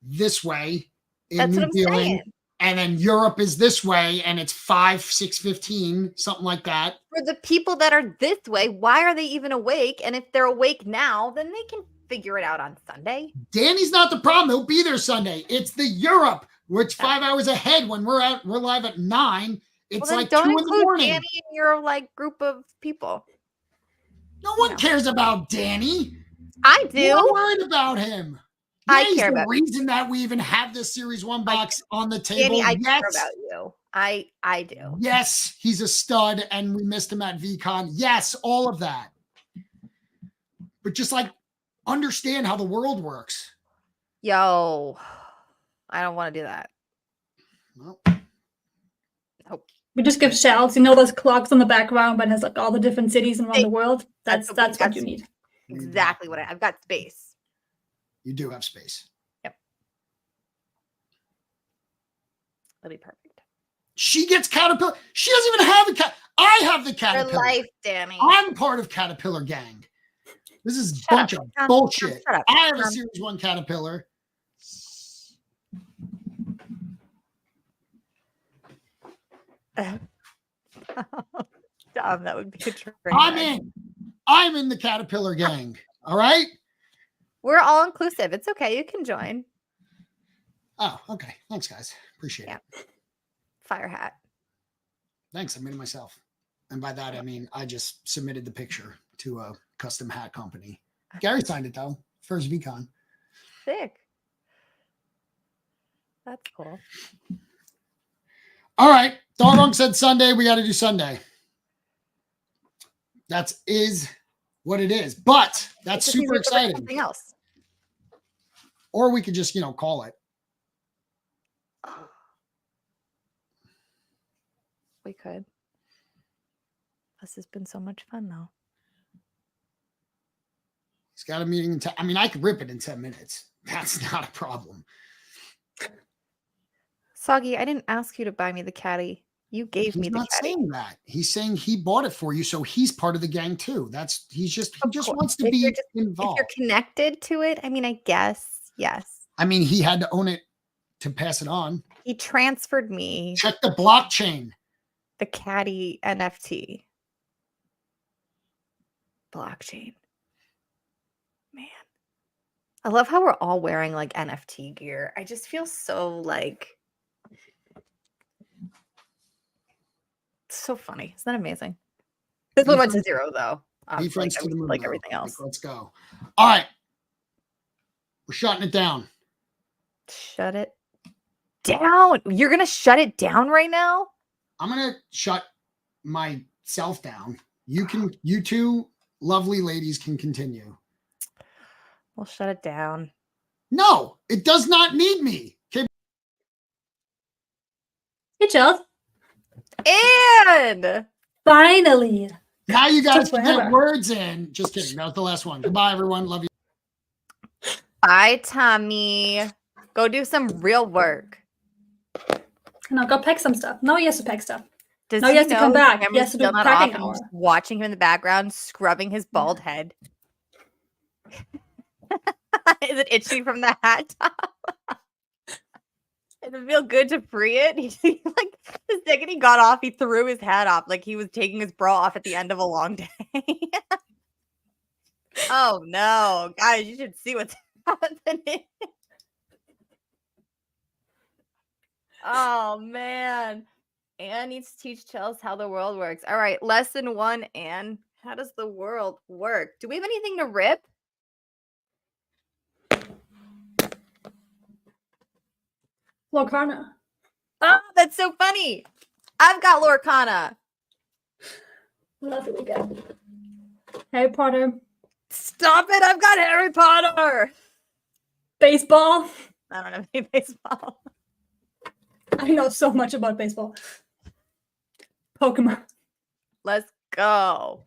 this way in That's New what I'm Zealand. saying. And then Europe is this way, and it's 6:15, something like that. For the people that are this way, why are they even awake? And if they're awake now, then they can figure it out on Sunday. Danny's not the problem. He'll be there Sunday. It's the Europe, which 5 hours ahead when we're live at 9. It's Well, then like don't 2 in the include morning. Danny in your like group of people. No one No. cares about Danny. I We're not do. worried about him. I Yeah, he's care the about reason that we even have this Series 1 box on the table. Danny, I yes. care about you. I do. Yes, he's a stud, and we missed him at VCon. Yes, all of that. But just like understand how the world works. Yo, I don't want to do that. Well, We just give shouts. You know those clocks on the background, but it has like all the different cities around Hey, the world. That's what what that's- you need. Exactly what I've got space. You do have space. That'll be perfect. She gets Caterpillar. She doesn't even have a cat. I have the For Caterpillar. life, Danny. I'm part of Caterpillar Gang. This is a Shut bunch up. of Tom, bullshit. shut up. I have a Tom. Series 1 Caterpillar. Tom, that would be a train I'm wreck. in. I'm in the Caterpillar Gang. All right. We're all inclusive. It's okay. You can join. Oh, okay. Thanks, guys. Appreciate Yeah. it. Fire hat. Thanks. I made it myself. And by that, I mean, I just submitted the picture to a custom hat company. Gary signed it, though. First VCon. Sick. That's cool. All right. Dog said Sunday. We got to do Sunday. That is what it is. But that's It's super easier to look at exciting. Something else. Or we could just, call it. We could. This has been so much fun, though. He's got a meeting in 10. I mean, I could rip it in 10 minutes. That's not a problem. Soggy, I didn't ask you to buy me the caddy. You gave me He's the not caddy. saying that. He's saying he bought it for you, so he's part of the gang too. He just Of course. wants to If be you're If involved. you're connected to it, I mean, I guess, yes. I mean, he had to own it to pass it on. He transferred me Check the blockchain. the caddy NFT. Blockchain. Man. I love how we're all wearing like NFT gear. I just feel so like so funny. Isn't that amazing? This one went to zero though. Be friends to the moon, like though. everything else. Let's go. All right. We're shutting it down. Shut it down. You're gonna shut it down right now? I'm gonna shut myself down. You two lovely ladies can continue. We'll shut it down. No, it does not need me. Okay. Hey, Chels. And Finally. Now you guys Took can get forever. words in. Just kidding. That was the last one. Goodbye, everyone. Love you. bye, Tommy. Go do some real work. No, go pack some stuff. No, he has to pack stuff. Does No, he has to come know back. his He has camera's to do still not packing off and I'm hour. just watching him in the background, scrubbing his bald head. Is it itchy from the hat top? Does it feel good to free it? He like the second he got off, he threw his hat off like he was taking his bra off at the end of a long day. Oh no, guys, you should see what's happening. Oh man. Anne needs to teach Chels how the world works. All right, lesson 1, Anne. How does the world work? Do we have anything to rip? Lorcana. Oh, that's so funny. I've got Lorcana. What else do we got? Harry Potter. Stop it. I've got Harry Potter. Baseball. I don't have any baseball. I know so much about baseball. Pokemon. Let's go.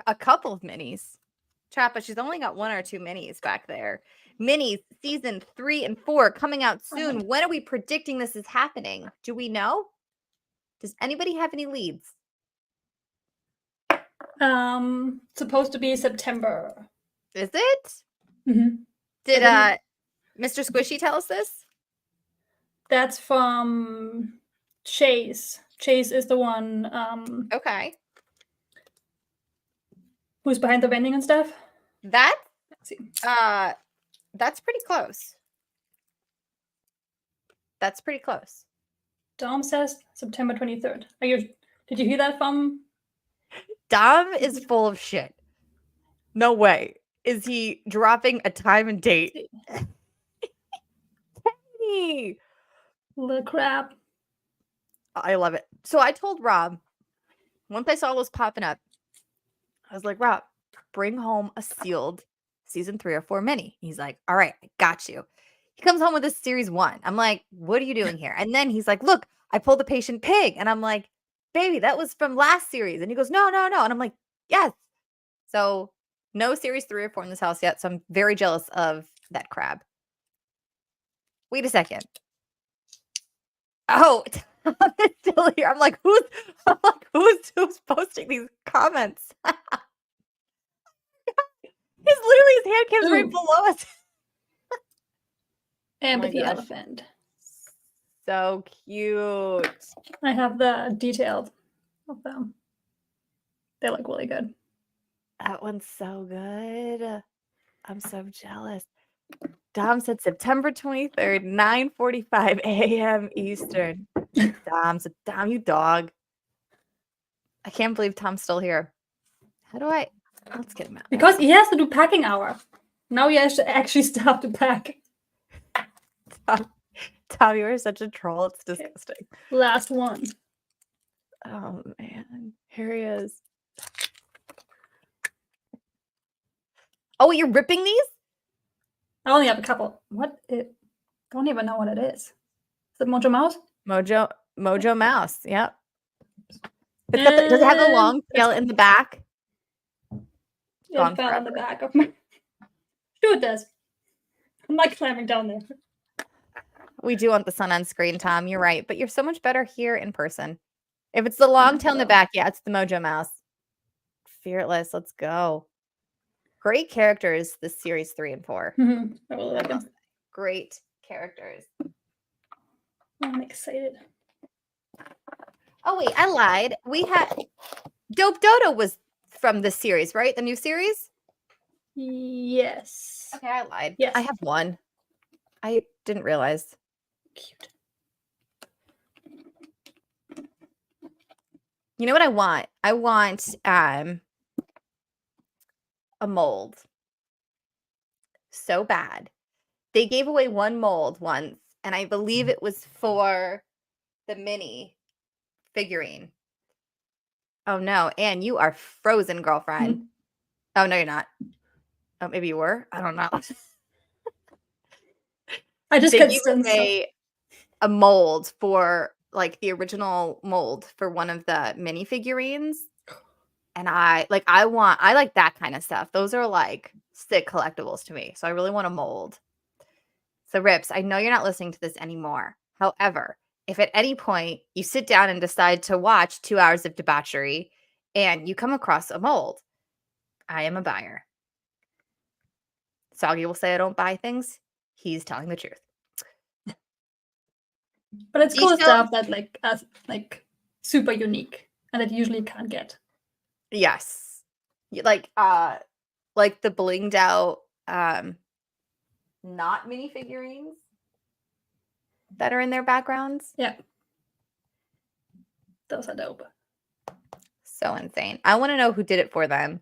a couple of minis. Trappa, she's only got 1 or 2 minis back there. Minis season 3 and 4 coming out soon. When are we predicting this is happening? Do we know? Does anybody have any leads? Supposed to be September. Is it? Mm-hmm. Did Mr. Squishy tell us this? That's from Chase. Chase is the one Okay. who's behind the vending and stuff. That Let's see. that's pretty close. That's pretty close. Dom says September 23rd. Did you hear that from? Dom is full of shit. No way. Is he dropping a time and date? Hey, The crap. I love it. So I told Rob, once I saw those popping up, I was like, Rob, bring home a sealed season 3 or 4 mini. He's like, all right, I got you. He comes home with this series 1. I'm like, what are you doing here? And then he's like, look, I pulled the patient pig. And I'm like, baby, that was from last series. And he goes, no. And I'm like, yes. So no series 3 or 4 in this house yet. So I'm very jealous of that crab. Wait a second. Oh, Tom is still here. I'm like, who's posting these comments? His hand cam's right Ooh. below us. And my the gosh. elephant. So cute. I have the detailed of them. They look really good. That one's so good. I'm so jealous. Dom said September 23rd, 9:45 a.m. Eastern. Dom, you dog. I can't believe Tom's still here. How do I? Let's get him out. Because he has to do packing hour. Now he has to actually start to pack. Tom, you are such a troll. It's disgusting. Last one. Oh, man. Here he is. Oh, you're ripping these? I only have a couple. Don't even know what it is. Is it Mojo Mouse? Mojo Mouse. Yep. Does it have the long tail in the back? Yeah, Gone it fell on the forever. back of my. Sure, it does. I'm not climbing down there. We do want the sun on screen, Tom. You're right. But you're so much better here in person. If it's the long tail in the back, yeah, it's the Mojo Mouse. Fearless. Let's go. Great characters, this series 3 and 4. Mm-hmm. I really like I them. must say. Great characters. I'm excited. Oh, wait, I lied. We had Dope Dodo was from this series, right? The new series? Yes. Okay, I lied. Yes. I have 1. I didn't realize. Cute. You know what I want? I want a mold. So bad. They gave away 1 mold once, and I believe it was for the mini figurine. Oh no, Anne, you are frozen, girlfriend. Mhm. Oh no, you're not. Oh, maybe you were. I don't know. I just They got gave stunned. away a mold for like the original mold for one of the mini figurines. And I like that kind of stuff. Those are like sick collectibles to me. So I really want a mold. So Rips, I know you're not listening to this anymore. However, if at any point you sit down and decide to watch 2 hours of debauchery and you come across a mold, I am a buyer. Soggy will say I don't buy things. He's telling the truth. But it's cool Detailed- stuff that like super unique and that you usually can't get. Yes. Like the blinged out not minifigurines that are in their backgrounds. Yeah. Those are dope. So insane. I want to know who did it for them.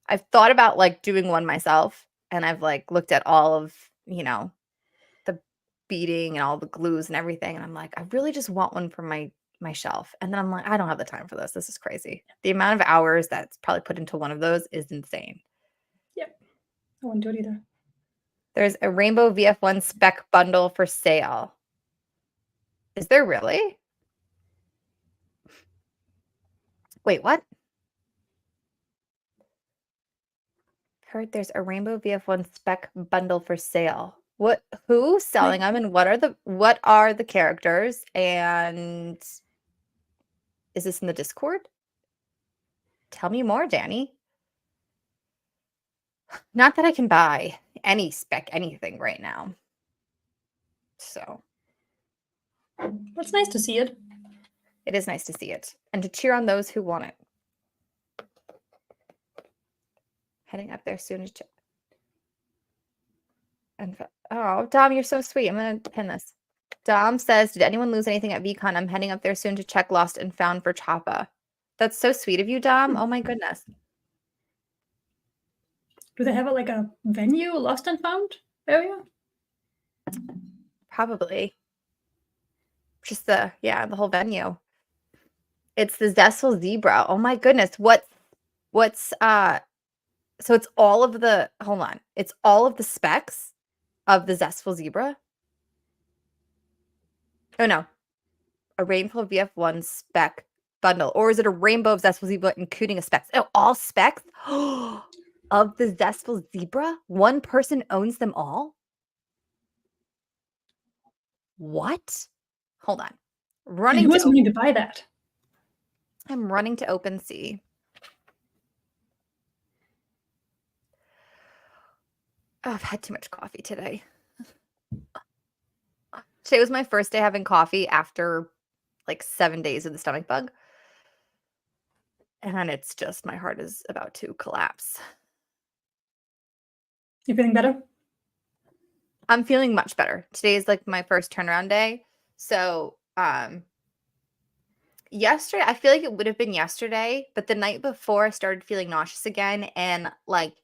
I've thought about like doing one myself, and I've like looked at all of, the beading and all the glues and everything, and I'm like, I really just want one for my shelf. And then I'm like, I don't have the time for this. This is crazy. The amount of hours that's probably put into one of those is insane. Yep. I wouldn't do it either. There's a Rainbow VF1 spec bundle for sale. Is there really? Wait, what? Heard there's a Rainbow VF1 spec bundle for sale. What? Who's selling them, and what are the characters? And is this in the Discord? Tell me more, Danny. Not that I can buy any spec anything right now. So It's nice to see it. it is nice to see it and to cheer on those who want it. Heading up there soon as check. And oh, Dom, you're so sweet. I'm gonna pin this. Dom says, "Did anyone lose anything at VCon? I'm heading up there soon to check lost and found for Choppa." That's so sweet of you, Dom. Oh my goodness. Do they have like a venue, lost and found area? Probably. Just the whole venue. It's the Zestful Zebra. Oh my goodness. What's so it's all of the hold on. It's all of the specs of the Zestful Zebra. Oh no. A Rainbow VF1 spec bundle. Or is it a Rainbow of Zestful Zebra including a specs? Oh, all specs of the Zestful Zebra? One person owns them all? What? Hold on. And who is willing to buy that? I'm running to OpenSea. Oh, I've had too much coffee today. Today was my first day having coffee after like 7 days of the stomach bug. And it's just, my heart is about to collapse. You feeling better? I'm feeling much better. Today is like my first turnaround day. So, yesterday, I feel like it would have been yesterday, but the night before I started feeling nauseous again. And like,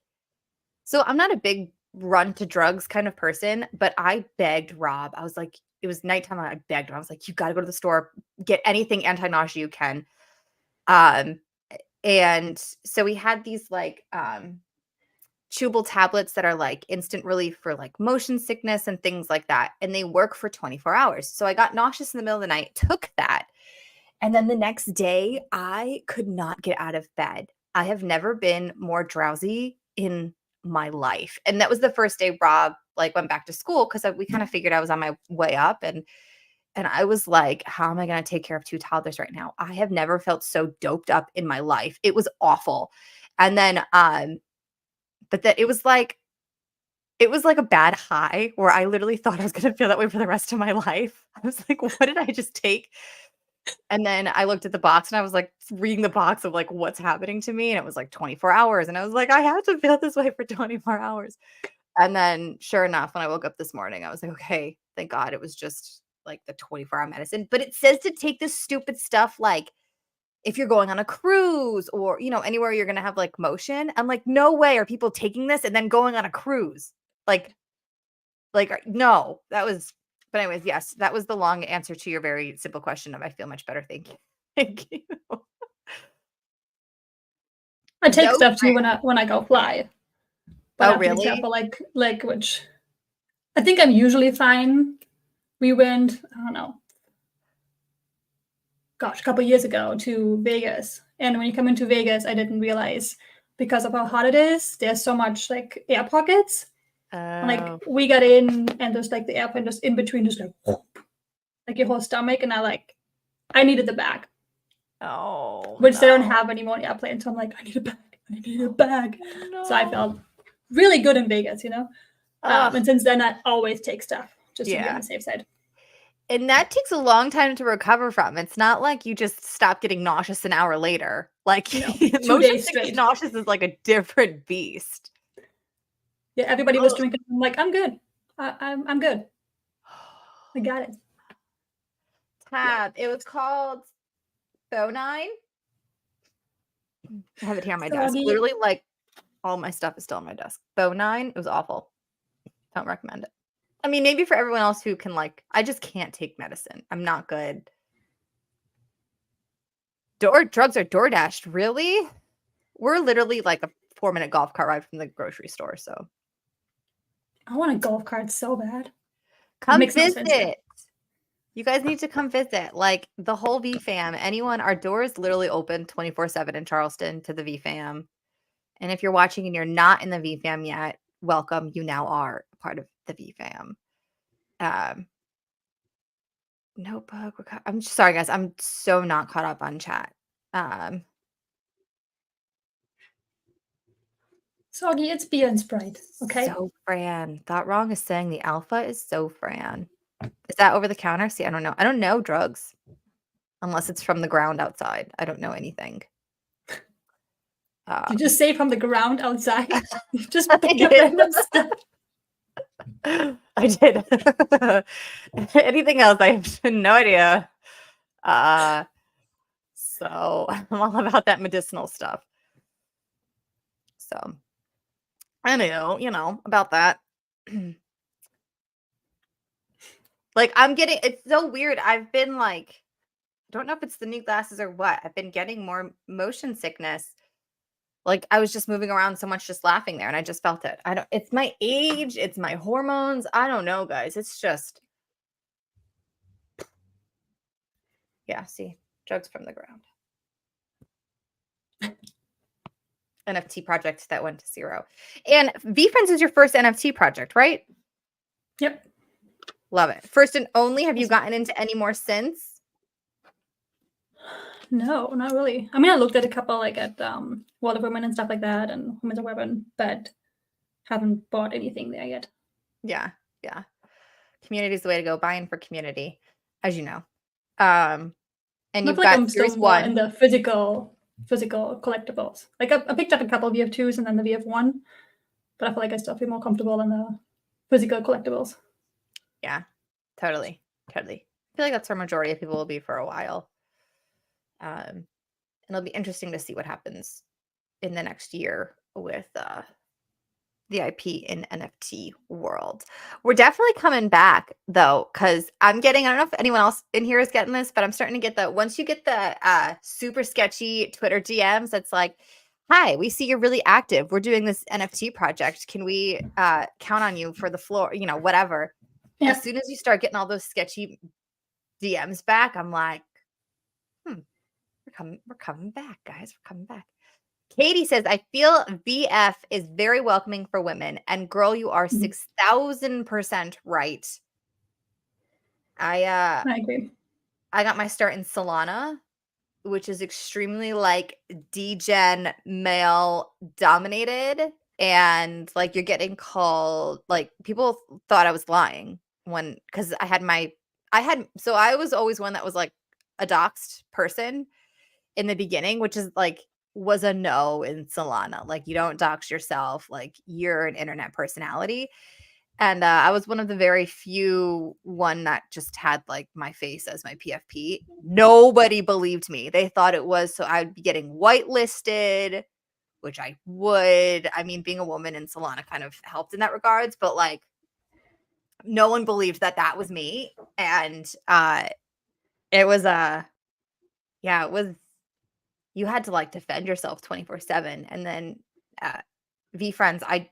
so I'm not a big run to drugs kind of person, but I begged Rob. I was like, it was nighttime. I begged him. I was like, you got to go to the store, get anything anti-nausea you can. And so we had these like, chewable tablets that are like instant relief for like motion sickness and things like that. And they work for 24 hours. So I got nauseous in the middle of the night, took that. And then the next day I could not get out of bed. I have never been more drowsy in my life. And that was the first day Rob like went back to school because we kind of figured I was on my way up. And I was like, how am I going to take care of 2 toddlers right now? I have never felt so doped up in my life. It was awful. And then, but that it was like a bad high where I literally thought I was going to feel that way for the rest of my life. I was like, what did I just take? And then I looked at the box and I was like reading the box of like what's happening to me. And it was like 24 hours. And I was like, I have to feel this way for 24 hours. And then sure enough, when I woke up this morning, I was like, okay, thank God it was just like the 24-hour medicine. But it says to take this stupid stuff like if you're going on a cruise or, you know, anywhere you're going to have like motion. I'm like, no way are people taking this and then going on a cruise. Like no, that was, but anyways, yes, that was the long answer to your very simple question of I feel much better. Thank you. Thank you. I take stuff too when I go fly. But oh, really? For example, like which I think I'm usually fine. We went, I don't know, gosh, a couple years ago to Vegas. And when you come into Vegas, I didn't realize because of how hot it is, there's so much like air pockets. And, like we got in and there's like the airplane just in between, just like your whole stomach. And I needed the bag. Oh, which they don't have anymore on airplanes. So I'm like, I need a bag. I need a bag. No. So I felt really good in Vegas, you know? And since then, I always take stuff just to be on the safe side. And that takes a long time to recover from. It's not like you just stop getting nauseous an hour later. Like, 2 motion days sickness straight. nauseous is like a different beast. Yeah, everybody was drinking. I'm like, I'm good. I'm good. I got it. Tab. It was called Bonine. I have it here on my desk. Literally, like, all my stuff is still on my desk. Bonine. It was awful. Don't recommend it. I mean, maybe for everyone else who can, like, I just can't take medicine. I'm not good. Drugs are DoorDashed. Really? We're literally like a 4-minute golf cart ride from the grocery store. So I want a golf cart so bad. Come visit. You guys need to come visit. Like the whole V fam. Anyone, our door is literally open 24/7 in Charleston to the V fam. And if you're watching and you're not in the VFam yet, welcome. You now are a part of the VFam. Notebook. I'm sorry, guys. I'm so not caught up on chat. Soggy, it's beer and Sprite. Okay. So Fran. Thought Wrong is saying the alpha is so Fran. Is that over the counter? See, I don't know. I don't know drugs. Unless it's from the ground outside. I don't know anything. You just say from the ground outside. You just I pick up did. random stuff. I did. Anything else? I have no idea. So I'm all about that medicinal stuff. So I know, about that. Like it's so weird. I've been like, I don't know if it's the new glasses or what. I've been getting more motion sickness. Like I was just moving around so much, just laughing there, and I just felt it. It's my age, it's my hormones. I don't know, guys. It's just, yeah. See, drugs from the ground. NFT project that went to zero. And VFriends is your first NFT project, right? Yep. Love it. First and only. Have you gotten into any more since? No, not really. I mean, I looked at a couple like at World of Women and stuff like that, and Women's Weapon, but haven't bought anything there yet. Yeah. Community is the way to go. Buy-in for community, as you know. And you've like got I'm Series still more 1 in the physical collectibles. Like I picked up a couple of VF2s and then the VF1, but I feel like I still feel more comfortable in the physical collectibles. Yeah, totally. I feel like that's where majority of people will be for a while. And it'll be interesting to see what happens in the next year with the IP in NFT world. We're definitely coming back though, because I don't know if anyone else in here is getting this, but I'm starting to get once you get the super sketchy Twitter DMs, that's like, hi, we see you're really active. We're doing this NFT project. Can we count on you for the floor? Whatever. Yeah. As soon as you start getting all those sketchy DMs back, I'm like, we're coming back, guys. We're coming back. Katie says, I feel VF is very welcoming for women. And girl, you are 6,000% right. I agree. I got my start in Solana, which is extremely like degen male dominated. And like you're getting called, like people thought I was lying because I was always one that was like a doxed person in the beginning, which is like was a no in Solana. Like you don't dox yourself, like you're an internet personality. And I was one of the very few one that just had like my face as my PFP. Nobody believed me. They thought it was so I'd be getting whitelisted, which I would. I mean, being a woman in Solana kind of helped in that regards, but like no one believed that was me. And it was it was, you had to like defend yourself 24/7. And then VFriends,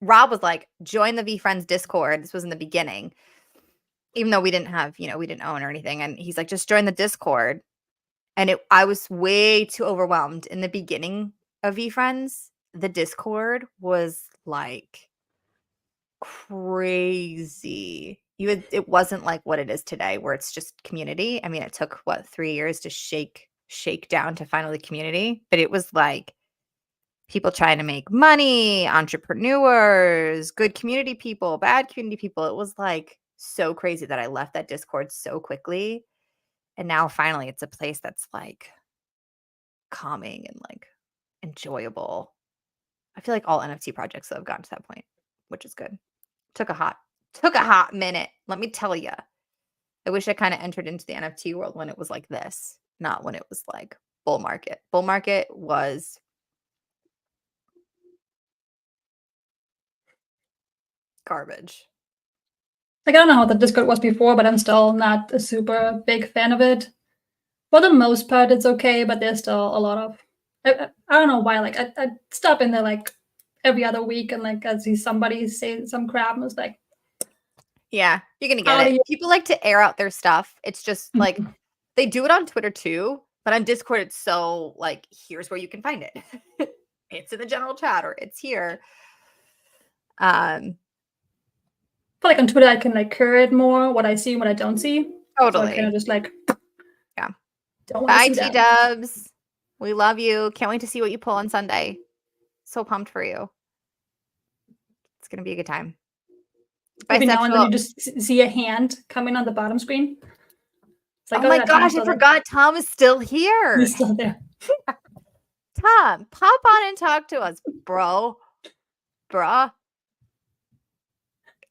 Rob was like, join the VFriends Discord. This was in the beginning, even though we didn't have, we didn't own or anything. And he's like, just join the Discord. And I was way too overwhelmed in the beginning of VFriends. The Discord was like crazy. It wasn't like what it is today, where it's just community. I mean, it took 3 years to shake down to finally community, but it was like people trying to make money, entrepreneurs, good community people, bad community people. It was like so crazy that I left that Discord so quickly. And now finally it's a place that's like calming and like enjoyable. I feel like all NFT projects have gotten to that point, which is good. Took a hot minute. Let me tell you. I wish I kind of entered into the NFT world when it was like this, not when it was like bull market. Bull market was garbage. Like, I don't know how the Discord was before, but I'm still not a super big fan of it. For the most part, it's okay, but there's still a lot of... I don't know why. Like, I stop in there like every other week, and like I see somebody say some crap, and it's like... Yeah, you're going to get it. People like to air out their stuff. It's just like, they do it on Twitter too, but on Discord, it's so like, here's where you can find it. It's in the general chatter. It's here. But like on Twitter, I can like curate more what I see and what I don't see. So I Totally. kind of just like, Yeah. don't want to Bye, see that. T-dubs. We love you. Can't wait to see what you pull on Sunday. So pumped for you. It's going to be a good time. Every now and then Bisexual. you just see a hand coming on the bottom screen. It's like, Oh my yeah, Tom's gosh, I still there. forgot Tom is still here. He's still there. Tom, pop on and talk to us, bro. Bruh.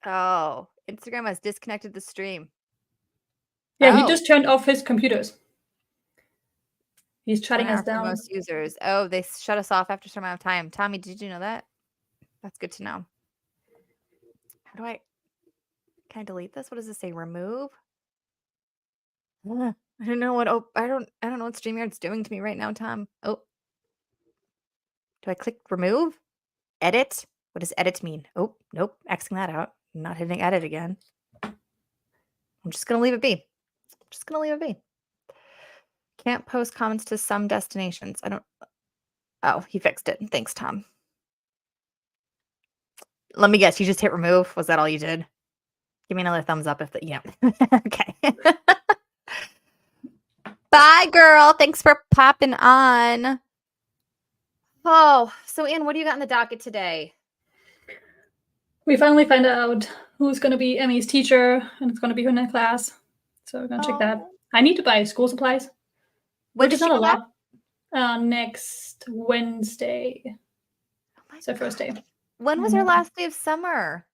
Oh, Instagram has disconnected the stream. Yeah, he Oh. just turned off his computers. He's shutting One us hour for down. most users. Oh, they shut us off after some amount of time. Tommy, did you know that? That's good to know. How do I? Can I delete this? What does it say? Remove? I don't know what. Oh, I don't know what StreamYard's doing to me right now, Tom. Oh, do I click remove? Edit? What does edit mean? Oh, nope. Xing that out. I'm not hitting edit again. I'm just gonna leave it be. Just gonna leave it be. Can't post comments to some destinations. I don't. Oh, he fixed it. Thanks, Tom. Let me guess. You just hit remove. Was that all you did? Give me another thumbs up if that. Yeah. Okay. Bye, girl. Thanks for popping on. Oh, so Anne, what do you got in the docket today? We finally find out who's going to be Emmy's teacher, and it's going to be her next class. So we're going to check that. I need to buy school supplies. When Which is does not she a come lot. Next Wednesday. Oh my It's her first day. When was her last day of summer?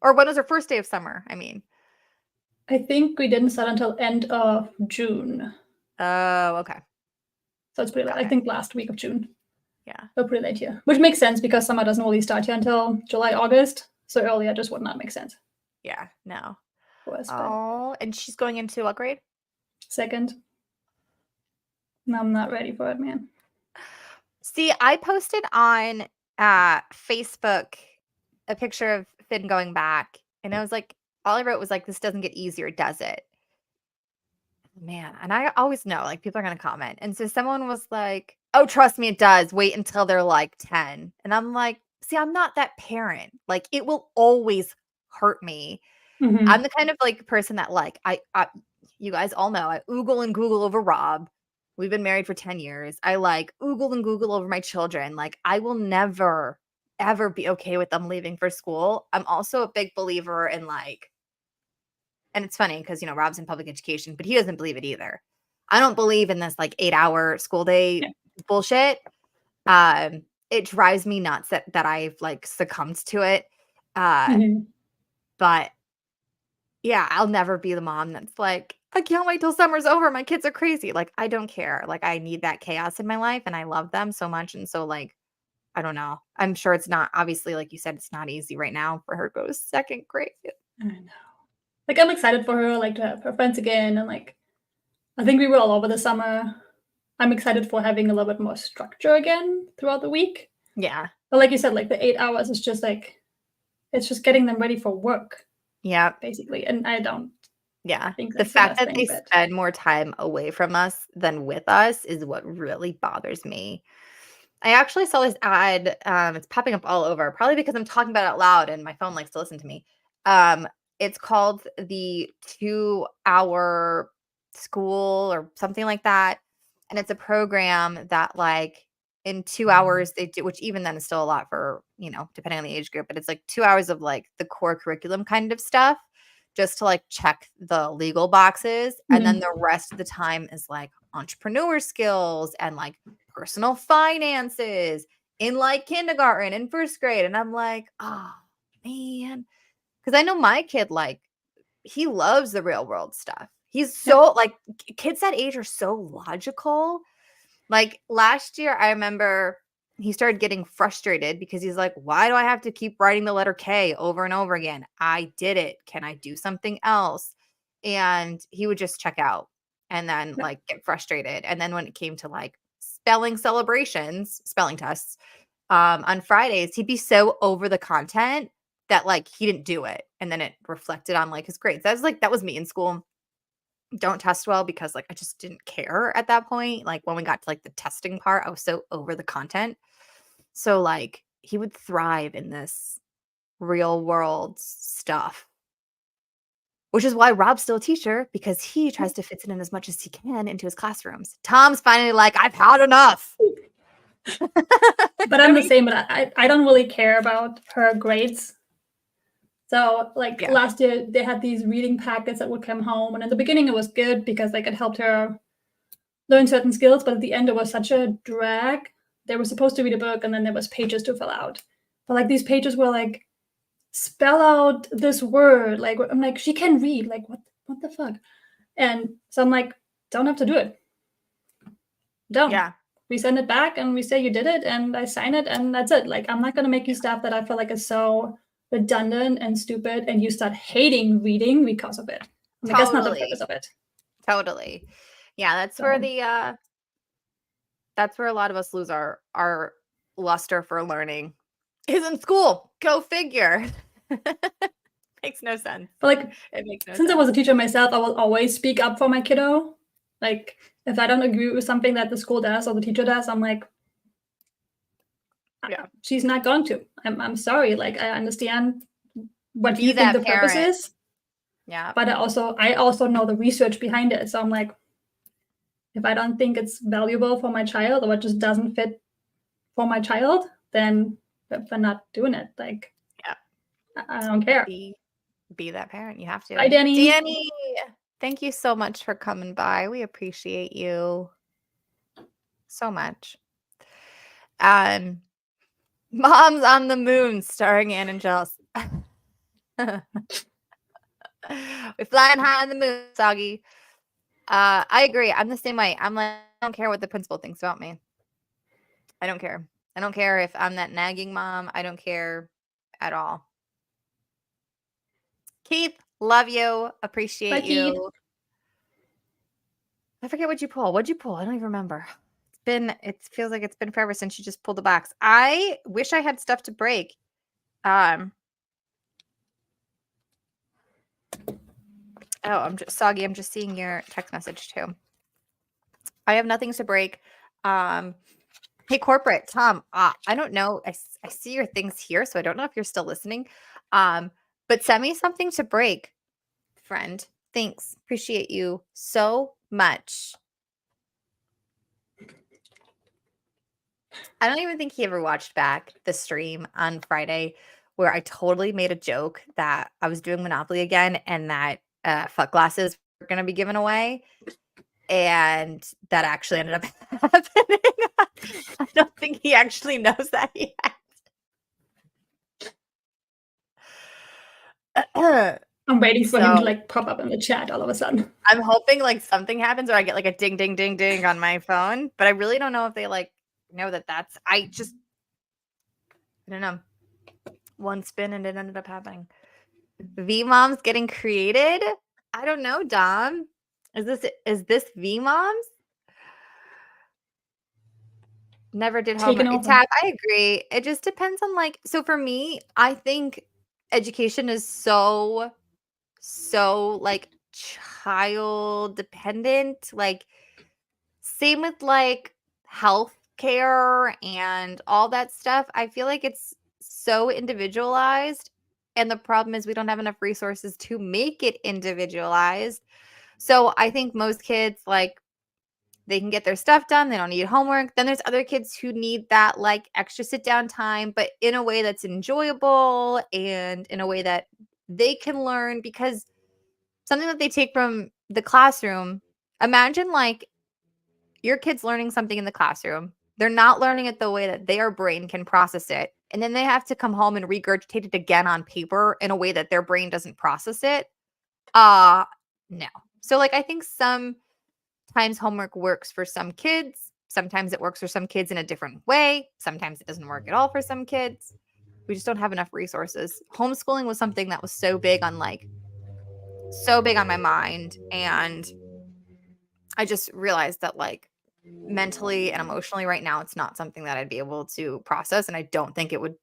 Or when was her first day of summer? I mean. I think we didn't start until end of June. Oh, okay. So it's pretty late. I think last week of June. Yeah. So pretty late here. Which makes sense because summer doesn't really start here until July, August. So earlier just would not make sense. Yeah, no. For us, but Oh, and she's going into what grade? second. No, I'm not ready for it, man. See, I posted on Facebook a picture of Finn going back, and I was like, all I wrote was like, this doesn't get easier, does it? Man, and I always know, like, people are going to comment. And so someone was like, oh, trust me, it does. Wait until they're like 10. And I'm like, see, I'm not that parent. Like, it will always hurt me. Mhm. I'm the kind of like person that like, I you guys all know, I oogle and Google over Rob. We've been married for 10 years. I like oogle and Google over my children. Like, I will never, ever be okay with them leaving for school. I'm also a big believer in like, and it's funny because, you know, Rob's in public education, but he doesn't believe it either. I don't believe in this like 8-hour school day bullshit. It drives me nuts that I've like succumbed to it. But yeah, I'll never be the mom that's like, I can't wait till summer's over. My kids are crazy. Like, I don't care. Like, I need that chaos in my life and I love them so much. And so, like, I don't know. I'm sure it's not, obviously, like you said, it's not easy right now for her to go to second grade. I know. Like, I'm excited for her, like, to have her friends again. And, like, I think we were all over the summer. I'm excited for having a little bit more structure again throughout the week. Yeah. But like you said, like, the 8 hours is just, like, it's just getting them ready for work. Yeah. Basically. And I don't. Yeah. Think The that's fact best that thing, they but spend more time away from us than with us is what really bothers me. I actually saw this ad. It's popping up all over, probably because I'm talking about it out loud and my phone likes to listen to me. It's called the 2-hour school or something like that. And it's a program that like in 2 hours they do, which even then is still a lot for, you know, depending on the age group, but it's like 2 hours of like the core curriculum kind of stuff just to like check the legal boxes. And then the rest of the time is like entrepreneur skills and like personal finances in like kindergarten and first grade. And I'm like, oh man. Because I know my kid, like, he loves the real world stuff. He's so like kids that age are so logical. Like last year, I remember he started getting frustrated because he's like, why do I have to keep writing the letter K over and over again? I did it. Can I do something else? And he would just check out and then like get frustrated. And then when it came to like spelling celebrations, spelling tests on Fridays, he'd be so over the content that like he didn't do it. And then it reflected on like his grades. That was me in school. Don't test well because like I just didn't care at that point. Like when we got to like the testing part, I was so over the content. So like he would thrive in this real world stuff. Which is why Rob's still a teacher, because he tries to fit it in as much as he can into his classrooms. Tom's finally like, I've had enough. But I'm the same, but I don't really care about her grades. So like last year they had these reading packets that would come home, and in the beginning it was good because like it helped her learn certain skills, but at the end it was such a drag. They were supposed to read a book and then there was pages to fill out. But like these pages were like, spell out this word. Like I'm like, she can read. Like what the fuck? And so I'm like, don't have to do it. Don't. Yeah. We send it back and we say you did it and I sign it and that's it. Like I'm not gonna make you stuff that I feel like is so redundant and stupid and you start hating reading because of it. Like, that's not the purpose of it. Totally. Yeah, that's where the that's where a lot of us lose our luster for learning. Is in school. Go figure. Makes no sense. But like it makes no since sense. I was a teacher myself, I will always speak up for my kiddo. Like if I don't agree with something that the school does or the teacher does, I'm like, yeah, she's not going to. I'm sorry. Like I understand what Be you think the that purpose parent. is. Yeah. But I also know the research behind it. So I'm like, if I don't think it's valuable for my child or it just doesn't fit for my child, then we're not doing it. Like, yeah, I don't care. Be that parent. You have to. Hi, Danny. Danny, thank you so much for coming by. We appreciate you so much. Moms on the Moon, starring Ann and Joss. We're flying high on the moon, Soggy. I agree. I'm the same way. I'm like, I don't care what the principal thinks about me. I don't care. I don't care if I'm that nagging mom. I don't care at all. Keith, love you. Appreciate you. Keith. I forget what you pull. What'd you pull? I don't even remember. It feels like it's been forever since you just pulled the box. I wish I had stuff to break. Oh, I'm just Soggy. I'm just seeing your text message too. I have nothing to break. Hey, corporate Tom. I don't know. I see your things here, so I don't know if you're still listening. But send me something to break, friend. Thanks. Appreciate you so much. I don't even think he ever watched back the stream on Friday where I totally made a joke that I was doing Monopoly again and that fuck glasses were going to be given away. And that actually ended up happening. I don't think he actually knows that yet. I'm waiting for him to like pop up in the chat all of a sudden. I'm hoping like something happens or I get like a ding, ding, ding, ding on my phone. But I really don't know if they like know that that's, I don't know. One spin and it ended up happening. V-Moms getting created? I don't know, Dom. Is this V-Moms? Never did homework. Tab, I agree. It just depends on like, so for me, I think education is so like child dependent. Like same with like health care and all that stuff. I feel like it's so individualized. And the problem is we don't have enough resources to make it individualized. So I think most kids like they can get their stuff done. They don't need homework. Then there's other kids who need that like extra sit down time, but in a way that's enjoyable and in a way that they can learn because something that they take from the classroom, imagine like your kid's learning something in the classroom. They're not learning it the way that their brain can process it. And then they have to come home and regurgitate it again on paper in a way that their brain doesn't process it. No. So like I think sometimes homework works for some kids. Sometimes it works for some kids in a different way. Sometimes it doesn't work at all for some kids. We just don't have enough resources. Homeschooling was something that was so big on my mind. And I just realized that like mentally and emotionally right now, it's not something that I'd be able to process. And I don't think it would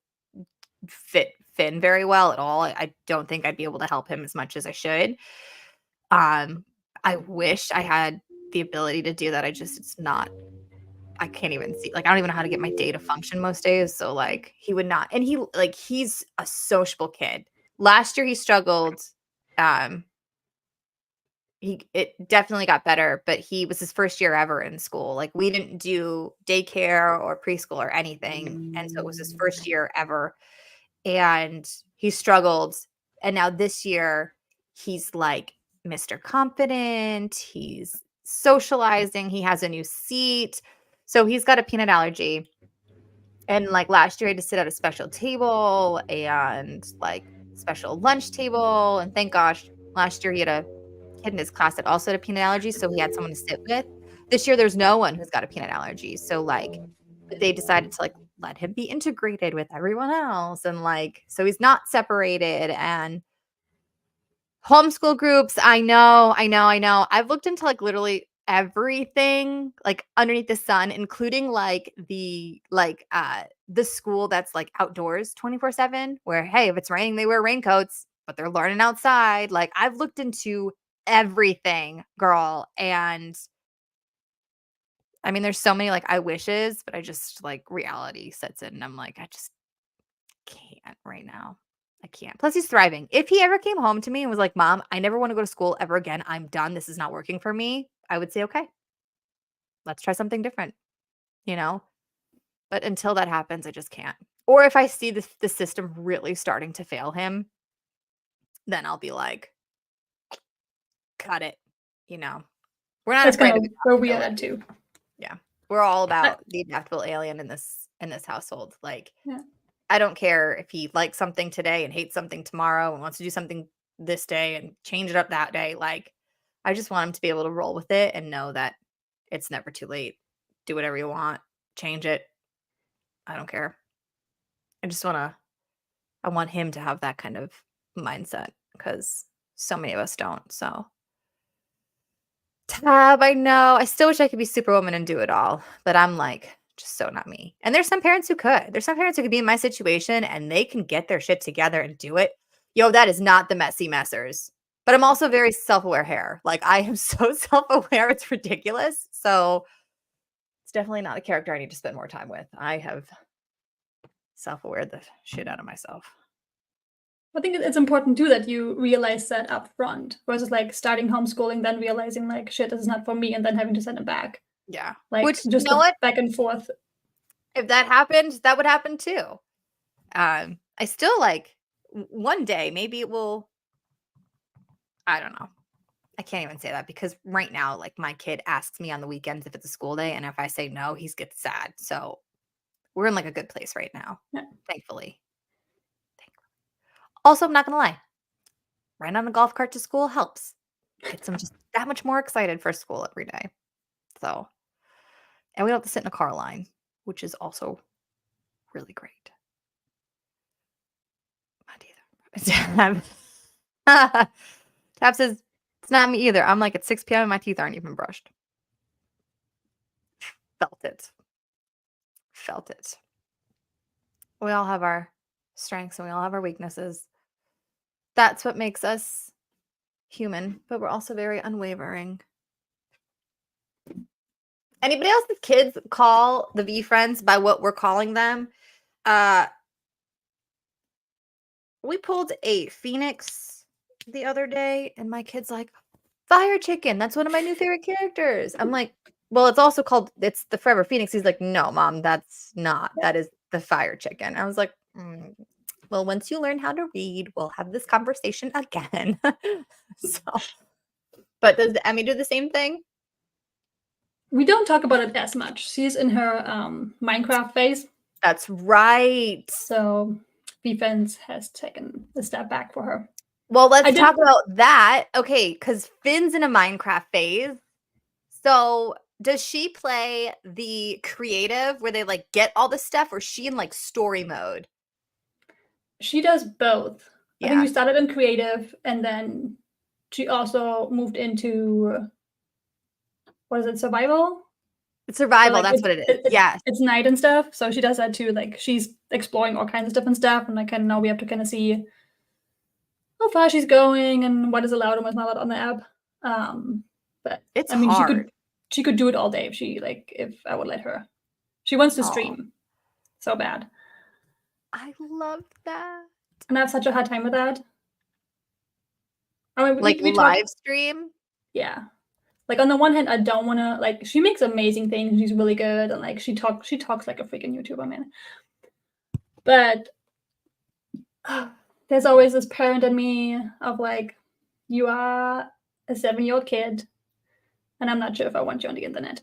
fit Finn very well at all. I don't think I'd be able to help him as much as I should. I wish I had the ability to do that. It's not I can't even see, like, I don't even know how to get my day to function most days. So like he would not, and he's a sociable kid. Last year he struggled. It definitely got better, but he was his first year ever in school. Like we didn't do daycare or preschool or anything. And so it was his first year ever. And he struggled. And now this year he's like Mr. Confident. He's socializing. He has a new seat. So he's got a peanut allergy. And like last year, I had to sit at a special table and like special lunch table. And thank gosh, last year he had a kid in his class that also had a peanut allergy. So he had someone to sit with. This year, there's no one who's got a peanut allergy. So like, but they decided to like let him be integrated with everyone else. And like, so he's not separated. And homeschool groups, I know. I've looked into like literally everything like underneath the sun, including like the school that's like outdoors 24/7, where hey, if it's raining, they wear raincoats, but they're learning outside. Like I've looked into everything, girl. And I mean, there's so many like I wishes, but I just like reality sets in and I'm like, I just can't right now. I can't. Plus, he's thriving. If he ever came home to me and was like, Mom, I never want to go to school ever again. I'm done. This is not working for me. I would say, okay, let's try something different, you know? But until that happens, I just can't. Or if I see the system really starting to fail him, then I'll be like, cut it, you know? We're not That's afraid kind of of where we are at too. Yeah. We're all about the adaptable alien in this household. Like, Yeah. I don't care if he likes something today and hates something tomorrow and wants to do something this day and change it up that day. Like, I just want him to be able to roll with it and know that it's never too late. Do whatever you want. Change it. I don't care. I want him to have that kind of mindset because so many of us don't. So, Tab, I know. I still wish I could be Superwoman and do it all, but I'm like, just so not me. And there's some parents who could. There's some parents who could be in my situation and they can get their shit together and do it. Yo, that is not the messy messers. But I'm also very self-aware hair. Like I am so self-aware, it's ridiculous. So it's definitely not a character I need to spend more time with. I have self-aware the shit out of myself. I think it's important too that you realize that up front versus like starting homeschooling, then realizing like shit, this is not for me, and then having to send it back. Yeah. Like Which, just you know what? back and forth. If that happened, that would happen too. I still like one day, maybe it will. I don't know. I can't even say that because right now, like my kid asks me on the weekends if it's a school day. And if I say no, he gets sad. So we're in like a good place right now. Yeah. Thankfully. Also, I'm not going to lie. Riding on a golf cart to school helps. Gets them just that much more excited for school every day. So, and we don't have to sit in a car line, which is also really great. Not either. Tab says, it's not me either. I'm like at 6 p.m. and my teeth aren't even brushed. Felt it. We all have our strengths and we all have our weaknesses. That's what makes us human, but we're also very unwavering. Anybody else's kids call the V friends by what we're calling them? We pulled a phoenix the other day, and my kid's like, Fire Chicken. That's one of my new favorite characters. I'm like, well, it's the Forever Phoenix. He's like, no, Mom, that's not. That is the Fire Chicken. I was like, well, once you learn how to read, we'll have this conversation again. But does Emmy do the same thing? We don't talk about it as much. She's in her Minecraft phase. That's right. So defense has taken a step back for her. Well, let's talk about that. Okay, because Finn's in a Minecraft phase. So does she play the creative where they like get all the stuff, or is she in like story mode? She does both. Yeah. I think we started in creative and then she also moved into what is it, survival? It's survival, so, like, that's what it is. Yeah. It's night and stuff. So she does that too. Like she's exploring all kinds of different stuff. And like now we have to kind of see how far she's going and what is allowed and what's not allowed on the app. But it's I mean hard. she could do it all day if I would let her. She wants to Aw. stream so bad. I love that. And I have such a hard time with that. I mean, Like we live talk, stream? yeah. Like on the one hand, I don't want to like. She makes amazing things. She's really good, and like she talks like a freaking YouTuber, man. But there's always this parent in me of like, you are a 7-year-old kid, and I'm not sure if I want you on the internet.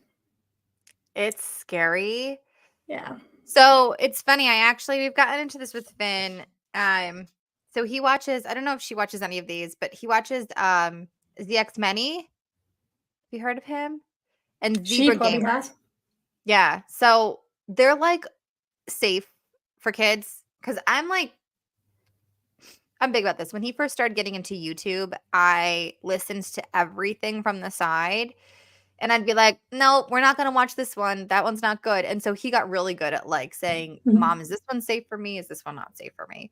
It's scary. Yeah. So it's funny. We've gotten into this with Finn. So he watches, I don't know if she watches any of these, but he watches ZX Many. Have you heard of him? And She Zebra probably Gamer. has. Yeah. So they're like safe for kids. Cause I'm big about this. When he first started getting into YouTube, I listened to everything from the side. And I'd be like, no, we're not going to watch this one. That one's not good. And so he got really good at like saying, Mhm. Mom, is this one safe for me? Is this one not safe for me?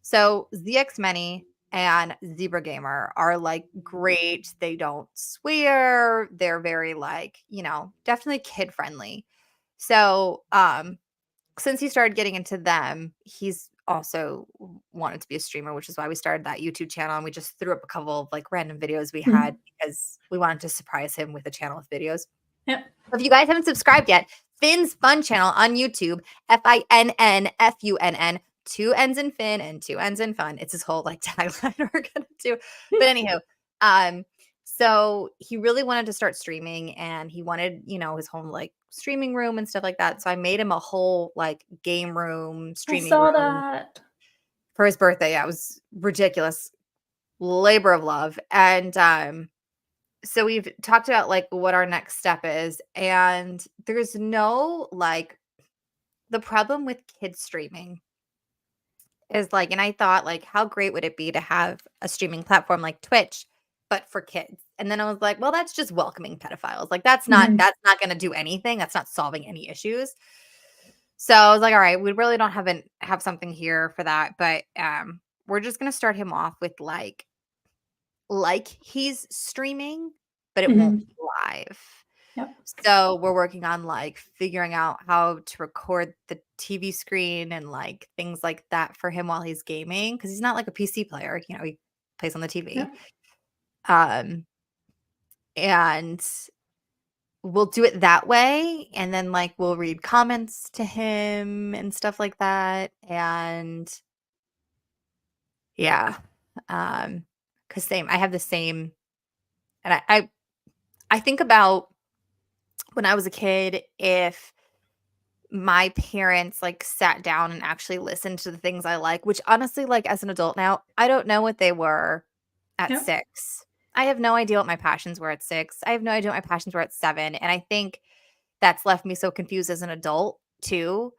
So ZX Many and Zebra Gamer are like great. They don't swear. They're very like, definitely kid friendly. So since he started getting into them, he's also wanted to be a streamer, which is why we started that YouTube channel. And we just threw up a couple of like random videos we had because we wanted to surprise him with a channel with videos. Yep. If you guys haven't subscribed yet, Finn's Fun channel on YouTube, FINNFUNN, 2 N's in Finn and 2 N's in Fun. It's his whole like tagline we're gonna do. But anywho, so he really wanted to start streaming and he wanted, his home like streaming room and stuff like that. So I made him a whole like game room, I streaming saw room that. for his birthday. Yeah, it was ridiculous. Labor of love. And so we've talked about like what our next step is. And there's no like the problem with kids streaming is like, and I thought like, how great would it be to have a streaming platform like Twitch, but for kids? And then I was like, well, that's just welcoming pedophiles. Like that's not going to do anything. That's not solving any issues. So I was like, all right, we really don't have something here for that. But we're just going to start him off with like he's streaming, but it won't be live. Yep. So we're working on like figuring out how to record the TV screen and like things like that for him while he's gaming because he's not like a PC player, he plays on the TV. Yep. And we'll do it that way, and then like we'll read comments to him and stuff like that, and yeah, because I have the same, and I think about when I was a kid, if my parents like sat down and actually listened to the things I like, which honestly, like as an adult now, I don't know what they were at 6. I have no idea what my passions were at 6. I have no idea what my passions were at 7. And I think that's left me so confused as an adult too.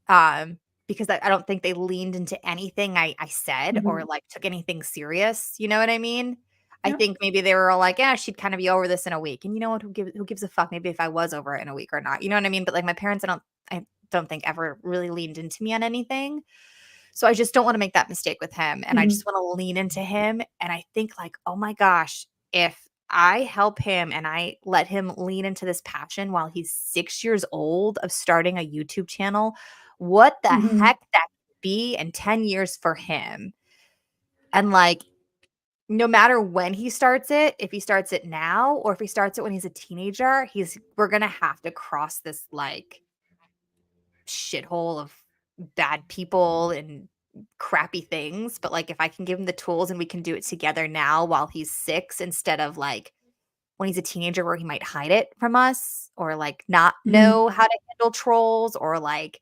Because I don't think they leaned into anything I said or like took anything serious. You know what I mean? I think maybe they were all like, yeah, she'd kind of be over this in a week. And you know what? Who gives a fuck? Maybe if I was over it in a week or not. You know what I mean? But like my parents, I don't think ever really leaned into me on anything. So I just don't want to make that mistake with him. And I just want to lean into him. And I think like, oh my gosh, if I help him and I let him lean into this passion while he's 6 years old of starting a YouTube channel, what the heck that could be in 10 years for him. And like, no matter when he starts it, if he starts it now or if he starts it when he's a teenager, we're going to have to cross this like shithole of bad people and crappy things. But like, if I can give him the tools and we can do it together now while he's 6 instead of like when he's a teenager where he might hide it from us or like not know how to handle trolls or like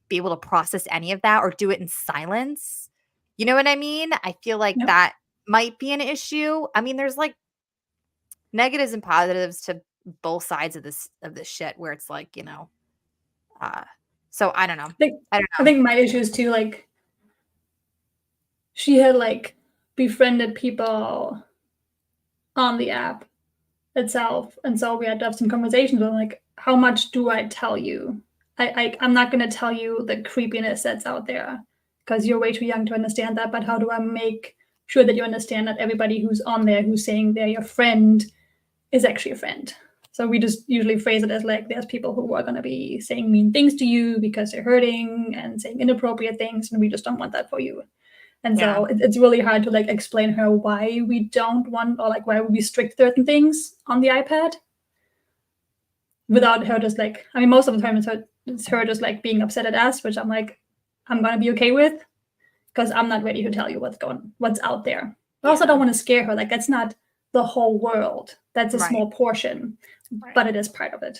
be able to process any of that or do it in silence. You know what I mean? I feel like that might be an issue. I mean, there's like negatives and positives to both sides of this shit where it's like, so I don't know. I think my issue is too, like, she had like befriended people on the app itself. And so we had to have some conversations with like, how much do I tell you? I'm not going to tell you the creepiness that's out there because you're way too young to understand that. But how do I make sure that you understand that everybody who's on there who's saying they're your friend is actually a friend? So we just usually phrase it as like, there's people who are going to be saying mean things to you because they're hurting and saying inappropriate things, and we just don't want that for you. And so it's really hard to like explain her why we don't want, or like why we restrict certain things on the iPad without her just like, I mean, most of the time it's her just like being upset at us, which I'm like, I'm going to be okay with, because I'm not ready to tell you what's out there. I also don't want to scare her. Like, that's not the whole world. That's a small portion, but it is part of it.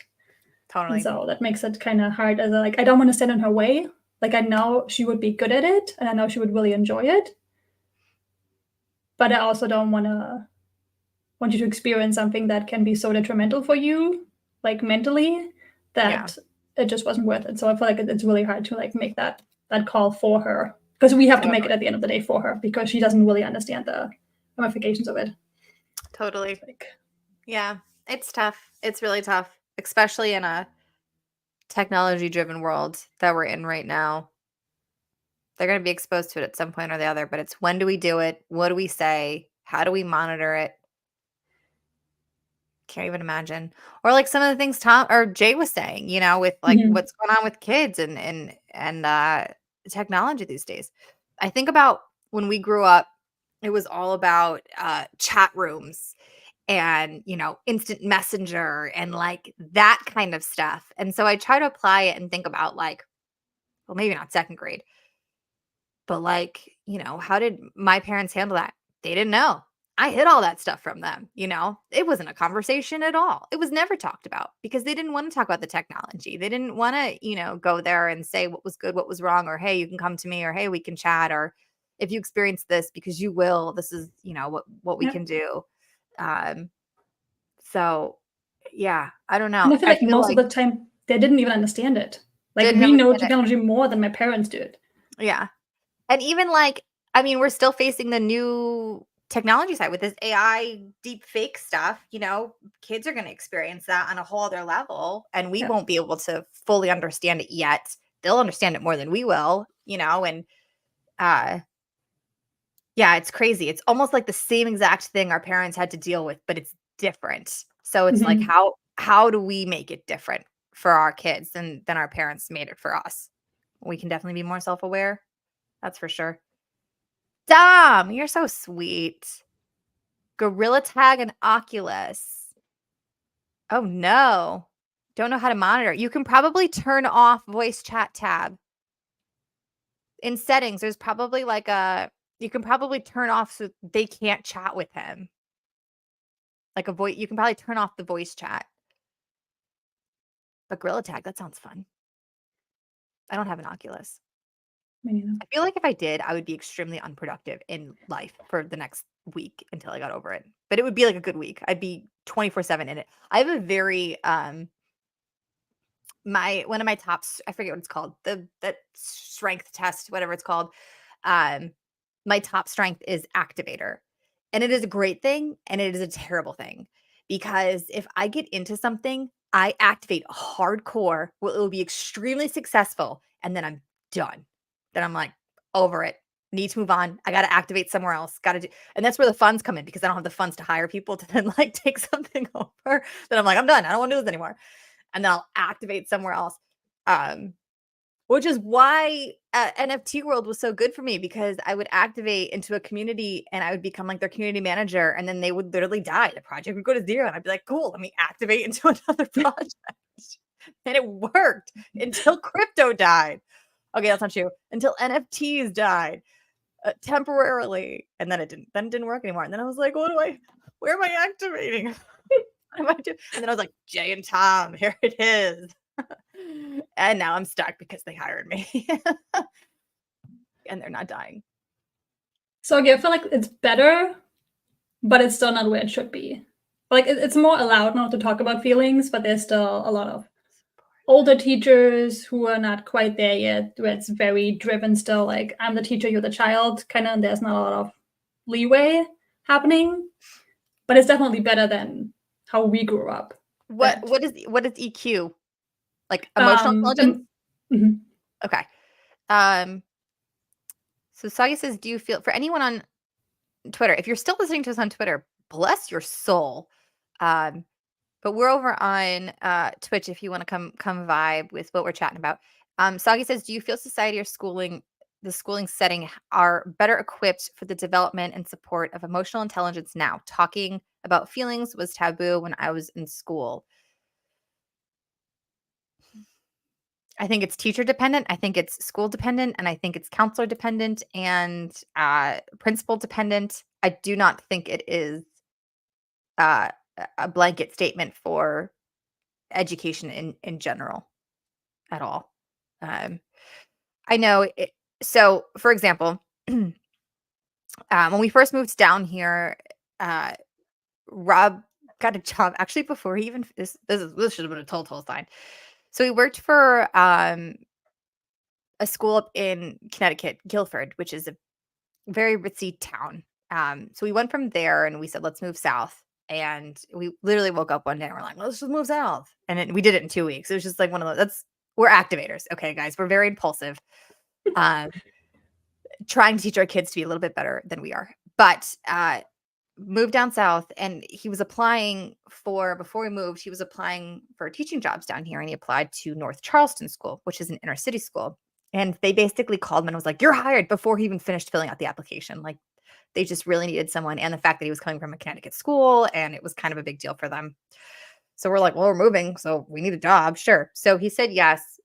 Totally. And so that makes it kind of hard as like, I don't want to stand in her way. Like, I know she would be good at it, and I know she would really enjoy it. But I also don't want you to experience something that can be so detrimental for you, like mentally, that it just wasn't worth it. So I feel like it's really hard to like make that call for her, because we have to make it at the end of the day for her, because she doesn't really understand the ramifications of it. Totally. Yeah, it's tough. It's really tough, especially in a technology-driven world that we're in right now. They're going to be exposed to it at some point or the other, but it's when do we do it? What do we say? How do we monitor it? Can't even imagine. Or like some of the things Tom or Jay was saying, you know, with like what's going on with kids and technology these days. I think about when we grew up, it was all about chat rooms and, you know, instant messenger and like that kind of stuff. And so I try to apply it and think about like, well, maybe not second grade, but like, you know, how did my parents handle that? They didn't know. I hid all that stuff from them, you know? It wasn't a conversation at all. It was never talked about because they didn't want to talk about the technology. They didn't want to, you know, go there and say what was good, what was wrong, or hey, you can come to me, or hey, we can chat, or if you experience this, because you will, this is, you know, what we can do. So yeah, I don't know. And I feel like most of the time they didn't even understand it. Like, we know technology more than my parents did. Yeah. And even like, I mean, we're still facing the new technology side with this AI deep fake stuff. You know, kids are going to experience that on a whole other level, and we won't be able to fully understand it yet. They'll understand it more than we will, you know, and yeah, it's crazy. It's almost like the same exact thing our parents had to deal with, but it's different. So it's like, how do we make it different for our kids than our parents made it for us? We can definitely be more self-aware. That's for sure. Dom, you're so sweet. Gorilla Tag and Oculus. Oh no. Don't know how to monitor. You can probably turn off voice chat tab. In settings, there's probably like you can probably turn off so they can't chat with him. Like you can probably turn off the voice chat. But Gorilla Tag, that sounds fun. I don't have an Oculus. I feel like if I did, I would be extremely unproductive in life for the next week until I got over it. But it would be like a good week. I'd be 24/7 in it. I have a very one of my tops, I forget what it's called, that strength test, whatever it's called. My top strength is activator. And it is a great thing and it is a terrible thing, because if I get into something, I activate hardcore, well, it will be extremely successful, and then I'm done. Then I'm like, over it. Need to move on. I got to activate somewhere else. Got to do. And that's where the funds come in, because I don't have the funds to hire people to then like take something over. Then I'm like, I'm done. I don't want to do this anymore. And then I'll activate somewhere else. Which is why NFT World was so good for me, because I would activate into a community and I would become like their community manager, and then they would literally die. The project would go to zero, and I'd be like, cool, let me activate into another project. And it worked until crypto died. Okay, that's not true. Until NFTs died temporarily, and then it didn't work anymore. And then I was like, where am I activating? What am I doing? And then I was like, Jay and Tom, here it is. And now I'm stuck because they hired me. And they're not dying. So again, I feel like it's better, but it's still not where it should be. Like, it's more allowed now to talk about feelings, but there's still a lot of older teachers who are not quite there yet, where it's very driven still, like, I'm the teacher, you're the child, kind of, and there's not a lot of leeway happening. But it's definitely better than how we grew up. What is EQ? Like emotional intelligence? Okay. So Saga says, do you feel, for anyone on Twitter, if you're still listening to us on Twitter, bless your soul. but we're over on Twitch if you want to come vibe with what we're chatting about. Sagi says, do you feel society or the schooling setting are better equipped for the development and support of emotional intelligence now? Talking about feelings was taboo when I was in school. I think it's teacher dependent. I think it's school dependent, and I think it's counselor dependent and principal dependent. I do not think it is a blanket statement for education in general at all. I know it, so for example, when we first moved down here, Rob got a job actually before he even this should have been a total sign. So he worked for a school up in Connecticut, Guilford, which is a very ritzy town. So we went from there and we said, let's move south. And we literally woke up one day and we're like, let's just move south. And we did it in 2 weeks. It was just like one of those, we're activators. Okay, guys, we're very impulsive. Trying to teach our kids to be a little bit better than we are. But moved down south, and he was applying before we moved, he was applying for teaching jobs down here, and he applied to North Charleston School, which is an inner city school. And they basically called him and was like, you're hired, before he even finished filling out the application. Like, they just really needed someone. And the fact that he was coming from a Connecticut school, and it was kind of a big deal for them. So we're like, well, we're moving, so we need a job. Sure. So he said yes.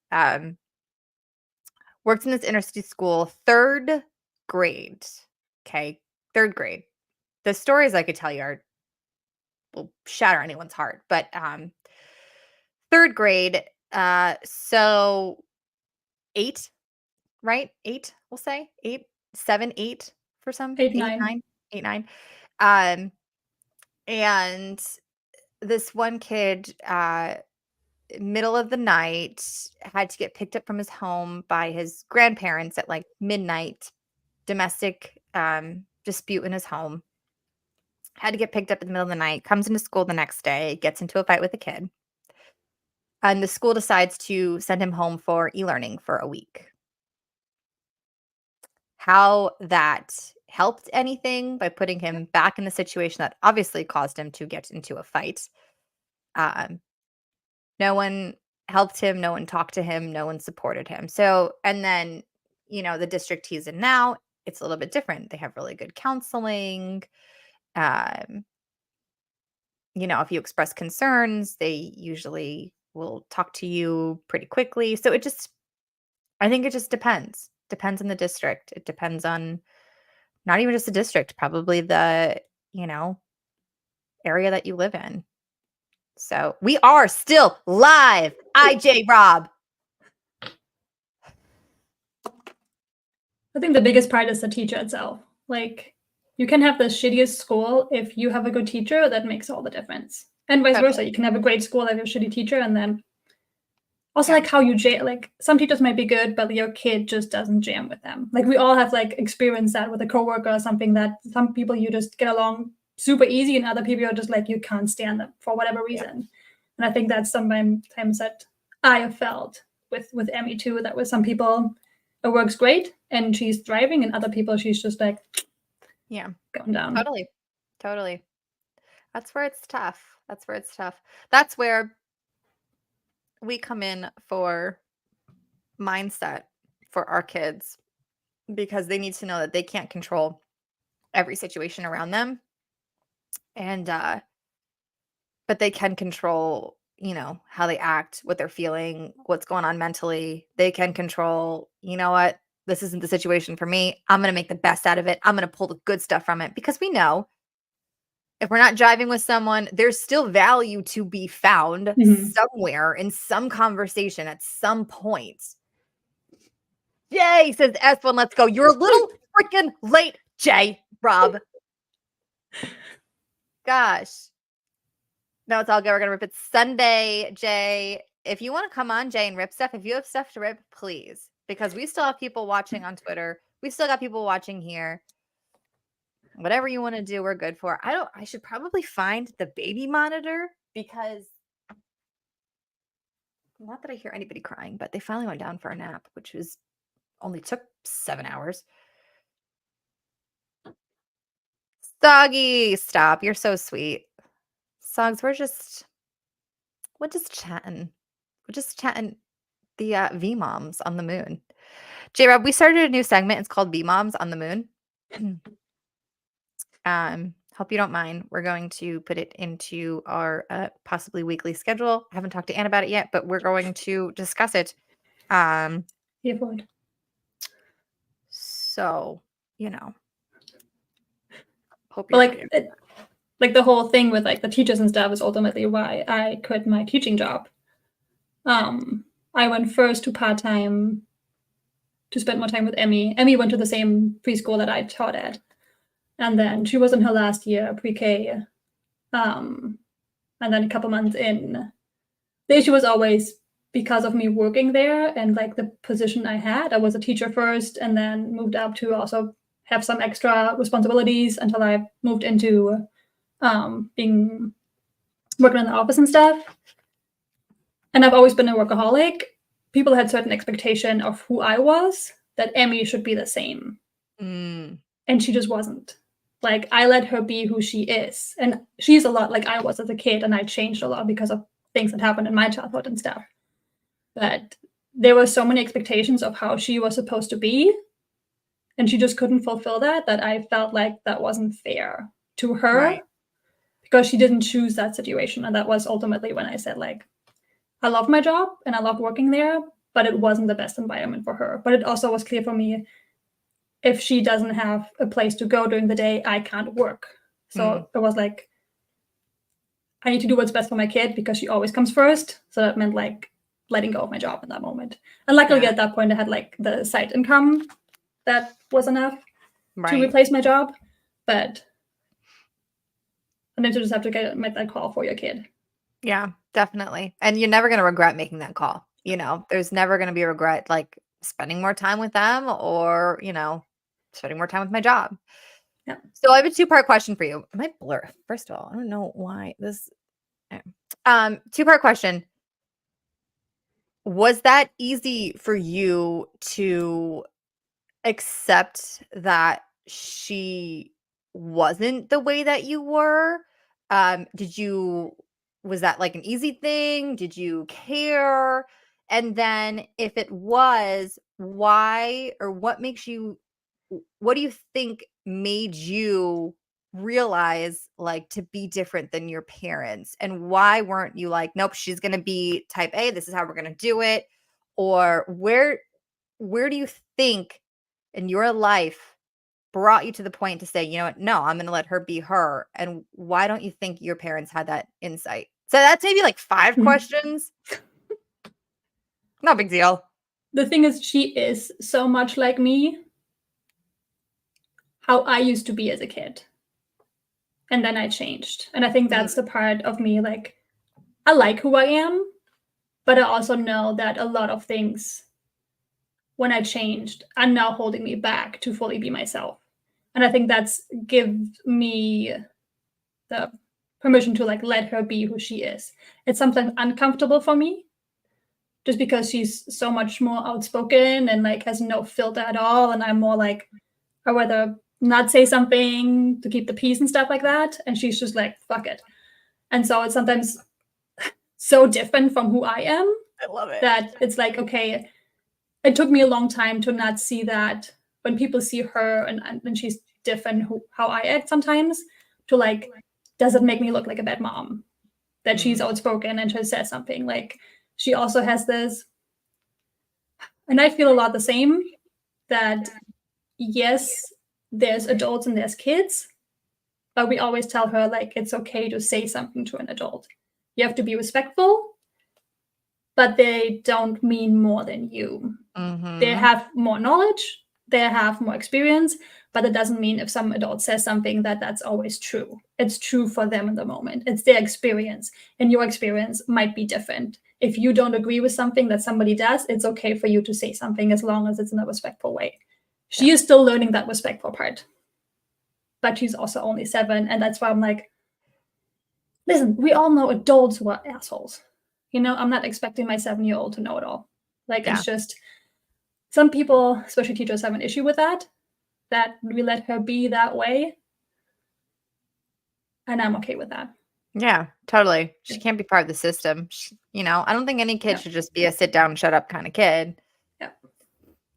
Worked in this inner city school, 3rd grade. Okay. 3rd grade. The stories I could tell you will shatter anyone's heart. But 3rd grade, so 8, right? 8, we'll say 8, 7, 8 for some. 8, 9. 8, 9. And this one kid, middle of the night, had to get picked up from his home by his grandparents at like midnight. Domestic dispute in his home. Had to get picked up in the middle of the night, comes into school the next day, gets into a fight with a kid. And the school decides to send him home for e-learning for a week. How that helped anything by putting him back in the situation that obviously caused him to get into a fight. No one helped him. No one talked to him. No one supported him. So, and then, the district he's in now, it's a little bit different. They have really good counseling. If you express concerns, they usually will talk to you pretty quickly. So I think it just depends. Depends on the district. It depends on not even just the district, probably the, area that you live in. So we are still live. IJ Rob. I think the biggest part is the teacher itself. Like, you can have the shittiest school. If you have a good teacher, that makes all the difference. And vice versa. You can have a great school, have a shitty teacher, and then also like how you jam. Like, some teachers might be good, but your kid just doesn't jam with them. Like, we all have like experienced that with a coworker or something, that some people you just get along super easy, and other people are just like, you can't stand them for whatever reason. And I think that's sometimes that I have felt with Emmy too, that with some people it works great and she's thriving, and other people she's just like going down. Totally. That's where it's tough. That's where we come in for mindset for our kids, because they need to know that they can't control every situation around them, and but they can control how they act, what they're feeling, what's going on mentally. They can control, what, this isn't the situation for me. I'm going to make the best out of it. I'm going to pull the good stuff from it, because we know if we're not driving with someone, there's still value to be found somewhere in some conversation at some point. Jay says S1, let's go. You're a little freaking late, Jay, Rob. Gosh. No, it's all good. We're going to rip it Sunday, Jay. If you want to come on, Jay, and rip stuff, if you have stuff to rip, please. Because we still have people watching on Twitter. We still got people watching here. Whatever you want to do, we're good for. I should probably find the baby monitor, because not that I hear anybody crying, but they finally went down for a nap, which only took 7 hours. Soggy, stop. You're so sweet. Sogs, we're just We're just chatting. We're just chatting the V moms on the moon. J-Rob, we started a new segment. It's called V Moms on the Moon. Hope you don't mind. We're going to put it into our possibly weekly schedule. I haven't talked to Anne about it yet, but we're going to discuss it. Yeah, boy. So, you know, hope But you're like, like the whole thing with like the teachers and stuff is ultimately why I quit my teaching job. I went first to part-time to spend more time with Emmy. Emmy went to the same preschool that I taught at. And then she was in her last year, pre-K. And then a couple months in, the issue was always because of me working there and like the position I had. I was a teacher first and then moved up to also have some extra responsibilities until I moved into working in the office and stuff. And I've always been a workaholic. People had certain expectation of who I was, that Emmy should be the same. Mm. And she just wasn't. Like, I let her be who she is. And she's a lot like I was as a kid, and I changed a lot because of things that happened in my childhood and stuff. But there were so many expectations of how she was supposed to be, and she just couldn't fulfill that I felt like that wasn't fair to her. Right. Because she didn't choose that situation. And that was ultimately when I said, like, I love my job and I love working there, but it wasn't the best environment for her. But it also was clear for me, if she doesn't have a place to go during the day, I can't work. So it was like, I need to do what's best for my kid because she always comes first. So that meant like letting go of my job in that moment. And luckily at that point, I had like the side income that was enough to replace my job. But and then you just have to make that call for your kid. Yeah, definitely. And you're never going to regret making that call. You know, there's never going to be a regret like spending more time with them or, you know, spending more time with my job. Yeah. So I have a two-part question for you. Am I blur? First of all, I don't know why this. Two-part question. Was that easy for you to accept that she wasn't the way that you were? Was that like an easy thing? Did you care? And then if it was, why or what do you think made you realize like to be different than your parents? And why weren't you like, nope, she's going to be type A, this is how we're going to do it? Or where do you think in your life brought you to the point to say, you know what, no, I'm going to let her be her? And why don't you think your parents had that insight? So that's maybe like 5 questions. No big deal. The thing is, she is so much like me, how I used to be as a kid. And then I changed. And I think that's the part of me, like, I like who I am, but I also know that a lot of things, when I changed, are now holding me back to fully be myself. And I think that's gives me the permission to like let her be who she is. It's sometimes uncomfortable for me, just because she's so much more outspoken and like has no filter at all. And I'm more like, I rather not say something to keep the peace and stuff like that. And she's just like, fuck it. And so it's sometimes so different from who I am. I love it. That it's like, okay, it took me a long time to not see that when people see her and she's different how I act sometimes, to like, does it make me look like a bad mom? That she's outspoken and she says something. Like, she also has this, and I feel a lot the same, that yes, there's adults and there's kids, but we always tell her like, it's okay to say something to an adult. You have to be respectful, but they don't mean more than you. They have more knowledge, they have more experience, but it doesn't mean if some adult says something that's always true. It's true for them in the moment. It's their experience, and your experience might be different. If you don't agree with something that somebody does, it's okay for you to say something as long as it's in a respectful way. She is still learning that respectful part, but she's also only 7, and that's why I'm like, listen, we all know adults who are assholes. You know, I'm not expecting my 7-year-old to know it all. Like, it's just, some people, especially teachers, have an issue with that we let her be that way. And I'm okay with that. Yeah, totally. She can't be part of the system. I don't think any kid Yeah. should just be a sit down, shut up kind of kid.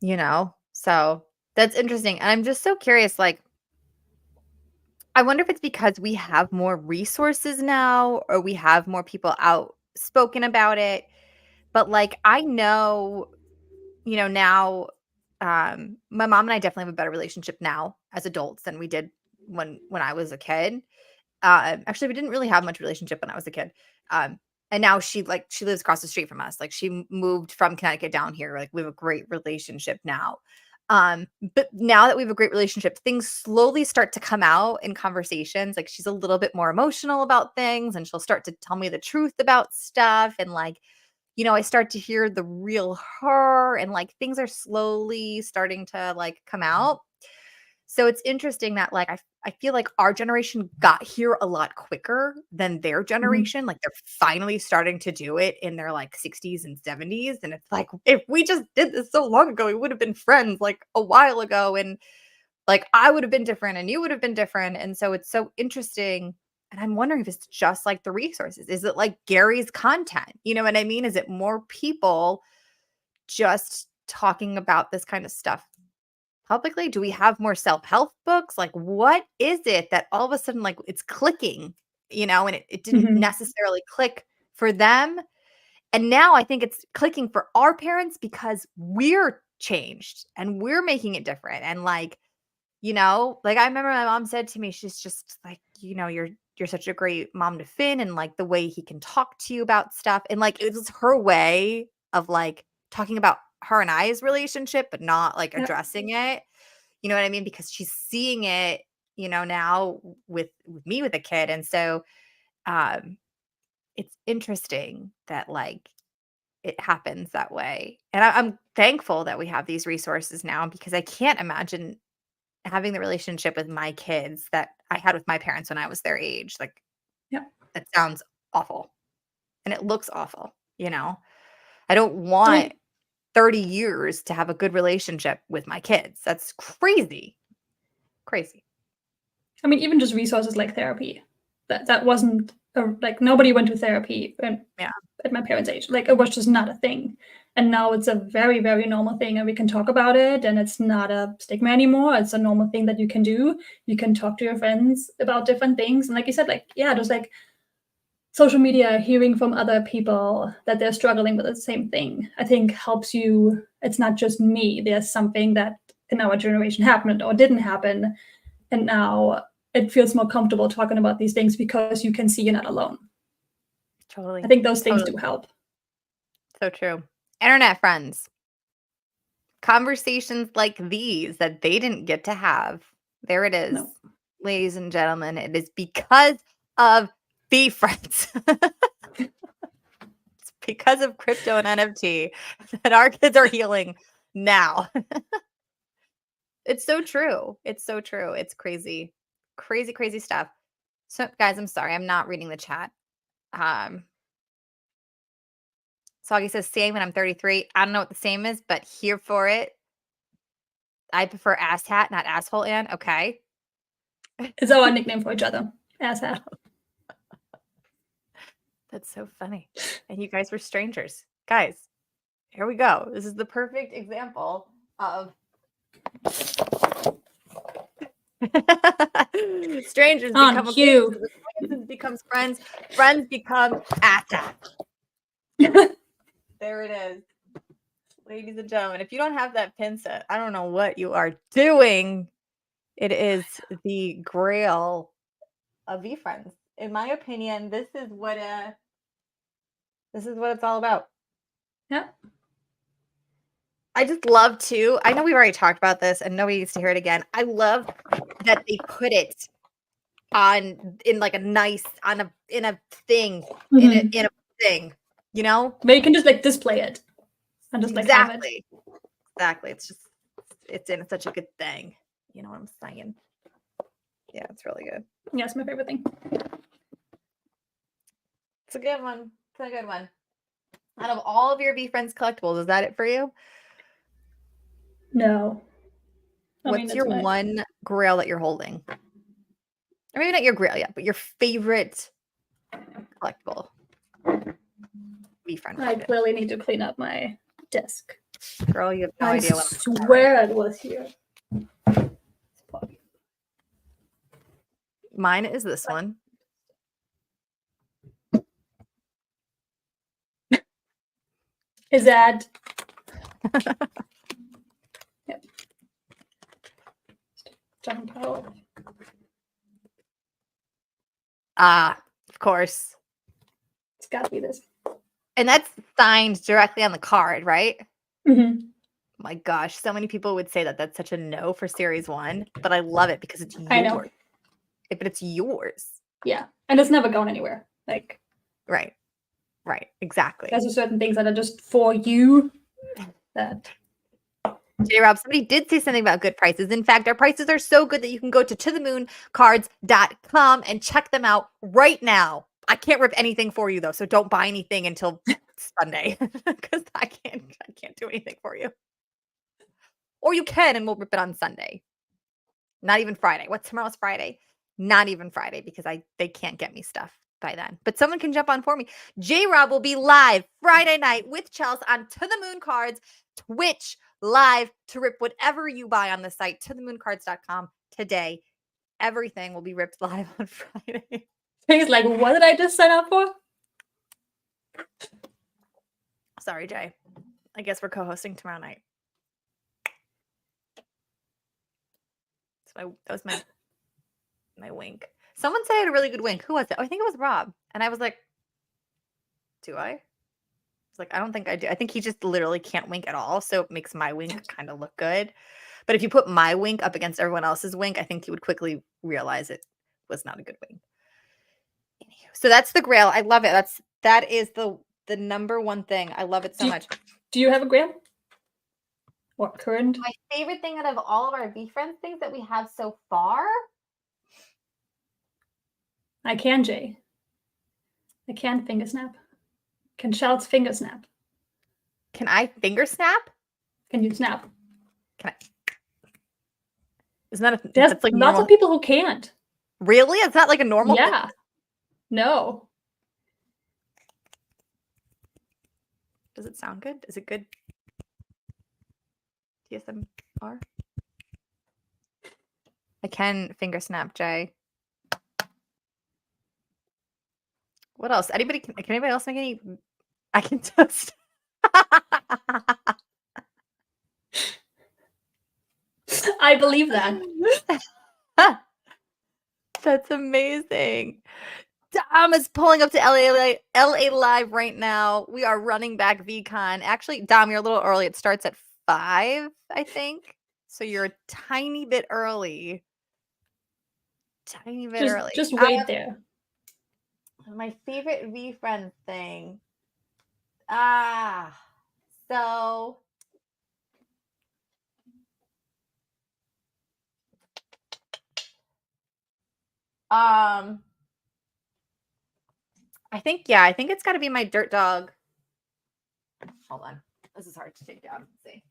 Yeah. So that's interesting. And I'm just so curious, like, I wonder if it's because we have more resources now or we have more people outspoken about it. But like, I know, now my mom and I definitely have a better relationship now as adults than we did when I was a kid. Actually, we didn't really have much relationship when I was a kid. And now she lives across the street from us. Like she moved from Connecticut down here. Like we have a great relationship now. But now that we have a great relationship, things slowly start to come out in conversations. Like she's a little bit more emotional about things and she'll start to tell me the truth about stuff. And like, I start to hear the real her and like things are slowly starting to like come out. So it's interesting that like I feel like our generation got here a lot quicker than their generation. Like they're finally starting to do it in their like 60s and 70s. And it's like if we just did this so long ago, we would have been friends like a while ago. And like I would have been different and you would have been different. And so it's so interesting. And I'm wondering if it's just like the resources. Is it like Gary's content? You know what I mean? Is it more people just talking about this kind of stuff publicly? Do we have more self-help books? Like, what is it that all of a sudden, like, it's clicking, and it didn't necessarily click for them. And now I think it's clicking for our parents because we're changed and we're making it different. And like, like I remember my mom said to me, she's just like, you're such a great mom to Finn and like the way he can talk to you about stuff. And like, it was her way of like talking about her and I's relationship, but not like addressing it. You know what I mean? Because she's seeing it, now with me with a kid. And so it's interesting that like it happens that way. And I'm thankful that we have these resources now because I can't imagine having the relationship with my kids that I had with my parents when I was their age. Like, that sounds awful. And it looks awful, I don't want 30 years to have a good relationship with my kids. That's crazy. Crazy. I mean, even just resources like therapy. That wasn't like nobody went to therapy at my parents' age. Like it was just not a thing. And now it's a very, very normal thing and we can talk about it and it's not a stigma anymore. It's a normal thing that you can do. You can talk to your friends about different things. And like you said, like, there's like social media, hearing from other people that they're struggling with the same thing, I think helps you. It's not just me. There's something that in our generation happened or didn't happen. And now it feels more comfortable talking about these things because you can see you're not alone. Totally. I think those things do help. So true. Internet friends. Conversations like these that they didn't get to have. There it is. No. Ladies and gentlemen, it is because of friends. It's because of crypto and NFT that our kids are healing now. It's so true. It's so true. It's crazy. Crazy, crazy stuff. So guys, I'm sorry. I'm not reading the chat. Soggy says same when I'm 33. I don't know what the same is, but here for it. I prefer ass hat, not asshole, Ann. Okay. It's our nickname for each other. Ass hat. That's so funny. And you guys were strangers. Guys, here we go. This is the perfect example of strangers become acquaintances, acquaintances becomes friends, friends become assets. There it is. Ladies and gentlemen, if you don't have that pin set, I don't know what you are doing. It is the grail of friends. In my opinion, this is what it's all about. Yeah. I just love to. I know we've already talked about this and nobody needs to hear it again. I love that they put it in like a nice in a thing, in a thing, But you can just like display it and just like have it. Exactly. It's in such a good thing. You know what I'm saying? Yeah, it's really good. Yeah, it's my favorite thing. It's a good one. It's a good one. Out of all of your Friends collectibles, is that it for you? No. What's your one grail that you're holding? Or maybe not your grail yet, but your favorite collectible V-Friend. I clearly need to clean up my desk. Girl, you have no I idea what swear it was here. mine is. This one. Is that? Yep. John Powell. Ah, of course. It's got to be this. And that's signed directly on the card, right? Mm-hmm. My gosh, so many people would say that that's such a no for Series 1, but I love it because it's yours. I know. But it's yours. Yeah, and it's never going anywhere. Like, right, exactly. there's certain things that are just for you. That. J-Rob, somebody did say something about good prices. In fact, our prices are so good that you can go to tothemooncards.com and check them out right now. I can't rip anything for you though, so don't buy anything until Sunday because I can't do anything for you. Or you can, and we'll rip it on Sunday. Not even Friday. What's tomorrow's Friday? Not even Friday because they can't get me stuff by then. But someone can jump on for me. J-Rob will be live Friday night with Chelsea on To The Moon Cards Twitch live to rip whatever you buy on the site tothemooncards.com today. Everything will be ripped live on Friday. He's like, what did I just sign up for? Sorry, Jay. I guess we're co-hosting tomorrow night. That was my wink. Someone said I had a really good wink. Who was it? Oh, I think it was Rob. And I was like, do I? It's like, I don't think I do. I think he just literally can't wink at all. So it makes my wink kind of look good. But if you put my wink up against everyone else's wink, I think he would quickly realize it was not a good wink. So that's the Grail. I love it. That is the number one thing. I love it so much. Do you have a Grail? What current? My favorite thing out of all of our V-Friends things that we have so far? I can, Jay. I can finger snap. Can Child's finger snap? Can I finger snap? Can you snap? Can I? Isn't that There's that's like lots normal? of people who can't. Really? It's not like a normal thing? Yeah. No. Does it sound good? Is it good? TSMR? I can finger snap, Jay. What else? Can anybody else make any? I can toast. I believe that. That's amazing. Dom is pulling up to LA Live right now. We are running back VCon. Actually, Dom, you're a little early. It starts at 5, I think. So you're a tiny bit early. Early. Just wait there. My favorite V-Friend thing. So I think it's got to be my dirt dog. Hold on. This is hard to take down. Let's see.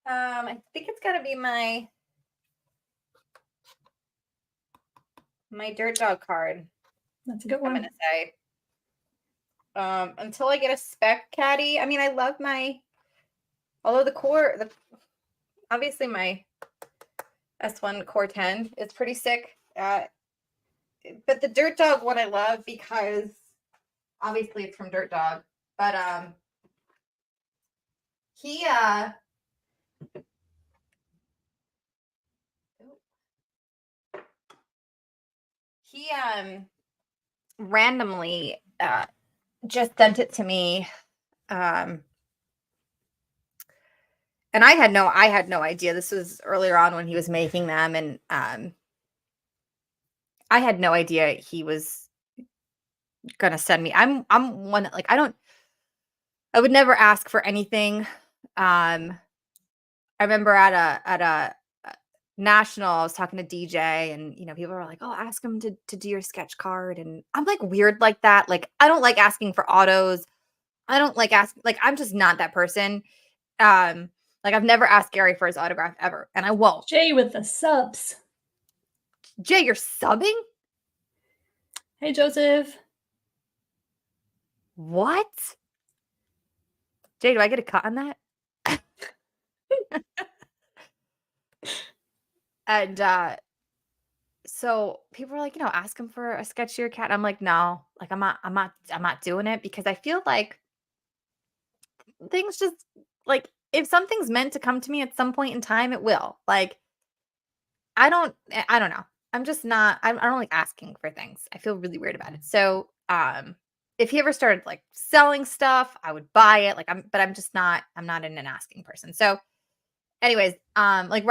I think it's got to be my dirt dog card. That's a good I'm one. gonna say. Until I get a spec caddy. I mean, I love although obviously my S1 Core 10 is pretty sick. But the dirt dog one I love because obviously it's from Dirt Dog. But he randomly just sent it to me, and I had no idea. This was earlier on when he was making them, and I had no idea he was gonna send me. I'm one that, like, I would never ask for anything. I remember at a national, I was talking to DJ, and people were like, "Oh, ask him to do your sketch card," and I'm like weird like that. Like, I don't like asking for autos. I don't like asking. Like, I'm just not that person. Like Like I've never asked Gary for his autograph ever, and I won't. Jay with the subs. Jay, you're subbing? Hey, Joseph. What? Jay, do I get a cut on that? And so people were like, ask him for a sketch of your cat. I'm like, no, like I'm not doing it because I feel like things just like if something's meant to come to me at some point in time, it will. Like I don't know. I'm just not I don't like asking for things. I feel really weird about it. So if he ever started like selling stuff, I would buy it. Like I'm just not I'm not an asking person. So anyways, like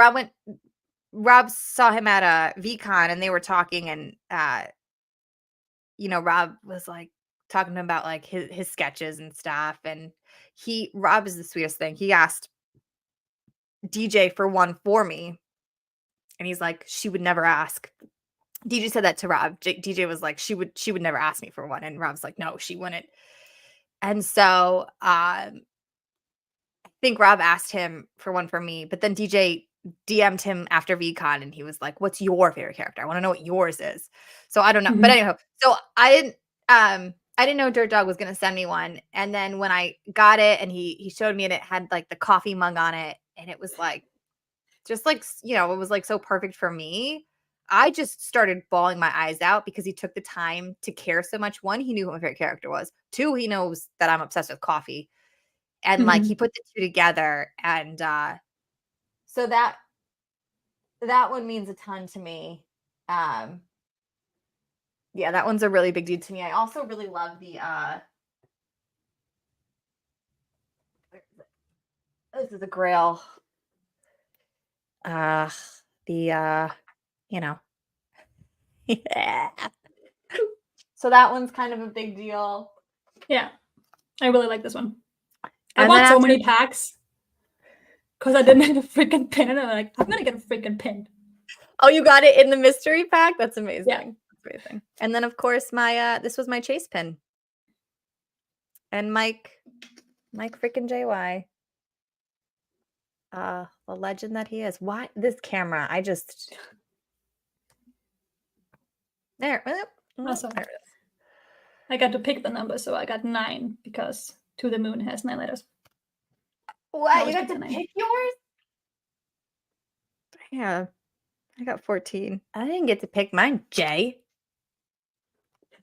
Rob saw him at a VCon and they were talking and Rob was like talking to him about like his sketches and stuff. And Rob is the sweetest thing. He asked DJ for one for me. And he's like, she would never ask. DJ said that to Rob. DJ was like, she would never ask me for one. And Rob's like, no, she wouldn't. And so I think Rob asked him for one for me, but then DJ DM'd him after VCon and he was like, what's your favorite character? I want to know what yours is. So I don't know. But anyhow, so I didn't know Dirt Dog was going to send me one. And then when I got it and he showed me and it had like the coffee mug on it and it was like, just like, it was like so perfect for me. I just started bawling my eyes out because he took the time to care so much. One, he knew who my favorite character was. Two, he knows that I'm obsessed with coffee. And like he put the two together. And so that one means a ton to me. Yeah, that one's a really big deal to me. I also really love the this is a grail. Yeah. So that one's kind of a big deal. Yeah. I really like this one. I And bought then so after- many packs because I didn't have a freaking pin. And I'm like, I'm going to get a freaking pin. Oh, you got it in the mystery pack? That's amazing. Yeah. That's amazing. And then of course my this was my chase pin. And Mike freaking JY. The legend that he is. Why this camera? I just there. Awesome. There it is. I got to pick the number, so I got 9 because To the Moon has 9 letters. What? You got picked to the 9. pick yours? Yeah. I got 14. I didn't get to pick mine, Jay.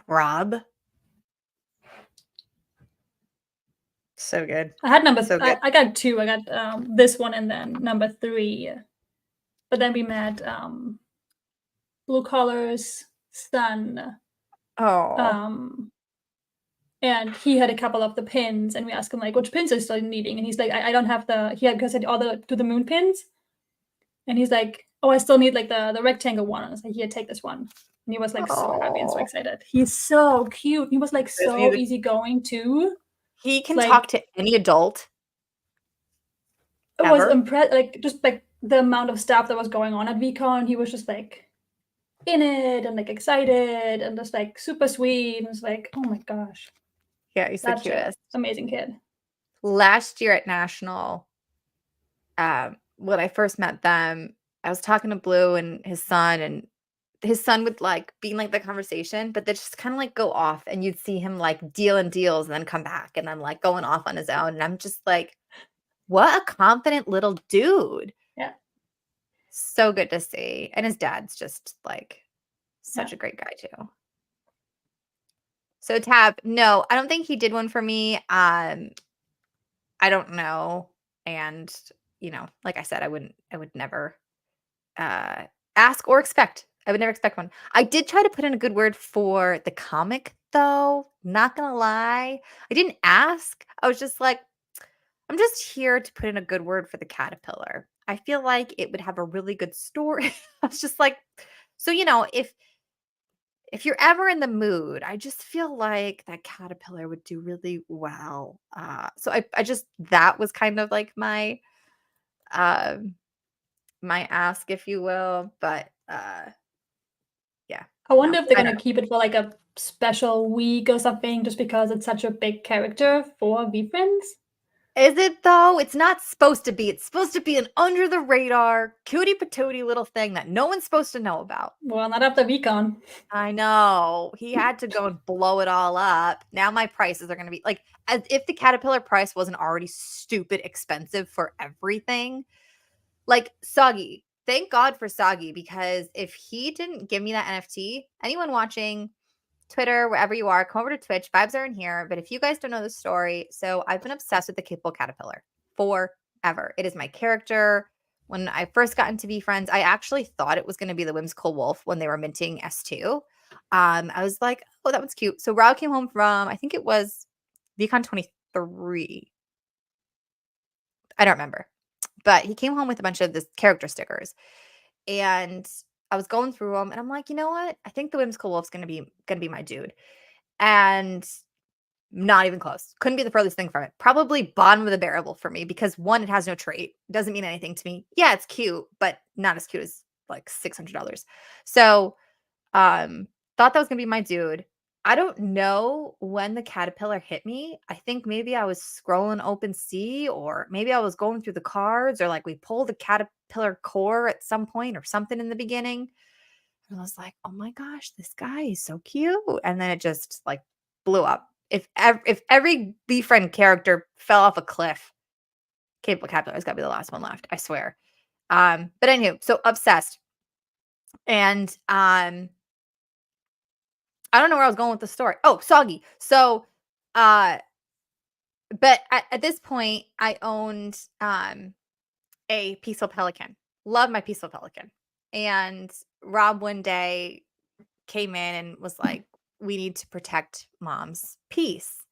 Rob. So good. I had number. So good. I got 2. I got this one and then number 3. But then we met Blue Collars, Sun. Oh. And he had a couple of the pins, and we asked him like, which pins are you still needing? And he's like, I don't have the. He had because I had all the To the Moon pins. And he's like, oh, I still need like the rectangle one. And I was like, here, take this one. And he was like so happy and so excited. He's so cute. He was like so easygoing too. He can like- talk to any adult. It was Ever? impressed, like just like the amount of stuff that was going on at VCon. He was just like in it and like excited and just like super sweet. And it's like, oh my gosh, Yeah, he's the that's cutest. an amazing kid. Last year at National, when I first met them, I was talking to Blue and his son would like be in like the conversation, but they just kind of like go off and you'd see him like dealing deals and then come back and then like going off on his own. And I'm just like, what a confident little dude. Yeah. So good to see. And his dad's just like such a great guy too. So Tab, no, I don't think he did one for me. I don't know. And like I said, I would never ask or expect. I would never expect one. I did try to put in a good word for the comic though. Not gonna lie. I didn't ask. I was just like, I'm just here to put in a good word for the caterpillar. I feel like it would have a really good story. I was just like, so if you're ever in the mood, I just feel like that caterpillar would do really well. So I just that was kind of like my my ask, if you will. But yeah. I wonder if they're I gonna keep it for like a special week or something, just because it's such a big character for V Friends. Is it though? It's not supposed to be. It's supposed to be an under the radar, cutie patootie little thing that no one's supposed to know about. Well, not after VCon. I know. He had to go and blow it all up. Now my prices are going to be like, as if the Caterpillar price wasn't already stupid expensive for everything. Like Soggy. Thank God for Soggy, because if he didn't give me that NFT, anyone watching Twitter, wherever you are, come over to Twitch. Vibes are in here. But if you guys don't know the story, so I've been obsessed with the Capable Caterpillar forever. It is my character. When I first got into VFriends, I actually thought it was going to be the Whimsical Wolf when they were minting S2. I was like, oh, that one's cute. So Rob came home from, I think it was VCon 23. I don't remember. But he came home with a bunch of this character stickers. And I was going through them and I'm like, you know what? I think the Whimsical Wolf's gonna be my dude. And not even close. Couldn't be the furthest thing from it. Probably bottom of the barrel for me because one, it has no trait. Doesn't mean anything to me. Yeah, it's cute, but not as cute as like $600. So thought that was gonna be my dude. I don't know when the caterpillar hit me. I think maybe I was scrolling OpenSea, or maybe I was going through the cards, or like we pulled the caterpillar core at some point or something in the beginning. And I was like, oh my gosh, this guy is so cute. And then it just like blew up. If every befriend character fell off a cliff, Capable Caterpillar's got to be the last one left. I swear. But anywho, so obsessed. And I don't know where I was going with the story. Oh, Soggy. So, but at this point, I owned a Peaceful Pelican. Love my Peaceful Pelican. And Rob one day came in and was like, we need to protect Mom's peace.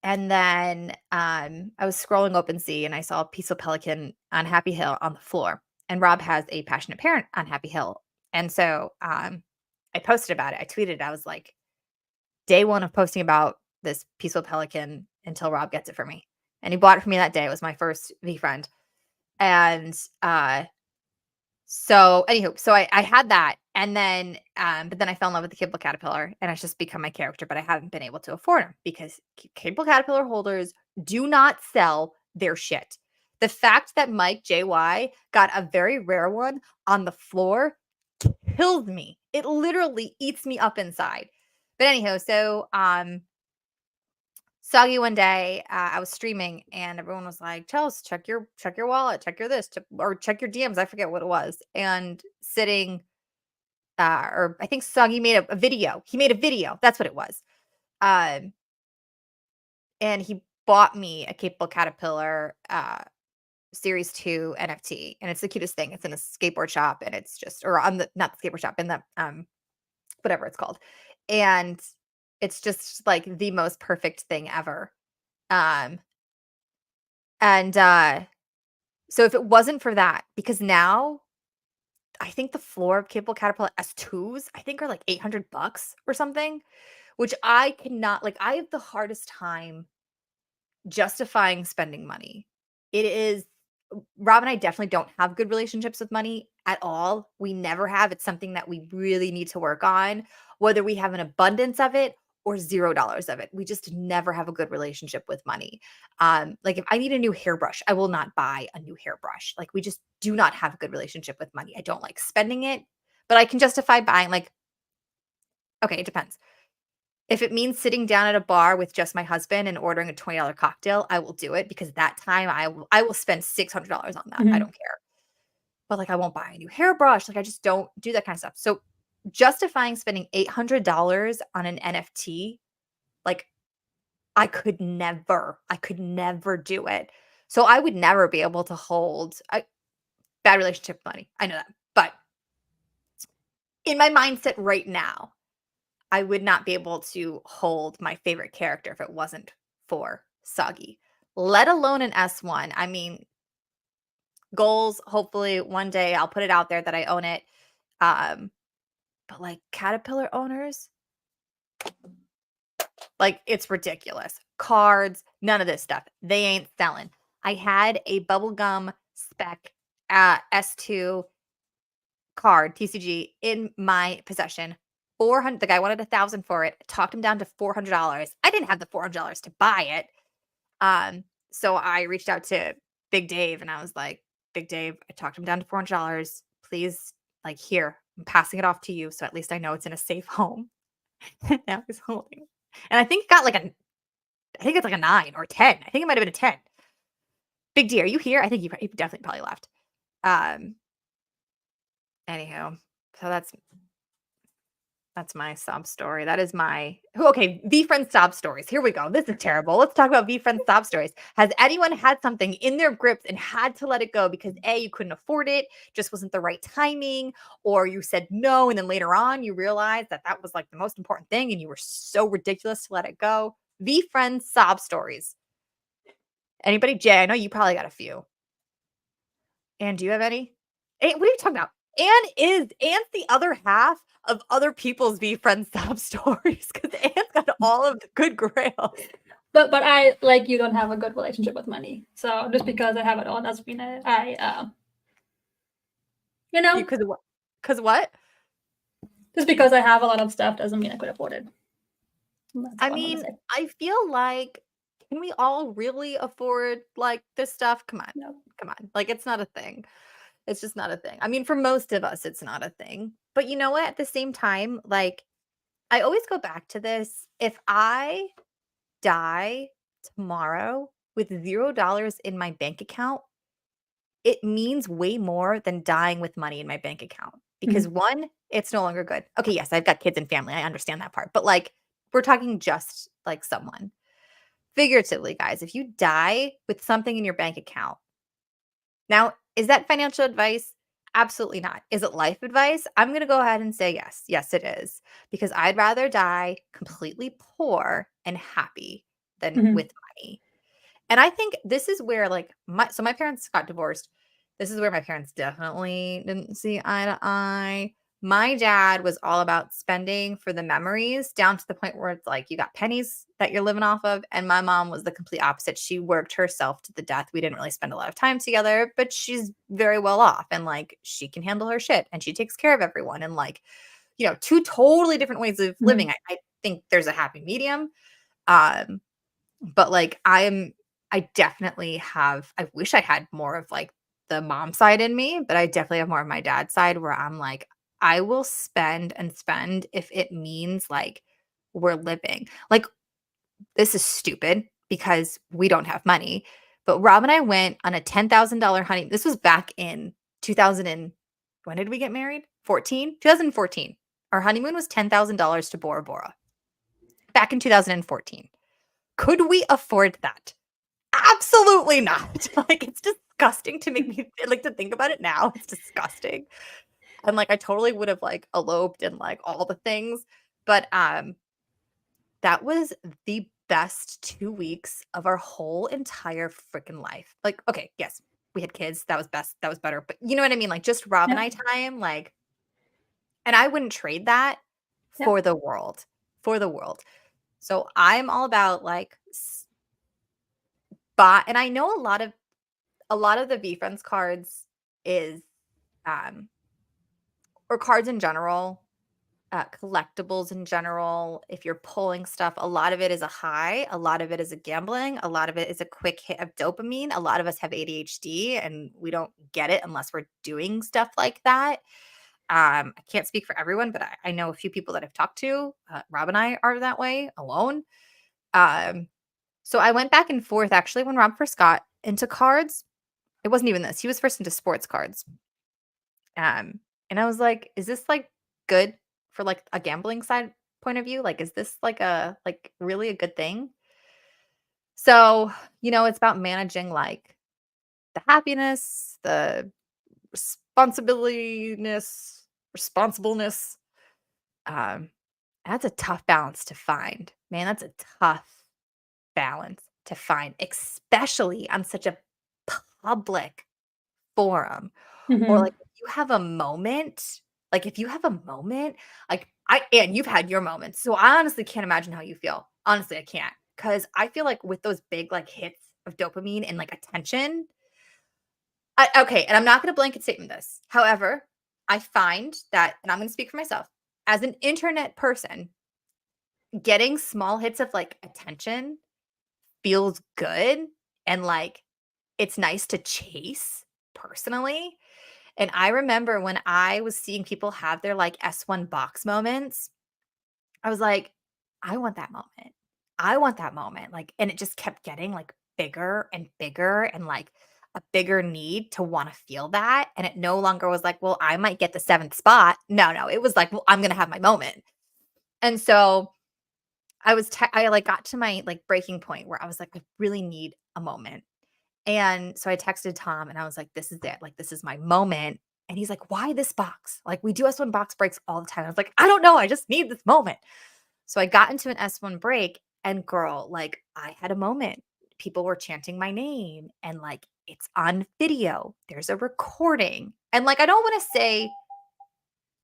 And then I was scrolling OpenSea and I saw a Peaceful Pelican on Happy Hill on the floor. And Rob has a Passionate Parent on Happy Hill. And so I posted about it. I tweeted. I was like, day one of posting about this Peaceful Pelican until Rob gets it for me. And he bought it for me that day. It was my first VFriend. And so anywho, so I had that. And then, but then I fell in love with the Capable Caterpillar and it's just become my character, but I haven't been able to afford him because Capable Caterpillar holders do not sell their shit. The fact that Mike JY got a very rare one on the floor kills me. It literally eats me up inside. But anyhow, so Soggy one day, I was streaming and everyone was like, Chels, check your wallet, check your this, or check your DMs. I forget what it was. And sitting, or I think Soggy made a video. He made a video. That's what it was. And he bought me a Capable Caterpillar Series 2 NFT. And it's the cutest thing. It's in a skateboard shop and it's just, or on the, not the skateboard shop, in the, whatever it's called. And it's just like the most perfect thing ever. So if it wasn't for that, because now I think the floor of Capable Caterpillar S2s, I think are like $800 or something, which I cannot, like, I have the hardest time justifying spending money. It is, Rob and I definitely don't have good relationships with money at all. We never have. It's something that we really need to work on, whether we have an abundance of it or $0 of it. We just never have a good relationship with money. Like if I need a new hairbrush, I will not buy a new hairbrush. Like we just do not have a good relationship with money. I don't like spending it, but I can justify buying, like, okay, it depends. If it means sitting down at a bar with just my husband and ordering a $20 cocktail, I will do it because that time I will spend $600 on that. I don't care. But like I won't buy a new hairbrush. Like I just don't do that kind of stuff. So justifying spending $800 on an NFT, like I could never do it. So I would never be able to hold a bad relationship with money. I know that. But in my mindset right now, I would not be able to hold my favorite character if it wasn't for Soggy, let alone an S1. I mean, goals, hopefully one day I'll put it out there that I own it. But like Caterpillar owners, like it's ridiculous. Cards, none of this stuff. They ain't selling. I had a bubblegum spec S2 card, TCG, in my possession. 400. The guy wanted $1,000 for it. Talked him down to $400. I didn't have the $400 to buy it. So I reached out to Big Dave and I was like, Big Dave, I talked him down to $400. Please, like, here, I'm passing it off to you. So at least I know it's in a safe home. Now he's holding. And I think it got like I think it's like a 9 or 10. I think it might have been a 10. Big D, are you here? I think he definitely probably left. Anywho, so that's my sob story. That is my okay. VFriend sob stories. Here we go. This is terrible. Let's talk about VFriend sob stories. Has anyone had something in their grips and had to let it go because A, you couldn't afford it, just wasn't the right timing, or you said no, and then later on you realized that was like the most important thing, and you were so ridiculous to let it go? VFriend sob stories. Anybody? Jay, I know you probably got a few. And do you have any? What are you talking about? Anne's the other half of other people's VFriend sob stories because Anne's got all of the good grails. But I, like, you don't have a good relationship with money. So just because I have it all doesn't mean I Because what? Just because I have a lot of stuff doesn't mean I could afford it. I mean, I feel like, can we all really afford like this stuff? Come on. No. Come on. Like, it's not a thing. It's just not a thing. I mean, for most of us, it's not a thing. But you know what? At the same time, like, I always go back to this. If I die tomorrow with $0 in my bank account, it means way more than dying with money in my bank account. Because one, it's no longer good. Okay, yes, I've got kids and family. I understand that part. But like, we're talking just like someone. Figuratively, guys, if you die with something in your bank account, now, is that financial advice? Absolutely not. Is it life advice? I'm going to go ahead and say yes. Yes, it is. Because I'd rather die completely poor and happy than with money. And I think this is where, like, my parents got divorced. This is where my parents definitely didn't see eye to eye. My dad was all about spending for the memories, down to the point where it's like you got pennies that you're living off of. And my mom was the complete opposite. She worked herself to the death. We didn't really spend a lot of time together, but she's very well off and like she can handle her shit and she takes care of everyone. And like, you know, two totally different ways of living. I think there's a happy medium. But like I definitely have, I wish I had more of like the mom side in me, but I definitely have more of my dad's side where I'm like, I will spend and spend if it means like we're living. Like, this is stupid because we don't have money. But Rob and I went on a $10,000 honeymoon. This was back in 2000 and when did we get married? 2014. Our honeymoon was $10,000 to Bora Bora back in 2014. Could we afford that? Absolutely not. Like, it's disgusting to make me like to think about it now. It's disgusting. And like I totally would have like eloped and like all the things. But that was the best 2 weeks of our whole entire freaking life. Like, okay, yes, we had kids. That was best. That was better. But you know what I mean? Like just Rob and I time, like, and I wouldn't trade that for the world. For the world. So I'm all about like and I know a lot of the VFriends cards is or cards in general, collectibles in general, if you're pulling stuff, a lot of it is a high, a lot of it is a gambling, a lot of it is a quick hit of dopamine. A lot of us have ADHD and we don't get it unless we're doing stuff like that. I can't speak for everyone, but I know a few people that I've talked to. Rob and I are that way alone. So I went back and forth actually when Rob first got into cards. It wasn't even this. He was first into sports cards. And I was like, is this like good for like a gambling side point of view? Like, is this like really a good thing? So, you know, it's about managing like the happiness, the responsibleness. That's a tough balance to find. Man, that's a tough balance to find, especially on such a public forum. Or like if you have a moment, like and you've had your moments. So I honestly can't imagine how you feel. Honestly, I can't. Cause I feel like with those big like hits of dopamine and like attention. Okay, and I'm not gonna blanket statement this. However, I find that, and I'm gonna speak for myself, as an internet person, getting small hits of like attention feels good and like it's nice to chase personally. And I remember when I was seeing people have their like S1 box moments, I was like, I want that moment. I want that moment. Like, and it just kept getting like bigger and like a bigger need to want to feel that. And it no longer was like, well, I might get the 7th spot. No, it was like, well, I'm going to have my moment. And so I like got to my like breaking point where I was like, I really need a moment. And so I texted Tom and I was like, this is it. Like, this is my moment. And he's like, why this box? Like, we do S1 box breaks all the time. I was like, I don't know. I just need this moment. So I got into an S1 break and girl, like, I had a moment. People were chanting my name and like, it's on video. There's a recording. And like, I don't want to say,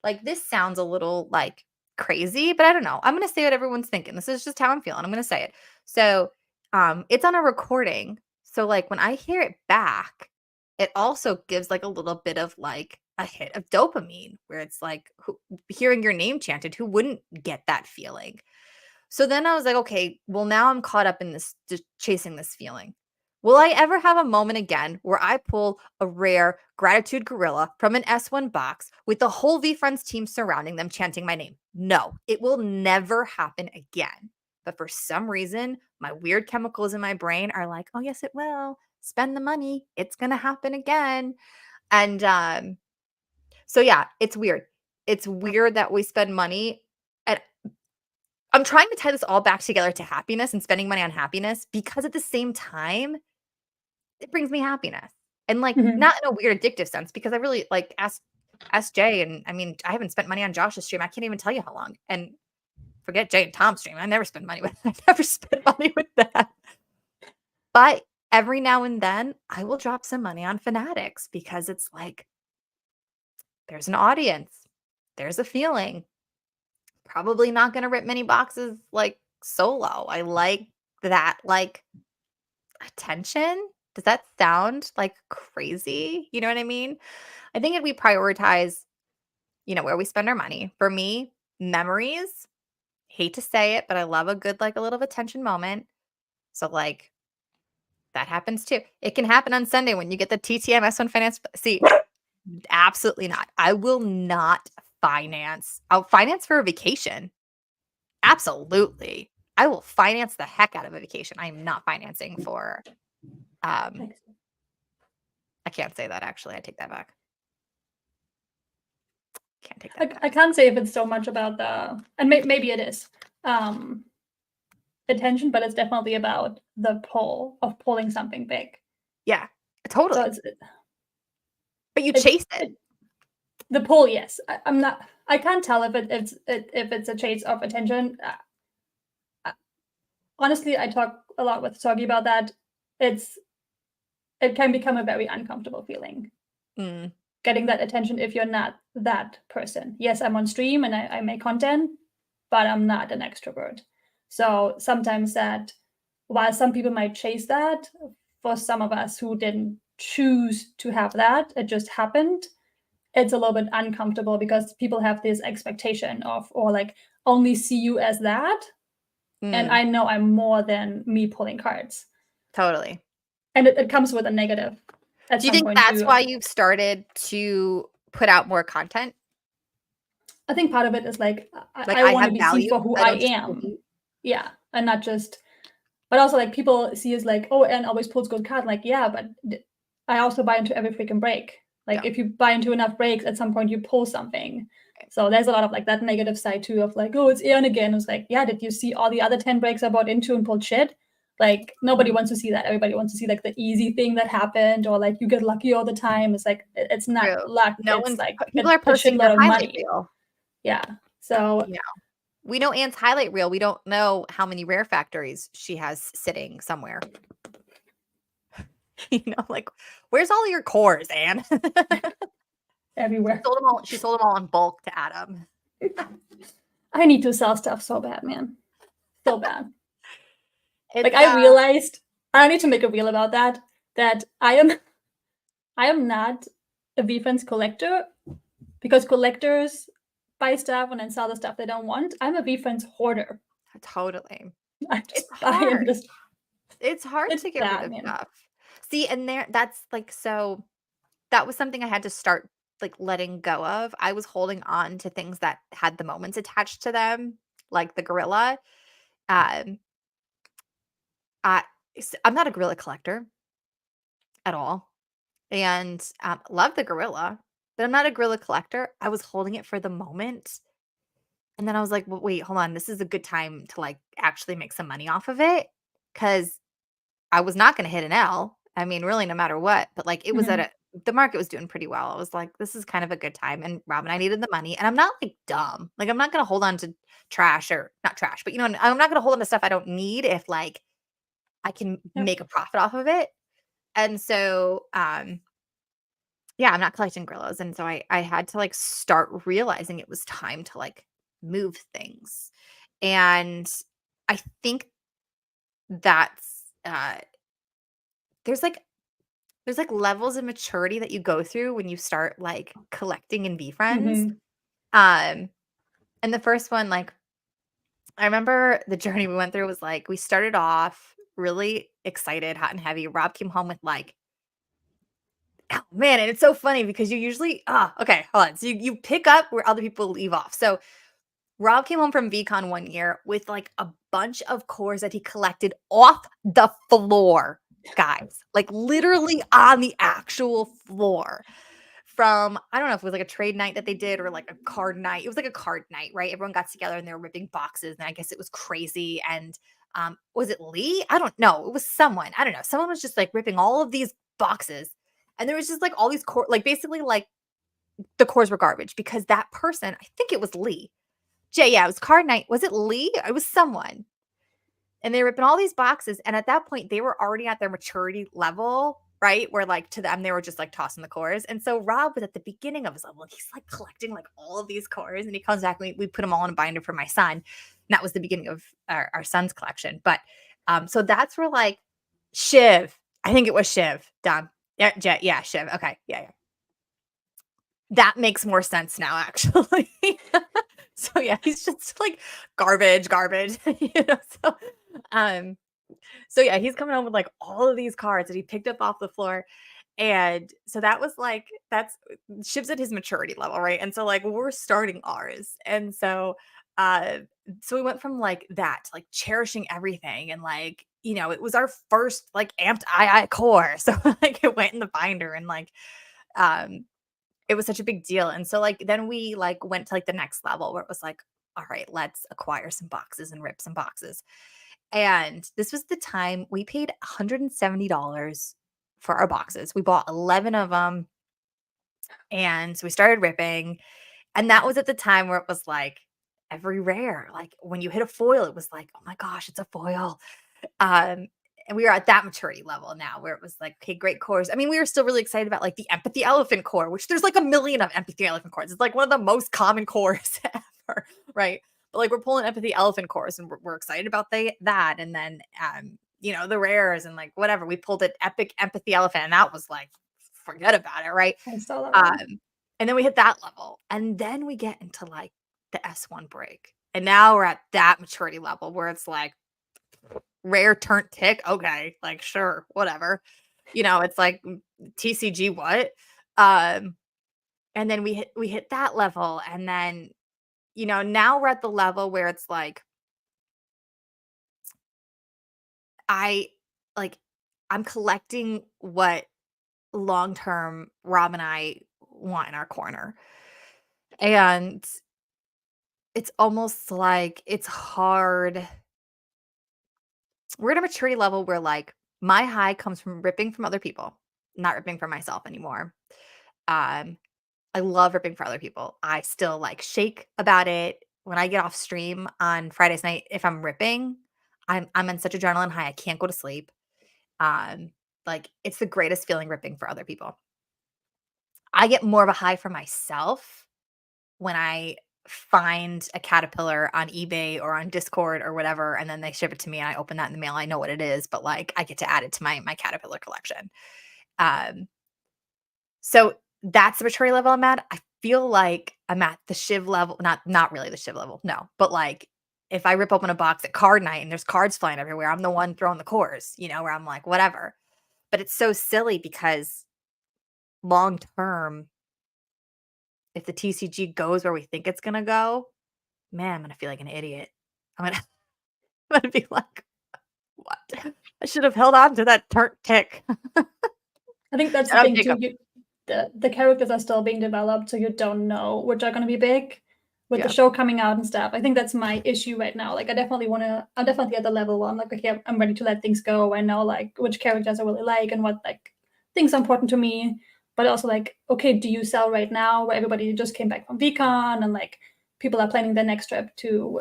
like, this sounds a little like crazy, but I don't know. I'm going to say what everyone's thinking. This is just how I'm feeling. I'm going to say it. So it's on a recording. So like when I hear it back, it also gives like a little bit of like a hit of dopamine where it's like hearing your name chanted, who wouldn't get that feeling? So then I was like, okay, well, now I'm caught up in this, just chasing this feeling. Will I ever have a moment again where I pull a rare gratitude gorilla from an S1 box with the whole VFriends team surrounding them chanting my name? No, it will never happen again. But for some reason, my weird chemicals in my brain are like, oh, yes, it will. Spend the money. It's going to happen again. And so, yeah, it's weird. It's weird that we spend money. And I'm trying to tie this all back together to happiness and spending money on happiness because at the same time, it brings me happiness. And like not in a weird addictive sense, because I really like ask Jay, and I mean, I haven't spent money on Josh's stream. I can't even tell you how long. And forget Jay and Tom's stream. I never spend money with I never spend money with that. But every now and then I will drop some money on Fanatics because it's like there's an audience. There's a feeling. Probably not gonna rip many boxes like solo. I like that like attention. Does that sound like crazy? You know what I mean? I think if we prioritize, where we spend our money. For me, memories, hate to say it, but I love a good, like a little attention moment. So like that happens too. It can happen on Sunday when you get the TTM S1 finance. See, absolutely not. I will not finance. I'll finance for a vacation. Absolutely. I will finance the heck out of a vacation. I am not financing for I can't say that actually. I take that back. Can't take that back. I can't say if it's so much about and maybe it is attention, but it's definitely about the pull of pulling something big. Yeah, totally. So but you chase it. The pull, yes. I'm not. I can't tell if it's a chase of attention. Honestly, I talk a lot with Soggy about that. It can become a very uncomfortable feeling. Getting that attention if you're not that person. Yes, I'm on stream and I make content, but I'm not an extrovert. So sometimes that, while some people might chase that, for some of us who didn't choose to have that, it just happened, it's a little bit uncomfortable because people have this expectation of, or like only see you as that. And I know I'm more than me pulling cards. Totally. And it comes with a negative. Do you think that's why you've started to put out more content? I think part of it is like I want to be seen for who I am. Yeah. And not just, but also like people see us like, oh, Anne always pulls good cards. Like, yeah, but I also buy into every freaking break. Like if you buy into enough breaks, at some point you pull something. So there's a lot of like that negative side too of like, oh, it's Anne again. It's like, yeah, did you see all the other 10 breaks I bought into and pulled shit? Like nobody wants to see that. Everybody wants to see like the easy thing that happened, or like you get lucky all the time. It's like it's not luck. No it's one's like people are posting their highlight reel. Yeah. So we know Anne's highlight reel. We don't know how many rare factories she has sitting somewhere. Like where's all your cores, Anne? Everywhere. She sold them all in bulk to Adam. I need to sell stuff so bad, man. So bad. Like I realized I need to make a reel about that I am not a VFriends collector, because collectors buy stuff and then sell the stuff they don't want. I'm a VFriends hoarder. Totally. I just buy and just It's hard It's to get rid bad, of man. stuff. See, and that's like so that was something I had to start like letting go of. I was holding on to things that had the moments attached to them, like the gorilla. Um, I I'm not a gorilla collector at all, and love the gorilla, but I'm not a gorilla collector. I was holding it for the moment, and then I was like, well, wait, hold on, this is a good time to like actually make some money off of it because I was not gonna hit an L. I mean, really, no matter what, but, like, it was at Mhm. a the market was doing pretty well. I was like, "This is kind of a good time," and Rob and I needed the money, and I'm not, like, dumb. Like, I'm not gonna hold on to trash or not trash, but, I'm not gonna hold on to stuff I don't need if, like, I can Yep. make a profit off of it, and so, yeah, I'm not collecting gorillas, and so I had to, like, start realizing it was time to, like, move things, and I think that's, there's, like There's, like, levels of maturity that you go through when you start, like, collecting and be friends. Mhm. Um, and the first one, like, I remember the journey we went through was, like, we started off really excited, hot and heavy. Rob came home with, like oh, man, and it's so funny because you usually okay, hold on. So you pick up where other people leave off. So Rob came home from VCon one year with, like, a bunch of cores that he collected off the floor, guys, like, literally on the actual floor from I don't know if it was, like, a trade night that they did or, like, a card night. It was, like, a card night, right? Everyone got together and they were ripping boxes, and I guess it was crazy, and, was it Lee? I don't know. It was someone. I don't know. Someone was just, like, ripping all of these boxes, and there was just, like, all these like, basically, like, the cores were garbage because that person I think it was Lee Jay, yeah, it was card night. Was it Lee? It was someone. And they were ripping all these boxes. And at that point, they were already at their maturity level, right? Where like to them, they were just like tossing the cores. And so Rob was at the beginning of his level. And he's like collecting like all of these cores. And he comes back and we put them all in a binder for my son. And that was the beginning of our son's collection. But so that's where like Shiv, I think it was Shiv, Dom. Yeah, yeah, Shiv. Okay. Yeah, yeah. That makes more sense now, actually. So yeah, he's just like garbage, So, um, so yeah, he's coming home with like all of these cards that he picked up off the floor, and so that was like that's Shiv's at his maturity level, right? And so like we're starting ours, and uh, so we went from like that to like cherishing everything, and like it was our first like amped II core, so like it went in the binder, and like um it was such a big deal, and so, like, then we, like, went to, like, the next level where it was like, "Alright, let's acquire some boxes and rip some boxes." And this was the time we paid $170 for our boxes. We bought 11 of them, and so we started ripping, and that was at the time where it was, like, every rare, like, when you hit a foil, it was like, "Oh my gosh, it's a foil." Um, and we were at that maturity level now where it was like, okay, great cores. I mean, we were still really excited about like the empathy elephant core, which there's like a million of empathy elephant cores. It's like one of the most common cores ever, right? But like we're pulling empathy elephant cores and we're excited about that. And then, the rares and like whatever, we pulled an epic empathy elephant and that was like, forget about it, right? I saw that one. And then we hit that level. And then we get into like the S1 break. And now we're at that maturity level where it's like, rare turnt tick. Okay, like sure, whatever. It's like TCG what? Um, and then we hit that level, and then now we're at the level where it's like I like I'm collecting what long term Rob and I want in our corner. And it's almost like it's hard. We're at a maturity level where like my high comes from ripping from other people, not ripping for myself anymore. Um, I love ripping for other people. I still like shake about it when I get off stream on Fridays night. If I'm ripping, I'm in such adrenaline high, I can't go to sleep. Um, like it's the greatest feeling ripping for other people. I get more of a high for myself when I find a caterpillar on eBay or on Discord or whatever, and then they ship it to me and I open that in the mail. I know what it is, but like I get to add it to my caterpillar collection. Um, so that's the maturity level I'm at. I feel like I'm at the Shiv level, not really the Shiv level, no, but like if I rip open a box at card night and there's cards flying everywhere, I'm the one throwing the cores, you know, where I'm like, whatever. But it's so silly because long term, if the TCG goes where we think it's gonna go, man, I'm gonna feel like an idiot. I'm gonna, I'm gonna be like, what? I should have held on to that turn tick. I think that's the Shout out thing too. Jacob. The characters are still being developed, so you don't know which are going to be big with the Yeah. show coming out and stuff. I think that's my issue right now. Like, I'm definitely at the level where I'm like, okay, I'm ready to let things go. I know like which characters I really like and what like things are important to me. But also like, okay, do you sell right now where everybody just came back from VCon and like people are planning their next trip to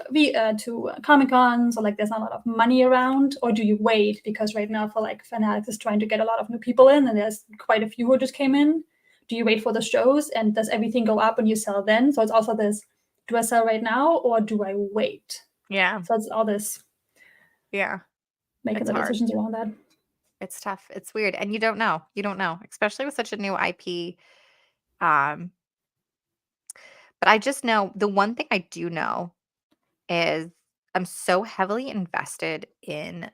Comic Con, so like there's not a lot of money around, or do you wait because right now for like Fanatics is trying to get a lot of new people in and there's quite a few who just came in. Do you wait for the shows and does everything go up and you sell then? So it's also this, do I sell right now or do I wait? Yeah. So it's all this Yeah. making It's the hard. decisions around that. It's tough. It's weird. And you don't know. You don't know, especially with such a new IP. But I just know the one thing I do know is I'm so heavily invested in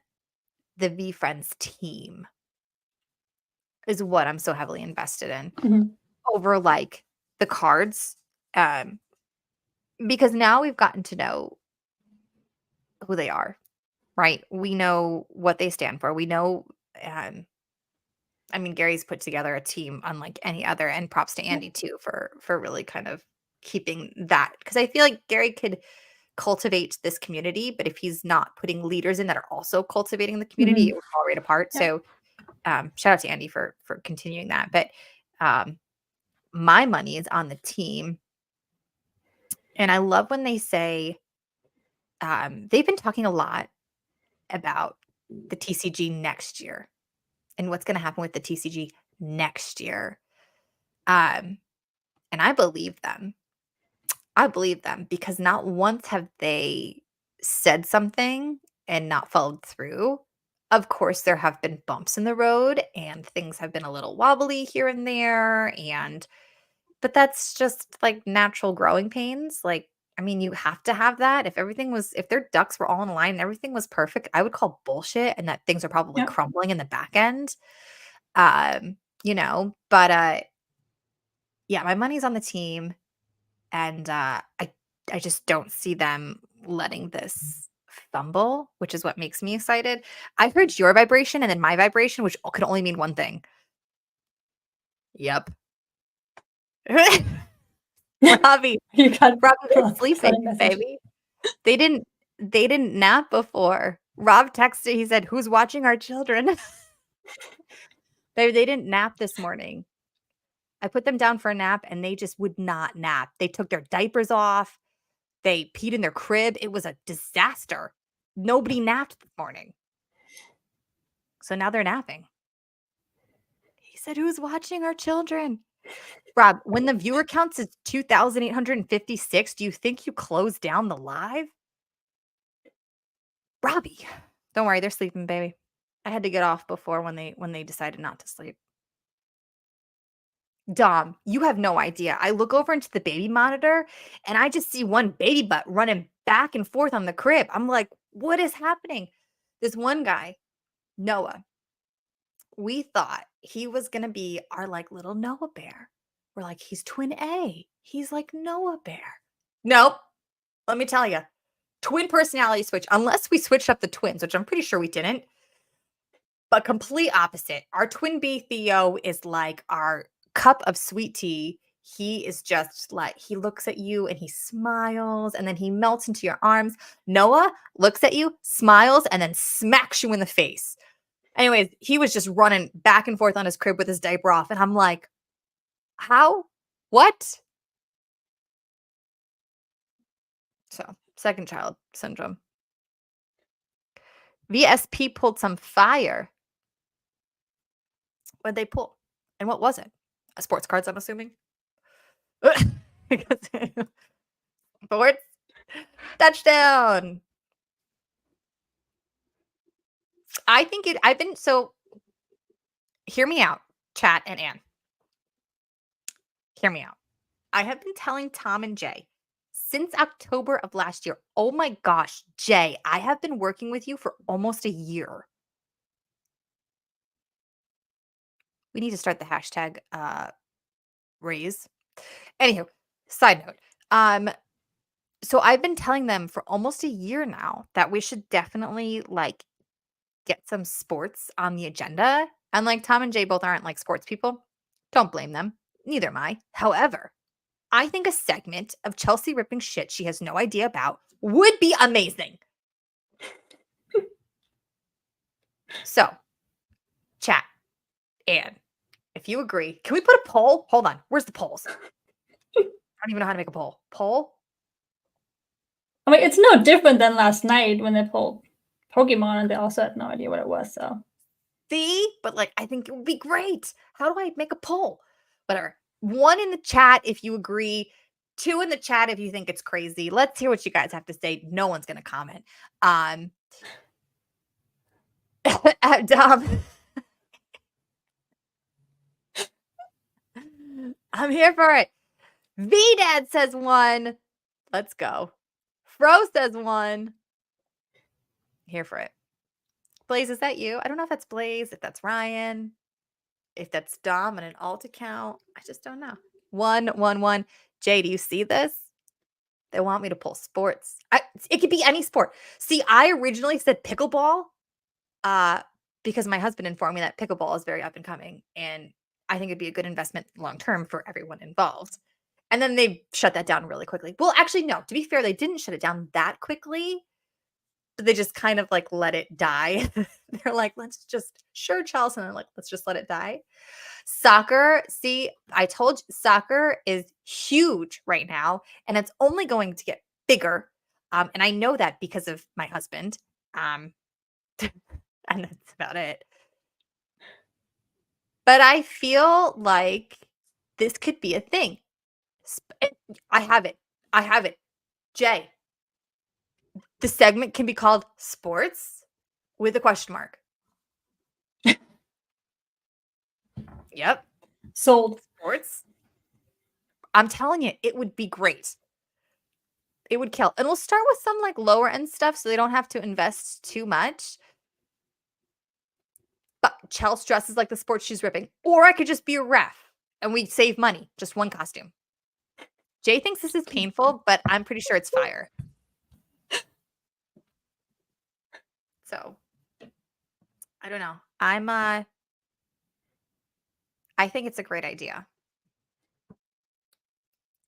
the V Friends team, is what I'm so heavily invested in Mhm. over like the cards. Because now we've gotten to know who they are, right? We know what they stand for. We know, I mean, Gary's put together a team unlike any other, and props to Andy too for really kind of keeping that, because I feel like Gary could cultivate this community, but if he's not putting leaders in that are also cultivating the community, it would fall right apart. Yeah. So shout out to Andy for continuing that. But my money is on the team, and I love when they say they've been talking a lot about the TCG next year and what's going to happen with the TCG next year. And I believe them. I believe them because not once have they said something and not followed through. Of course, there have been bumps in the road and things have been a little wobbly here and there. But that's just like natural growing pains. Like, I mean, you have to have that. If their ducks were all in line and everything was perfect, I would call bullshit and that things are probably Yeah. crumbling in the back end. But yeah, my money's on the team. And I just don't see them letting this fumble, which is what makes me excited. I heard your vibration and then my vibration, which could only mean one thing. Yep. Robbie, You got is sleeping, funny message. baby. They didn't nap before. Rob texted, he said, "Who's watching our children?" They didn't nap this morning. I put them down for a nap and they just would not nap. They took their diapers off. They peed in their crib. It was a disaster. Nobody napped this morning. So now they're napping. He said, "Who's watching our children?" Rob, when the viewer counts is 2,856, do you think you close down the live? Robbie, don't worry, they're sleeping, baby. I had to get off before when they decided not to sleep. Dom, you have no idea. I look over into the baby monitor and I just see one baby butt running back and forth on the crib. I'm like, what is happening? This one guy, Noah, we thought he was going to be our like little Noah bear. We're like, he's twin A. He's like Noah bear. Nope. Let me tell you, twin personality switch, unless we switched up the twins, which I'm pretty sure we didn't. But complete opposite. Our twin B Theo is like our cup of sweet tea. He is just like, he looks at you and he smiles and then he melts into your arms. Noah looks at you, smiles, and then smacks you in the face. Anyways, he was just running back and forth on his crib with his diaper off. And I'm like, how? What? So, second child syndrome. VSP pulled some fire. What'd they pull? And what was it? Sports cards, I'm assuming. Sports touchdown. Hear me out, chat and Ann. Hear me out. I have been telling Tom and Jay since October of last year. Oh my gosh, Jay, I have been working with you for almost a year. We need to start the hashtag raise. Anywho, side note. So I've been telling them for almost a year now that we should definitely like get some sports on the agenda. And like Tom and Jay both aren't like sports people. Don't blame them. Neither am I. However, I think a segment of Chelsea ripping shit she has no idea about would be amazing. So, chat. And if you agree, can we put a poll? Hold on. Where's the polls? I don't even know how to make a poll. Poll? I mean, it's no different than last night when they pulled Pokemon and they also had no idea what it was. So, See? But like, I think it would be great. How do I make a poll? Whatever. 1 in the chat if you agree. 2 in the chat if you think it's crazy. Let's hear what you guys have to say. No one's going to comment. Dom. I'm here for it. V-Dad says 1. Let's go. Fro says 1. Here for it. Blaze, is that you? I don't know if that's Blaze, if that's Ryan, if that's Dom and an alt account. I just don't know. 1, 1, 1. Jay, do you see this? They want me to pull sports. It could be any sport. See, I originally said pickleball because my husband informed me that pickleball is very up and coming, and I think it'd be a good investment long term for everyone involved. And then they shut that down really quickly. Well, actually, no. To be fair, they didn't shut it down that quickly. But they just kind of like let it die. They're like, let's just, sure, Chelsea. And they're like, let's just let it die. Soccer, see, I told you, soccer is huge right now, and it's only going to get bigger. And I know that because of my husband. And that's about it. But I feel like this could be a thing. I have it. I have it. Jay, the segment can be called Sports with a question mark. Yep. sold. Sports. I'm telling you, it would be great. It would kill. And we'll start with some like lower end stuff so they don't have to invest too much. But Chelsea dresses like the sports she's ripping. Or I could just be a ref and we save money. Just one costume. Jay thinks this is painful, but I'm pretty sure it's fire. So I don't know. I think it's a great idea.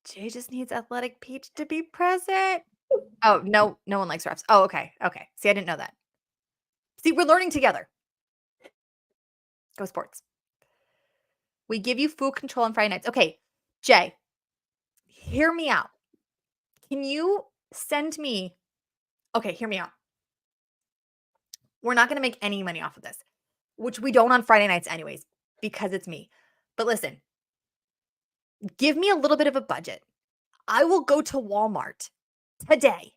Jay just needs Athletic Peach to be present. Oh, no one likes refs. Oh, okay. Okay. See, I didn't know that. See, we're learning together. Go sports. We give you full control on Friday nights. Okay, Jay, hear me out. Can you send me? Okay, hear me out. We're not going to make any money off of this, which we don't on Friday nights anyways, because it's me. But listen, give me a little bit of a budget. I will go to Walmart today.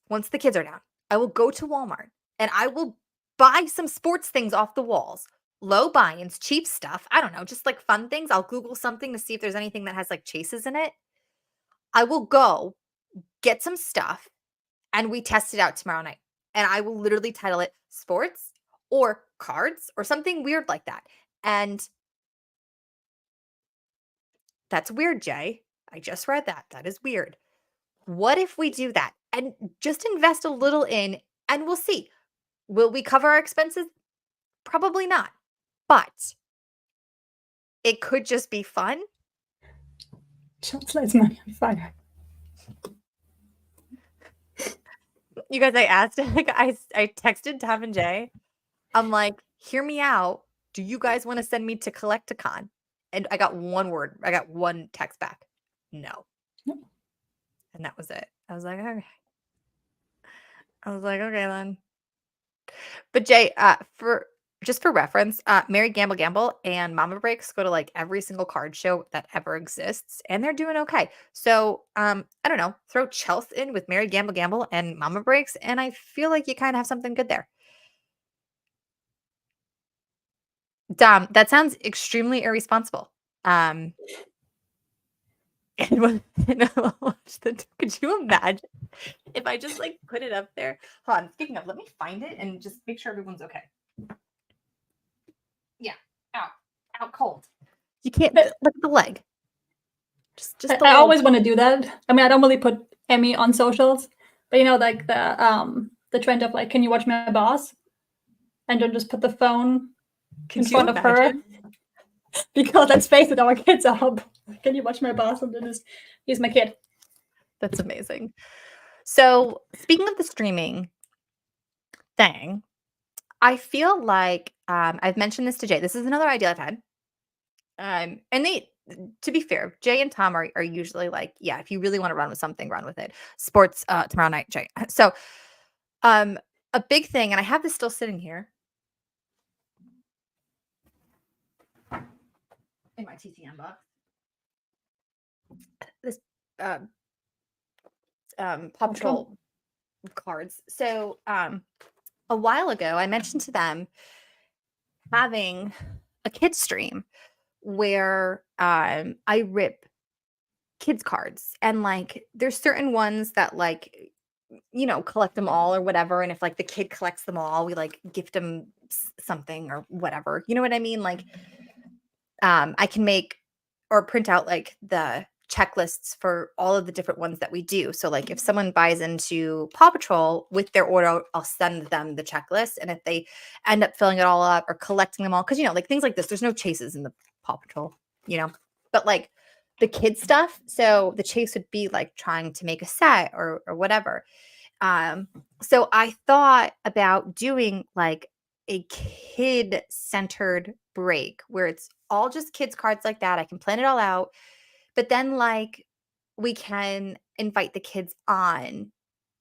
Once the kids are down, I will go to Walmart and I will buy some sports things off the walls. Low buy-ins, cheap stuff. I don't know, just like fun things. I'll Google something to see if there's anything that has like chases in it. I will go get some stuff and we test it out tomorrow night. And I will literally title it sports or cards or something weird like that. And that's weird, Jay. I just read that. That is weird. What if we do that and just invest a little in and we'll see. Will we cover our expenses? Probably not. But it could just be fun. Chelsea lights money on fire. You guys, I asked, like, I texted Tom and Jay. I'm like, hear me out. Do you guys want to send me to Collecticon? And I got one word. I got one text back. No. And that was it. I was like, okay. Okay then. But Jay, for reference, Mary Gamble Gamble and Mama Breaks go to like every single card show that ever exists, and they're doing okay. So I don't know, throw Chelsea in with Mary Gamble Gamble and Mama Breaks, and I feel like you kind of have something good there. Dom, that sounds extremely irresponsible. and watch the. Could you imagine if I just like put it up there? Hold on. Speaking of, let me find it and just make sure everyone's okay. Yeah, out cold. You can't look at the leg. Just the I leg. always want to do that. I mean, I don't really put Emmy on socials, but you know, like the trend of like, can you watch my boss? And don't just put the phone in front of her. Because let's face it, our kids are up. Can you watch my boss? And then just he's my kid. That's amazing. So speaking of the streaming thing, I feel like I've mentioned this to Jay. This is another idea I've had. And they, to be fair, Jay and Tom are usually like, yeah, if you really want to run with something, run with it. Sports tomorrow night, Jay. So a big thing, and I have this still sitting here in my TCM box. This Paw Patrol cards. So a while ago, I mentioned to them having a kids stream where I rip kids cards, and like there's certain ones that like, you know, collect them all or whatever, and if like the kid collects them all, we like gift them something or whatever, you know what I mean? Like I can make or print out like the checklists for all of the different ones that we do. So like if someone buys into Paw Patrol with their order, I'll send them the checklist, and if they end up filling it all up or collecting them all, because you know, like things like this, there's no chases in the Paw Patrol, you know, but like the kid stuff, so the chase would be like trying to make a set or whatever. So I thought about doing like a kid centered break where it's all just kids cards like that. I can plan it all out, but then like we can invite the kids on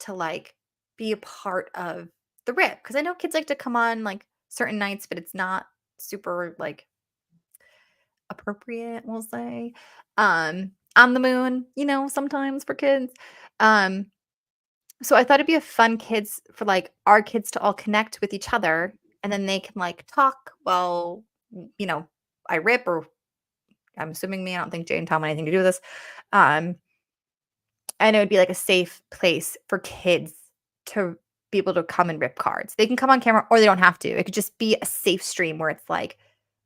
to like be a part of the rip, because I know kids like to come on like certain nights, but it's not super like appropriate, we'll say, on the moon, you know, sometimes for kids. So I thought it'd be a fun kids for like our kids to all connect with each other, and then they can like talk while, you know, I rip, or I'm assuming me. I don't think Jay and Tom had anything to do with this. And it would be like a safe place for kids to be able to come and rip cards. They can come on camera or they don't have to. It could just be a safe stream where it's like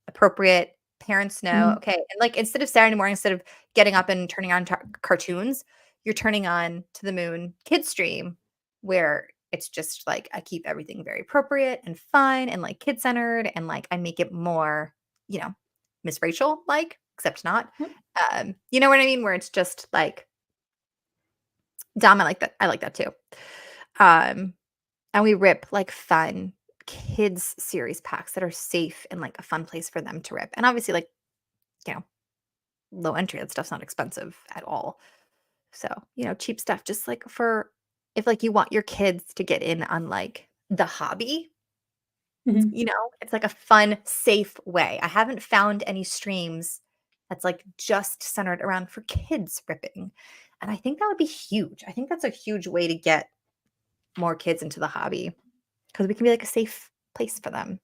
appropriate. Parents know, okay. And like instead of Saturday morning, instead of getting up and turning on cartoons, you're turning on To the Moon kids stream, where it's just like I keep everything very appropriate and fun and like kid centered, and like I make it more, you know, Miss Rachel like, except not. You know what I mean? Where it's just like Dom, I like that. I like that too. And we rip like fun kids series packs that are safe and like a fun place for them to rip. And obviously, like, you know, low entry, that stuff's not expensive at all. So, you know, cheap stuff, just like for if like you want your kids to get in on like the hobby, you know, it's like a fun, safe way. I haven't found any streams that's like just centered around for kids ripping. And I think that would be huge. I think that's a huge way to get more kids into the hobby, because we can be like a safe place for them.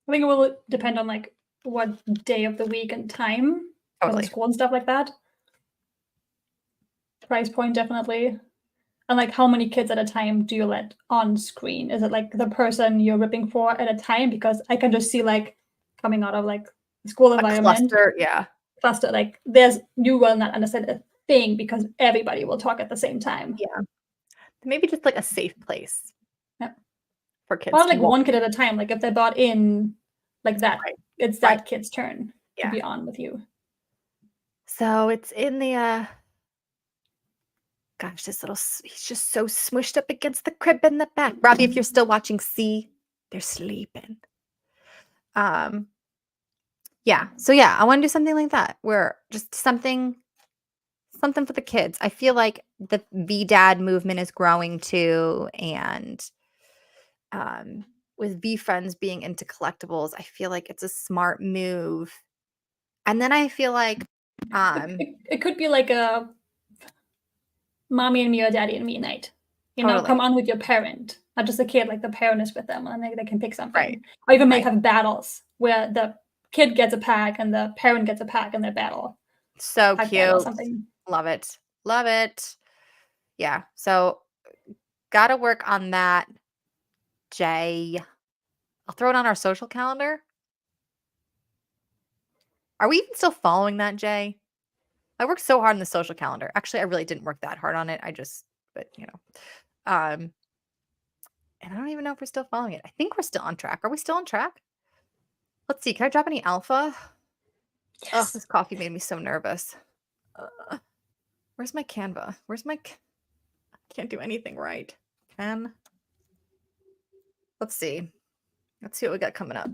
I think it will depend on like what day of the week and time, Totally. school and stuff like that. Price point definitely. And like how many kids at a time do you let on screen? Is it like the person you're ripping for at a time? Because I can just see like coming out of like the school environment. Cluster, yeah. Cluster, like you will not understand a thing because everybody will talk at the same time. Yeah. Maybe just like a safe place. Yeah. For kids. Or like one kid at a time. Like if they bought in like that, it's that kid's turn to be on with you. So it's in the gosh, he's just so smushed up against the crib in the back. Robbie, if you're still watching, see, they're sleeping. Yeah. So yeah, I want to do something like that, where just something for the kids. I feel like the V-Dad movement is growing too, and with V-Friends being into collectibles, I feel like it's a smart move. And then I feel like it could be like a mommy and me or daddy and me night. You know, Totally. come on with your parent, not just a kid. Like the parent is with them, and they can pick something. Right. Or even have battles where the kid gets a pack and the parent gets a pack and they battle. So pack that or cute. something. Love it. Love it. Yeah. So gotta work on that, Jay. I'll throw it on our social calendar. Are we even still following that, Jay? I worked so hard on the social calendar. Actually, I really didn't work that hard on it. But and I don't even know if we're still following it. I think we're still on track. Are we still on track? Let's see. Can I drop any alpha? Oh, Yes. this coffee made me so nervous. Where's my Canva? I can't do anything right. Let's see. Let's see what we got coming up.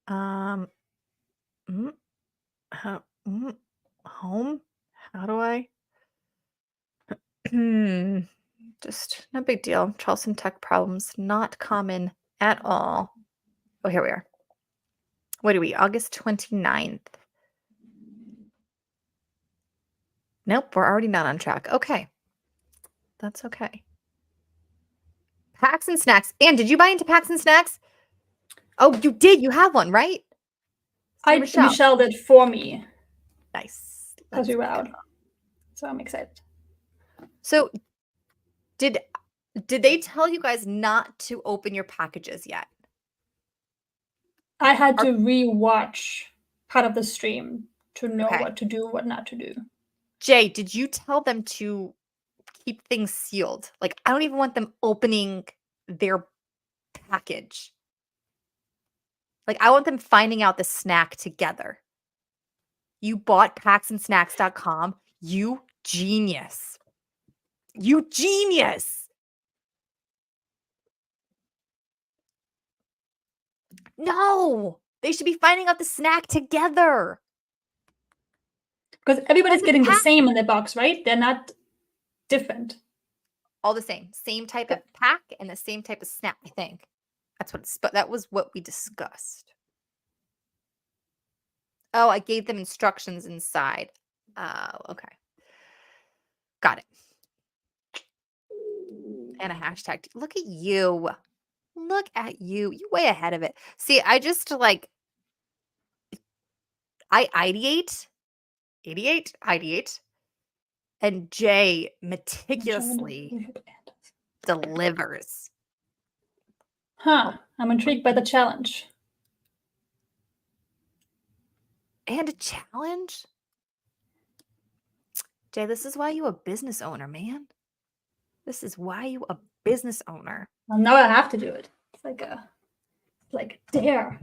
Home. How do I? Just no big deal. Charleston tech problems, not common at all. Oh, here we are. What are we? August 29th. Nope, we're already not on track. Okay. That's okay. Packs and snacks. Anne, did you buy into packs and snacks? Oh, you did. You have one, right? Michelle did for me Nice. because we were Let's out. go. So I'm excited. So did they tell you guys not to open your packages yet? I had to rewatch part of the stream to know Okay. what to do, what not to do. Jay, did you tell them to keep things sealed? Like, I don't even want them opening their package. Like, I want them finding out the snack together. You bought packsandsnacks.com. You genius. You genius. No, they should be finding out the snack together. Because everybody's the getting the pack- same in the box, right? They're not different. All the same type of pack and the same type of snack, I think. That was what we discussed. Oh, I gave them instructions inside. Oh, okay. Got it. And a hashtag. Look at you. Look at you. You way ahead of it. See, I just I ideate, and Jay meticulously delivers. Huh. I'm intrigued by the challenge. And a challenge? Jay, this is why you a business owner, man. This is why you a business owner. Well, now I have to do it. It's like a dare.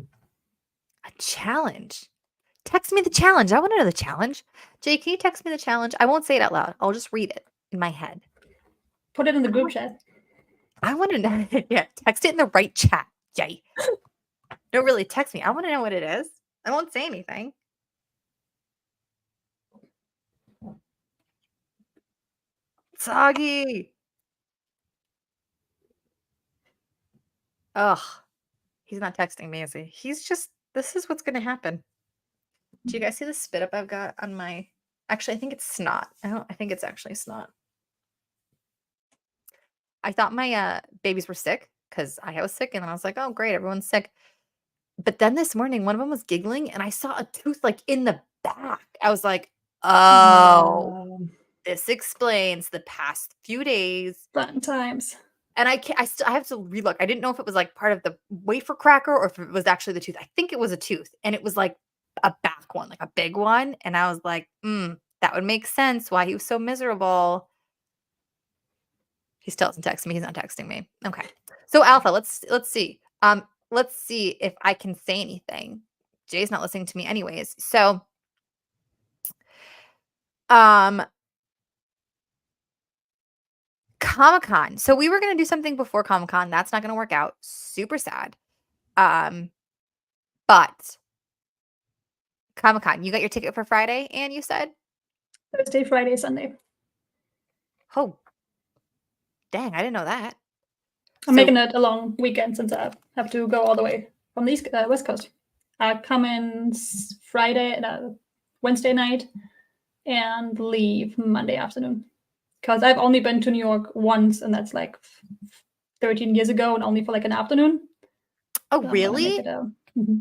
A challenge. Text me the challenge. I want to know the challenge. Jay, can you text me the challenge? I won't say it out loud. I'll just read it in my head. Put it in the group chat. I want to know. Yeah, text it in the right chat, Jay. Don't really text me. I want to know what it is. I won't say anything. Soggy. Ugh. He's not texting me, is he? He's just, this is what's going to happen. Do you guys see the spit up I've got on my, actually, I think it's snot. I think it's actually snot. I thought my babies were sick because I was sick, and then I was like, oh, great, everyone's sick. But then this morning, one of them was giggling, and I saw a tooth like in the back. I was like, oh, this explains the past few days. Fun times. And I have to relook. I didn't know if it was like part of the wafer cracker or if it was actually the tooth. I think it was a tooth, and it was like a back one, like a big one. And I was like, that would make sense why he was so miserable. He still doesn't text me. He's not texting me. Okay. So Alpha, let's see. Let's see if I can say anything. Jay's not listening to me anyways. So Comic-Con. So we were going to do something before Comic-Con. That's not going to work out. Super sad. But Comic-Con, you got your ticket for Friday, Anne, you said? Thursday, Friday, Sunday. Oh, dang, I didn't know that. I'm making it a long weekend since I have to go all the way from the West Coast. I come in Wednesday night and leave Monday afternoon. Because I've only been to New York once, and that's like 13 years ago, and only for like an afternoon. Oh, really? Mm-hmm.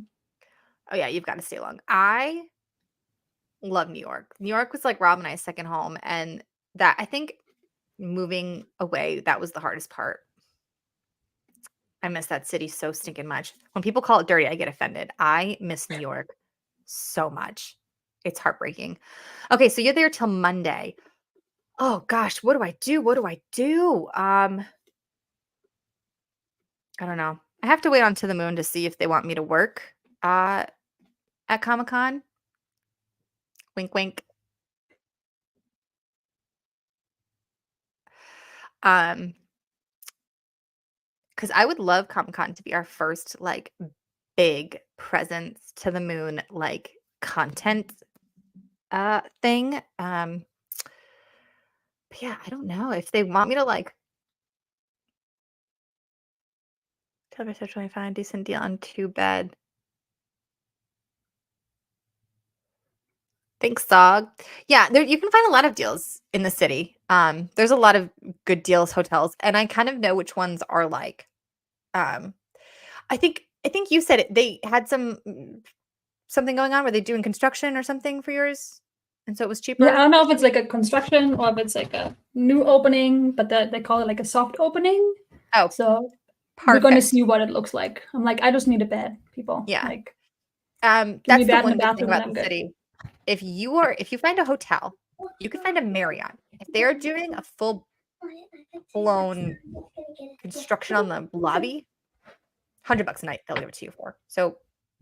Oh yeah, you've got to stay long. I love New York. New York was like Rob and I's second home, and that I think moving away, that was the hardest part. I miss that city so stinking much. When people call it dirty, I get offended. I miss New York so much. It's heartbreaking. Okay, so you're there till Monday. Oh gosh, what do I do? What do I do? I don't know. I have to wait on To the Moon to see if they want me to work at Comic-Con. Wink, wink. Because I would love Comic-Con to be our first like big presence to the moon, like content thing. But yeah, I don't know if they want me to like tell me trying to find a decent deal on 2-bed. Thanks, dog. Yeah, there you can find a lot of deals in the city. There's a lot of good deals hotels, and I kind of know which ones are like. I think you said it. They had something going on. Were they doing construction or something for yours, and so it was cheaper? Yeah, I don't know if it's like a construction or if it's like a new opening, but they call it like a soft opening. Oh, So perfect. we're gonna see what it looks like. I'm like, I just need a bed, people. Yeah. Like, That's me the bed in one the good thing bathroom and about I'm the good. city. If you find a hotel, you can find a Marriott. If they are doing a full blown construction on the lobby, $100 a night they'll give it to you for. So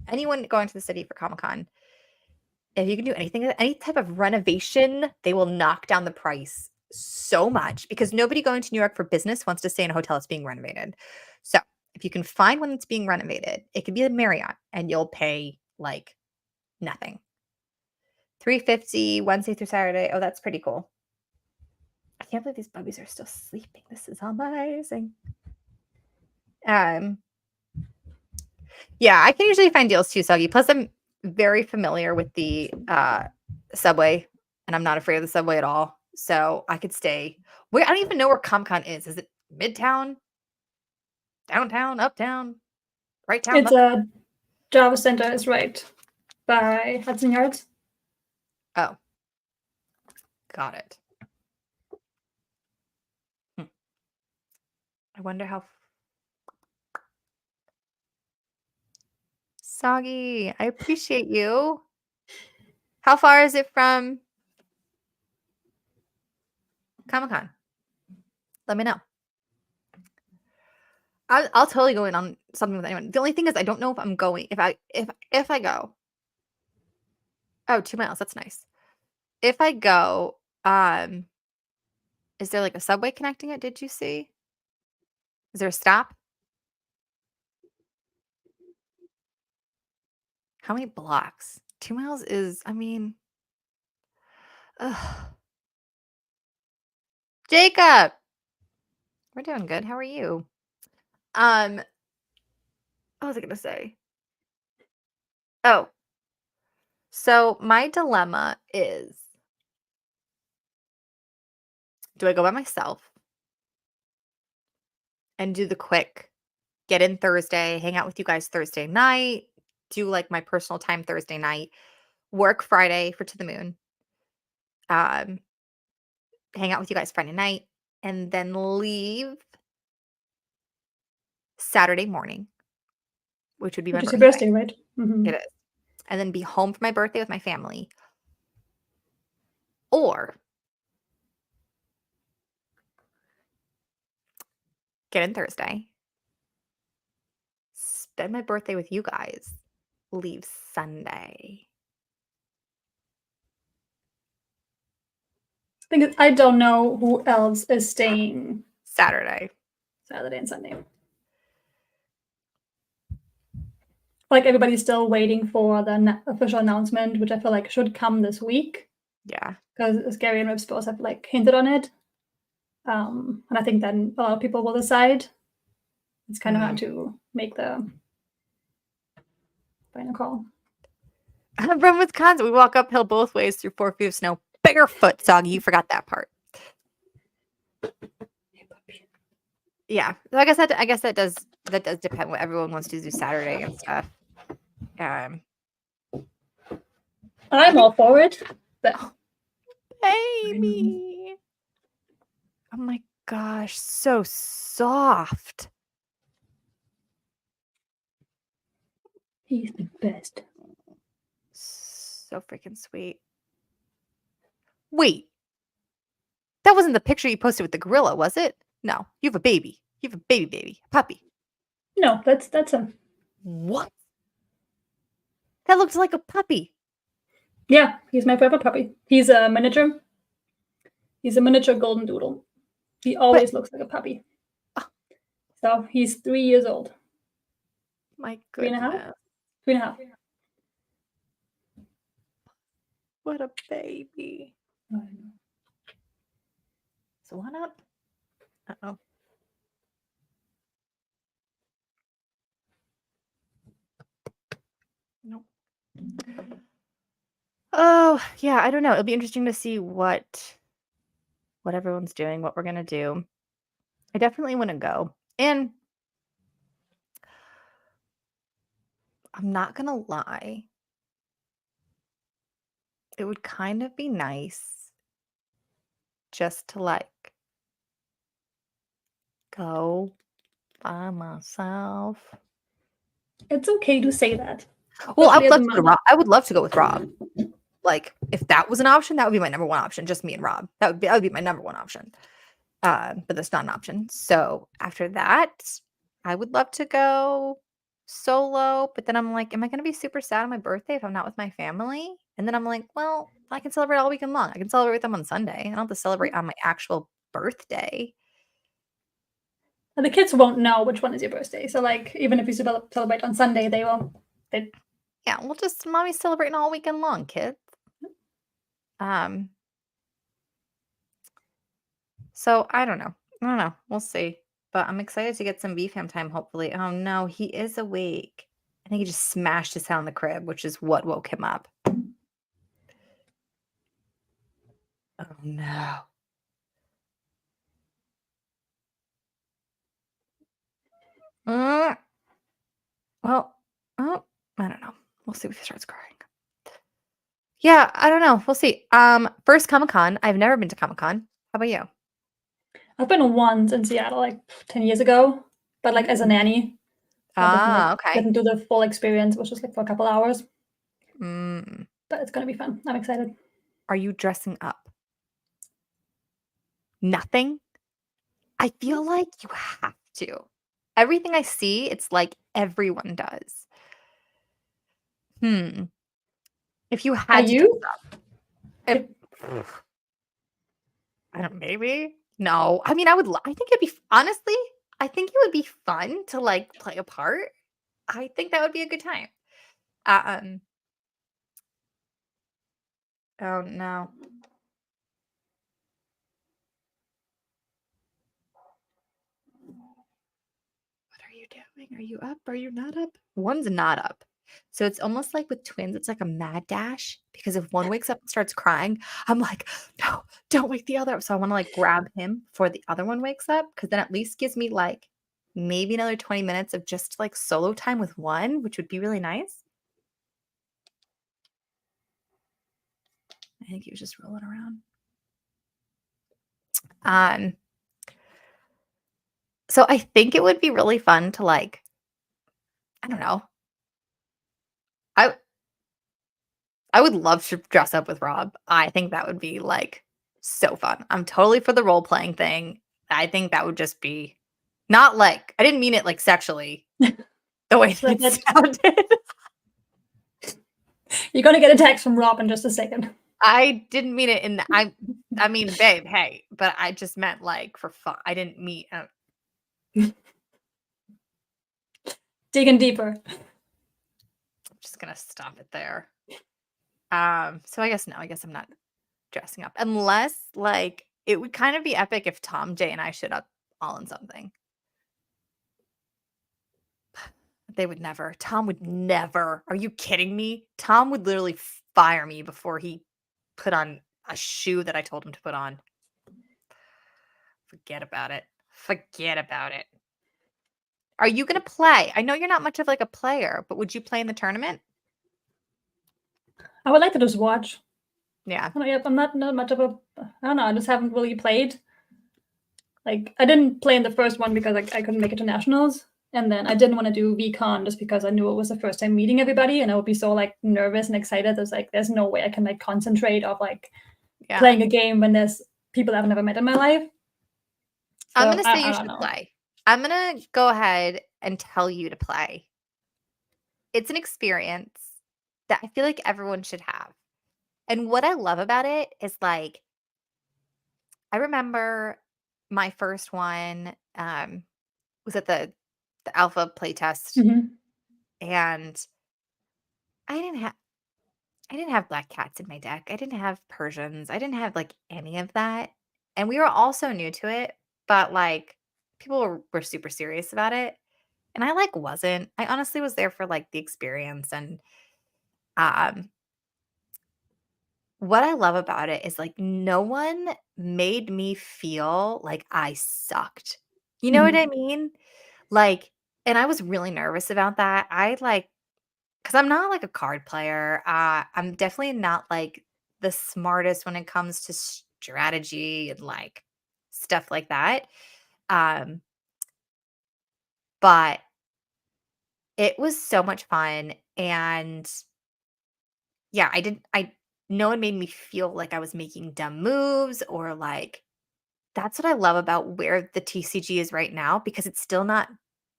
anyone going to the city for Comic-Con, if you can do anything, any type of renovation, they will knock down the price so much because nobody going to New York for business wants to stay in a hotel that's being renovated. So if you can find one that's being renovated, it could be a Marriott and you'll pay like nothing. $350 Wednesday through Saturday. Oh, that's pretty cool. I can't believe these puppies are still sleeping. This is amazing. Yeah, I can usually find deals too, Soggy. Plus, I'm very familiar with the subway, and I'm not afraid of the subway at all. So I could stay. Where I don't even know where Comic-Con is. Is it Midtown, downtown, uptown, right town? It's a Java Center is right by Hudson Yards. Oh, got it. I wonder how. Soggy, I appreciate you. How far is it from Comic-Con? Let me know. I'll totally go in on something with anyone. The only thing is I don't know if I'm going. If I go. Oh, 2 miles. That's nice. If I go, is there like a subway connecting it? Did you see? Is there a stop? How many blocks? 2 miles is, I mean, ugh. Jacob, we're doing good. How are you? What was I gonna say? Oh, so my dilemma is, do I go by myself and do the quick get in Thursday, hang out with you guys Thursday night, do like my personal time Thursday night, work Friday for To the Moon, hang out with you guys Friday night, and then leave Saturday morning, which would be my Which is your birthday. birthday, right? Mhm. It is. And then be home for my birthday with my family. Or get in Thursday, spend my birthday with you guys, leave Sunday. Because I don't know who else is staying Saturday. Saturday and Sunday. Like everybody's still waiting for the official announcement, which I feel like should come this week. Yeah. Because Gary and Rip both have like hinted on it. And I think then a lot of people will decide. It's kind of hard to make the final call. I'm from Wisconsin. We walk uphill both ways through 4 feet of snow. Barefoot, Soggy. You forgot that part. Yeah. So I guess that does depend what everyone wants to do Saturday and stuff. I'm all for it, but Baby. Oh my gosh, so soft. he's the best. So freaking sweet. Wait, that wasn't the picture you posted with the gorilla, was it? No, you have a baby. You have a baby, a puppy. No, that's him. What? That looks like a puppy. Yeah, he's my forever puppy. He's a miniature. He's a miniature golden doodle. He always looks like a puppy. So he's 3 years old. My 3 and a half? goodness. 3.5. What a baby. I know. So one up. Uh-oh. Nope. Oh, yeah, I don't know. It'll be interesting to see what everyone's doing, what we're gonna do. I definitely want to go. And I'm not gonna lie. It would kind of be nice just to like go by myself. It's okay to say that. Well, I Especially would as a love to go to mother. Rob. I would love to go with Rob. Like, if that was an option, that would be my number one option. Just me and Rob. That would be my number one option. But that's not an option. So after that, I would love to go solo. But then I'm like, am I going to be super sad on my birthday if I'm not with my family? And then I'm like, well, I can celebrate all weekend long. I can celebrate with them on Sunday. I don't have to celebrate on my actual birthday. And the kids won't know which one is your birthday. So, like, even if you celebrate on Sunday, they will. Yeah, we'll just mommy's celebrating all weekend long, kids. So I don't know. We'll see. But I'm excited to get some BFAM time, hopefully. Oh no, he is awake. I think he just smashed his head on the crib, which is what woke him up. Oh no. Well, oh, I don't know. We'll see if he starts crying. Yeah, I don't know. We'll see. First Comic-Con. I've never been to Comic-Con. How about you? I've been once in Seattle, like 10 years ago, but like as a nanny. Okay. Didn't do the full experience, which was like for a couple hours. Mm. But it's gonna be fun. I'm excited. Are you dressing up? Nothing? I feel like you have to. Everything I see, it's like everyone does. If you Are had to you? dress up, I don't. Maybe no. I mean, I would. I think it'd be honestly. I think it would be fun to like play a part. I think that would be a good time. Oh no. What are you doing? Are you up? Are you not up? One's not up. So it's almost like with twins, it's like a mad dash because if one wakes up and starts crying, I'm like, no, don't wake the other up. So I want to like grab him before the other one wakes up because then at least gives me like maybe another 20 minutes of just like solo time with one, which would be really nice. I think he was just rolling around. So I think it would be really fun to like, I don't know. I would love to dress up with Rob. I think that would be like so fun. I'm totally for the role playing thing. I think that would just be not like I didn't mean it like sexually the way that it sounded. You're gonna get a text from Rob in just a second. I didn't mean it in I mean, babe, hey, but I just meant like for fun. I didn't mean Digging deeper. I'm just gonna stop it there. So I guess no, I guess I'm not dressing up unless like it would kind of be epic if Tom, Jay, and I showed up all in something. They would never. Tom would never. Are you kidding me? Tom would literally fire me before he put on a shoe that I told him to put on. Forget about it. Forget about it. Are you going to play? I know you're not much of like a player, but would you play in the tournament? I would like to just watch. Yeah. I'm not much of a. I don't know. I just haven't really played. Like I didn't play in the first one because I couldn't make it to nationals, and then I didn't want to do VCon just because I knew it was the first time meeting everybody, and I would be so like nervous and excited. There's like there's no way I can like concentrate of like Yeah. playing a game when there's people I've never met in my life. I'm So, going to say I you don't should know. play. I'm going to go ahead and tell you to play. It's an experience that I feel like everyone should have. And what I love about it is like, I remember my first one was at the alpha playtest, Mhm. and I didn't have black cats in my deck. I didn't have Persians. I didn't have like any of that. And we were all so new to it, but like people were super serious about it. And I like wasn't. I honestly was there for like the experience. And um what I love about it is like no one made me feel like I sucked. You know what Mhm. I mean? Like, and I was really nervous about that. I like because I'm not like a card player. I'm definitely not like the smartest when it comes to strategy and like stuff like that. Um, but it was so much fun. And yeah, no one made me feel like I was making dumb moves or like that's what I love about where the TCG is right now because it's still not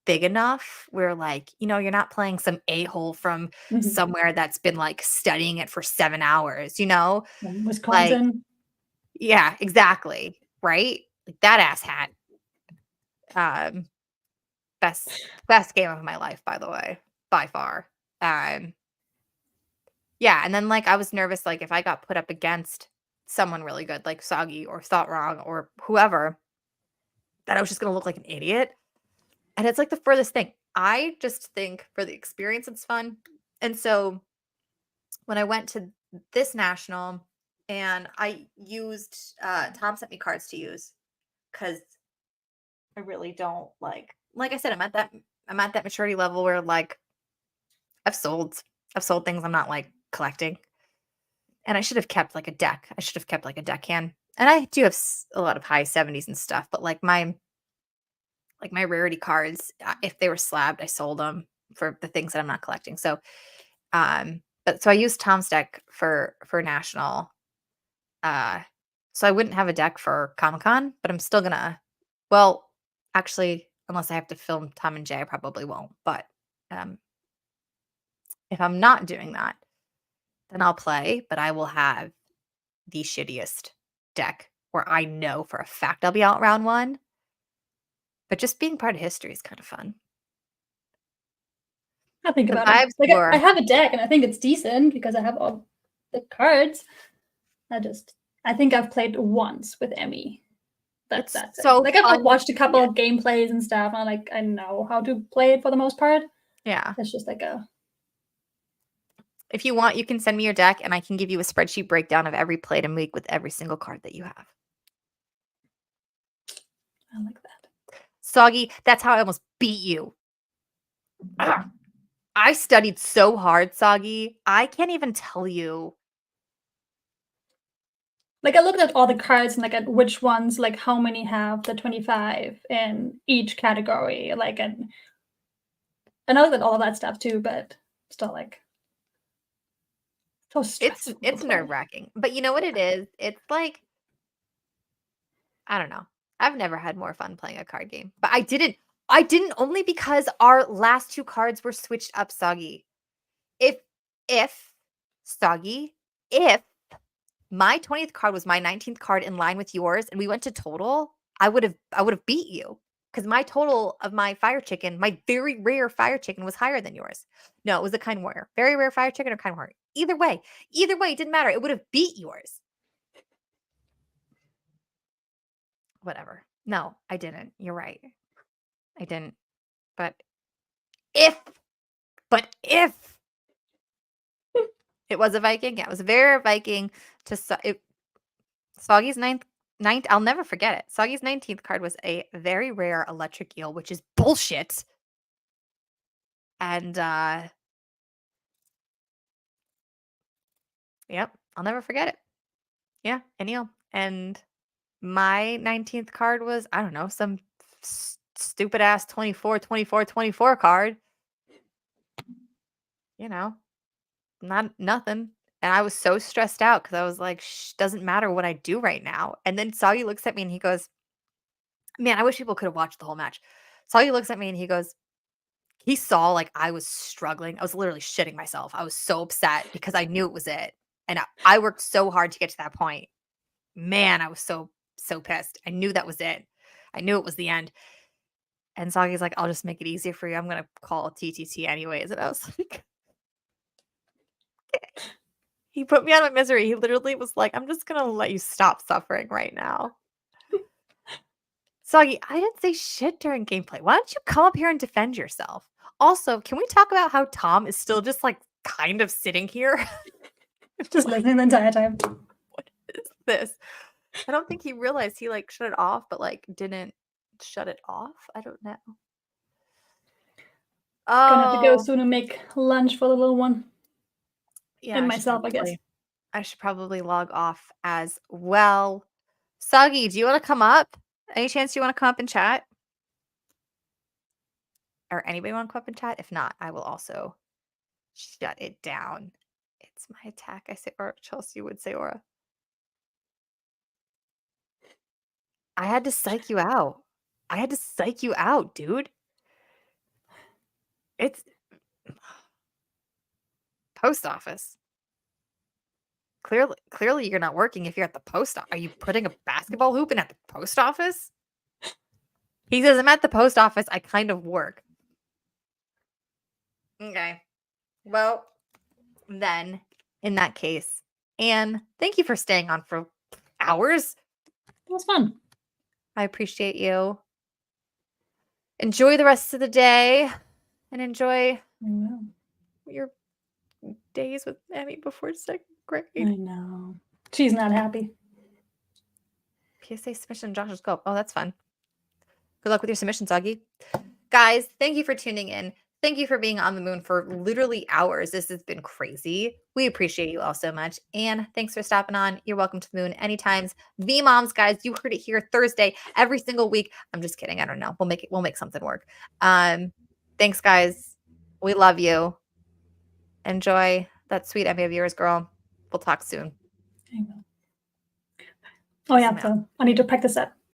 big enough where like, you're not playing some a-hole from Mhm. somewhere that's been like studying it for 7 hours, you know? Like, Wisconsin. yeah, exactly. Right? Like that ass hat. Um, best game of my life, by the way, by far. Um, yeah, and then like I was nervous, like if I got put up against someone really good, like Soggy or Thought Wrong or whoever, that I was just gonna look like an idiot. And it's like the furthest thing. I just think for the experience, it's fun. And so when I went to this national and I used, Tom sent me cards to use because I really don't like I said, I'm at that maturity level where like I've sold, I've sold things I'm not like collecting. And I should have kept like a deck. I should have kept like a deckhand. And I do have a lot of high 70s and stuff, but like my rarity cards, if they were slabbed, I sold them for the things that I'm not collecting. So, but so I used Tom's deck for national, uh, so I wouldn't have a deck for Comic Con, but I'm still gonna. Well, actually, unless I have to film Tom and Jay, I probably won't. But um, if I'm not doing that, then I'll play. But I will have the shittiest deck where I know for a fact I'll be out round one. But just being part of history is kind of fun. I think The about it. vibes Like were I have a deck and I think it's decent because I have all the cards. I think I've played once with Emmy. it's That's it. so Like fun. I've watched a couple Yeah. of gameplays and stuff, and I know how to play it for the most part. Yeah. It's just like If you want, you can send me your deck and I can give you a spreadsheet breakdown of every play and week with every single card that you have. I like that. Soggy, that's how I almost beat you. I studied so hard, Soggy. I can't even tell you. Like I looked at all the cards and like at which ones, like how many have the 25 in each category, like and I looked at all of that stuff too, but still like so stressful. It's to play. nerve-wracking. But you know what it is? It's like I don't know. I've never had more fun playing a card game. But I didn't only because our last two cards were switched up, Soggy. If Soggy, if my 20th card was my 19th card in line with yours and we went to total, I would have beat you because my total of my fire chicken, my very rare fire chicken was higher than yours. No, it was a kind warrior. Very rare fire chicken or kind warrior. Either way, it didn't matter. It would have beat yours. Whatever. No, I didn't. You're right. I didn't. But if it was a Viking, yeah, it was a very rare Viking to Soggy's ninth, I'll never forget it. Soggy's 19th card was a very rare electric eel, which is bullshit. And Yep. I'll never forget it. Yeah. And my 19th card was, I don't know, some stupid ass 24, 24, 24 card. Not nothing. And I was so stressed out because I was like, doesn't matter what I do right now. And then Soggy looks at me and he goes, man, I wish people could have watched the whole match. Soggy looks at me and he goes, he saw like I was struggling. I was literally shitting myself. I was so upset because I knew it was it. And I worked so hard to get to that point. Man, I was so pissed. I knew that was it. I knew it was the end. And Soggy's like, I'll just make it easier for you. I'm going to call a TTT anyways. And I was like, he put me out of my misery. He literally was like, I'm just going to let you stop suffering right now. Soggy, I didn't say shit during gameplay. Why don't you come up here and defend yourself? Also, can we talk about how Tom is still just like kind of sitting here? Just listening the entire time. What is this? I don't think he realized he like shut it off, but like didn't shut it off. I don't know. Gonna have to go Oh, soon and make lunch for the little one. yeah. And I should myself, I guess. I should probably log off as well. Soggy, do you want to come up? Any chance you want to come up and chat? Or anybody want to come up and chat? If not, I will also shut it down. It's my attack. I say Aura. Chelsea would say Aura. I had to psych you out. I had to psych you out, dude. It's post office. Clearly you're not working if you're at the post office. Are you putting a basketball hoop in at the post office? He says, I'm at the post office. I kind of work. Okay. Well, then, in that case, Anne, thank you for staying on for hours. It was fun. I appreciate you. Enjoy the rest of the day and enjoy your days with Emmy before second grade. I know. She's not happy. PSA submission, Josh's scope. Oh, that's fun. Good luck with your submission, Soggy. Guys, thank you for tuning in. Thank you for being on the moon for literally hours. This has been crazy. We appreciate you all so much. And thanks for stopping on. You're welcome to the moon anytime. V-Moms, guys, you heard it here Thursday, every single week. I'm just kidding. I don't know. We'll make something work. Thanks, guys. We love you. Enjoy that sweet Emmy of yours, girl. We'll talk soon. Oh yeah, so I need to practice that.